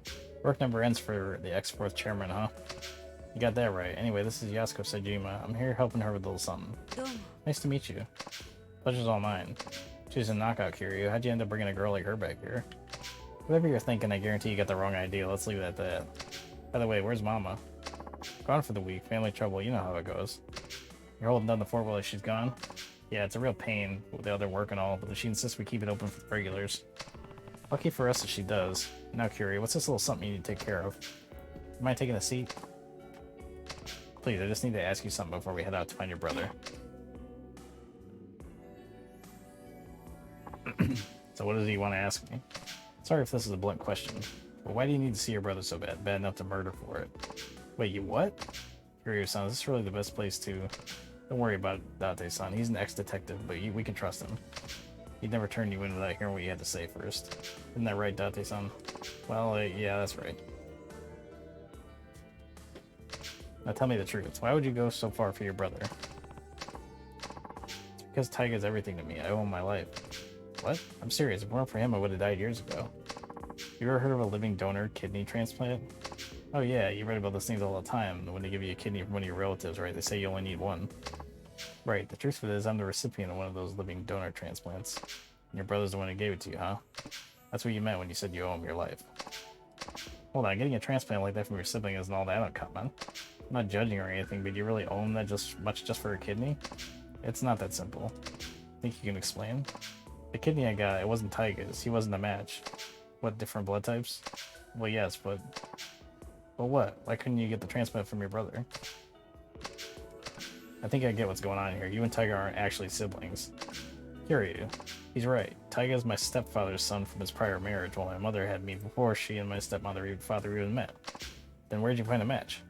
[SPEAKER 1] Work never ends for the ex-fourth chairman, huh? You got that right. Anyway, this is Yasuko Sejima. I'm here helping her with a little something. Nice to meet you. Pleasure's all mine. She's a knockout, Kiryu. How'd you end up bringing a girl like her back here? Whatever you're thinking, I guarantee you got the wrong idea. Let's leave it at that. By the way, where's Mama? Gone for the week. Family trouble. You know how it goes. You're holding down the fort while she's gone? Yeah, it's a real pain with the other work and all, but she insists we keep it open for the regulars. Lucky for us that she does. Now, Kiryu, what's this little something you need to take care of? Am I taking a seat? Please, I just need to ask you something before we head out to find your brother. So what does he want to ask me? Sorry if this is a blunt question, but why do you need to see your brother so bad? Bad enough to murder for it. Wait, you what? Kiryu-san, is this really the best place to... Don't worry about Date-san. He's an ex-detective, but we can trust him. He'd never turn you in without hearing what you had to say first. Isn't that right, Date-san? Well, yeah, that's right. Now tell me the truth. Why would you go so far for your brother? It's because Taiga's everything to me. I owe him my life. What? I'm serious. If it weren't for him, I would have died years ago. You ever heard of a living donor kidney transplant? Oh yeah, you read about those things all the time. When they give you a kidney from one of your relatives, right? They say you only need one. Right, the truth of it is I'm the recipient of one of those living donor transplants. And your brother's the one who gave it to you, huh? That's what you meant when you said you owe him your life. Hold on, getting a transplant like that from your sibling isn't all that uncommon. I'm not judging or anything, but do you really owe him that just for a kidney? It's not that simple. Think you can explain? The kidney I got, it wasn't Taiga's. He wasn't a match. What, different blood types? Well, yes, but... Well, what? Why couldn't you get the transplant from your brother? I think I get what's going on here. You and Taiga aren't actually siblings. Kiryu. He's right. Taiga is my stepfather's son from his prior marriage, while my mother had me before she and my father even met. Then where'd you find a match?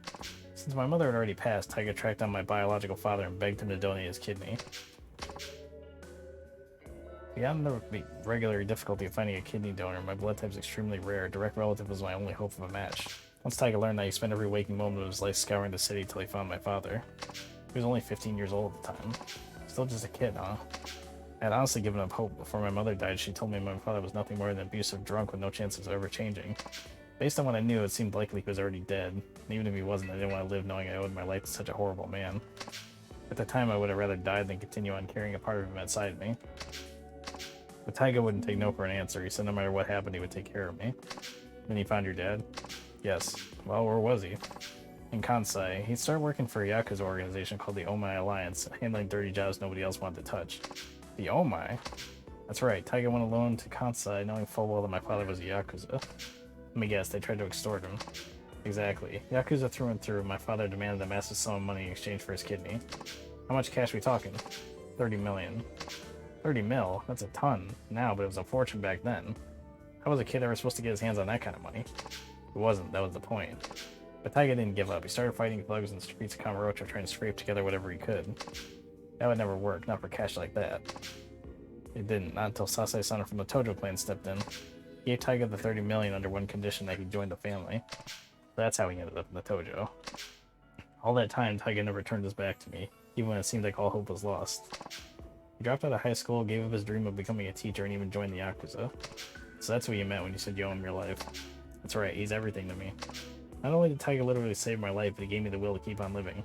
[SPEAKER 1] Since my mother had already passed, Taiga tracked down my biological father and begged him to donate his kidney. Beyond the regular difficulty of finding a kidney donor, my blood type is extremely rare. A direct relative was my only hope of a match. Once Taiga learned that he spent every waking moment of his life scouring the city till he found my father. He was only 15 years old at the time. Still just a kid, huh? I had honestly given up hope before my mother died. She told me my father was nothing more than an abusive drunk with no chances of ever changing. Based on what I knew, it seemed likely he was already dead. And even if he wasn't, I didn't want to live knowing I owed my life to such a horrible man. At the time, I would have rather died than continue on carrying a part of him outside me. But Taiga wouldn't take no for an answer. He said no matter what happened, he would take care of me. Then he found your dad? Yes. Well, where was he? In Kansai. He started working for a Yakuza organization called the Omai Alliance, handling dirty jobs nobody else wanted to touch. The Omai? That's right. Taiga went alone to Kansai, knowing full well that my father was a Yakuza. Let me guess, they tried to extort him. Exactly. Yakuza through and through. My father demanded a massive sum of money in exchange for his kidney. How much cash we talking? 30 million. 30 mil? That's a ton now, but it was a fortune back then. How was a kid ever supposed to get his hands on that kind of money? It wasn't, that was the point. But Taiga didn't give up. He started fighting thugs in the streets of Kamurocho, trying to scrape together whatever he could. That would never work, not for cash like that. It didn't, not until Sasai-san from the Tojo clan stepped in. He gave Taiga the 30 million under one condition, that he joined the family. That's how he ended up in the Tojo. All that time, Taiga never turned his back to me, even when it seemed like all hope was lost. He dropped out of high school, gave up his dream of becoming a teacher, and even joined the Yakuza. So that's what you meant when you said you owe him your life. That's right, he's everything to me. Not only did Taiga literally save my life, but he gave me the will to keep on living.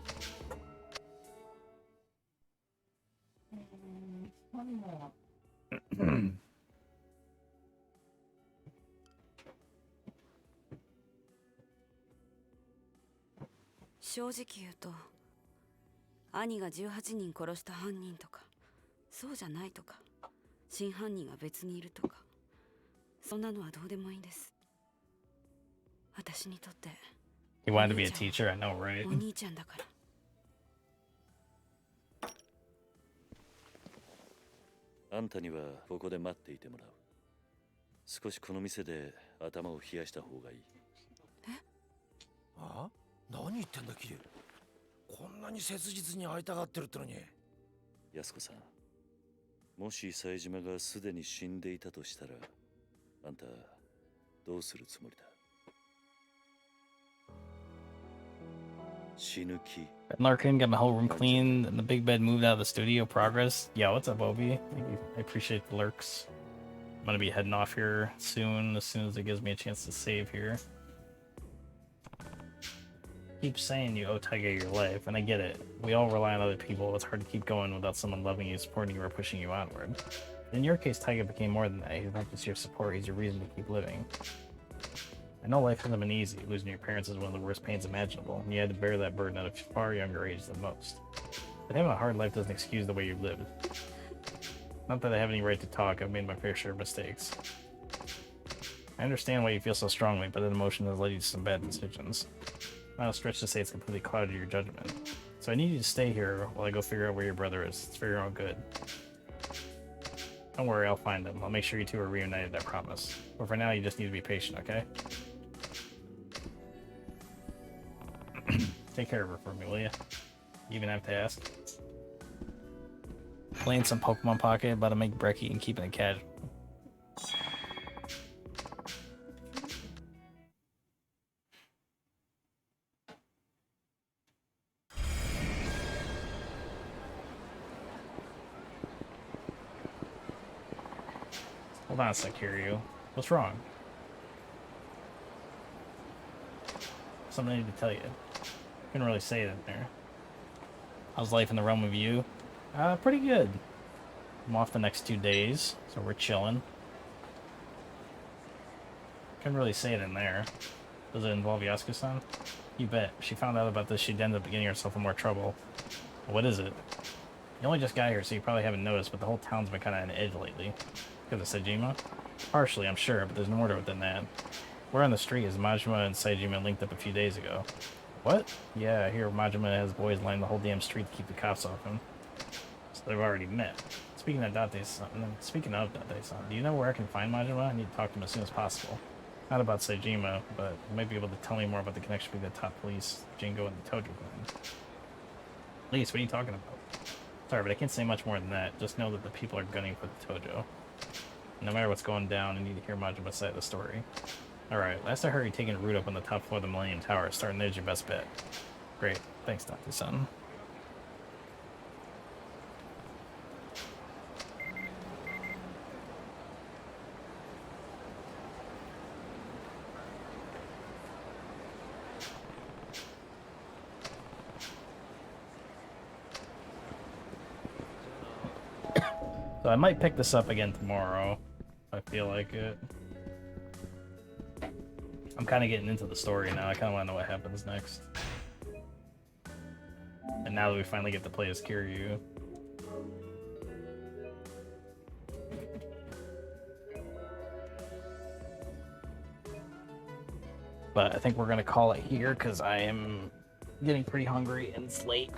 [SPEAKER 12] 正直言うと、兄が18人殺した犯人とか、そうじゃないとか、真犯人が別にいるとか、そんなのはどうでもいいんです。私にとって、
[SPEAKER 1] He wanted to be a teacher, I know, right?
[SPEAKER 12] お兄ちゃんだから。
[SPEAKER 9] あんたにはここで待っていてもらう。少しこの店で頭を冷やした方がいい。
[SPEAKER 7] え？あ？何言ってんだキリ。こんなに切実に会いたがってるってのに。
[SPEAKER 9] 安子さん、もし冴島がすでに死んでいたとしたら、あんたどうするつもりだ？死ぬ気。
[SPEAKER 1] Larkin got my whole room clean, and the big bed moved out of the studio. Progress. Yeah, what's up, Obi? I appreciate the lurks. I'm gonna be heading off here soon as it gives me a chance to save here. Keep saying you owe Taiga your life, and I get it. We all rely on other people. It's hard to keep going without someone loving you, supporting you, or pushing you onward. In your case, Taiga became more than that. He's not just your support, he's your reason to keep living. I know life hasn't been easy. Losing your parents is one of the worst pains imaginable, and you had to bear that burden at a far younger age than most. But having a hard life doesn't excuse the way you lived. Not that I have any right to talk, I've made my fair share of mistakes. I understand why you feel so strongly, but that emotion has led you to some bad decisions. Not a stretch to say it's completely clouded your judgment. So I need you to stay here while I go figure out where your brother is. It's for your own good. Don't worry, I'll find him. I'll make sure you two are reunited, I promise. But for now, you just need to be patient, okay? Take care of her for me, will you? You even have to ask. Playing some Pokemon Pocket, about to make brekkie and keeping it casual. Hold on a sec, Kiryu. What's wrong? Something I need to tell you. Couldn't really say it in there. How's life in the realm of you? Pretty good. I'm off the next 2 days, so we're chilling. Couldn't really say it in there. Does it involve Yasuko-san? You bet. If she found out about this, she'd end up getting herself in more trouble. What is it? You only just got here, so you probably haven't noticed, but the whole town's been kind of on edge lately. Because of Saejima? Partially, I'm sure, but there's more to it than that. Word on the street is Majima and Saejima linked up a few days ago. What? Yeah, I hear Majima has boys lining the whole damn street to keep the cops off him. So they've already met. Speaking of Date-san, do you know where I can find Majima? I need to talk to him as soon as possible. Not about Seijima, but you might be able to tell me more about the connection between the top police, Jingo, and the Tojo clan. Lise, what are you talking about? Sorry, but I can't say much more than that. Just know that the people are gunning for the Tojo. No matter what's going down, I need to hear Majima's side of the story. Alright, last I heard you taking a route up on the top floor of the Millennium Tower. Starting there's your best bet. Great. Thanks, Dr. Sun. So I might pick this up again tomorrow, if I feel like it. I'm kind of getting into the story now. I kind of want to know what happens next. And now that we finally get to play as Kiryu. But I think we're going to call it here because I am getting pretty hungry and it's late.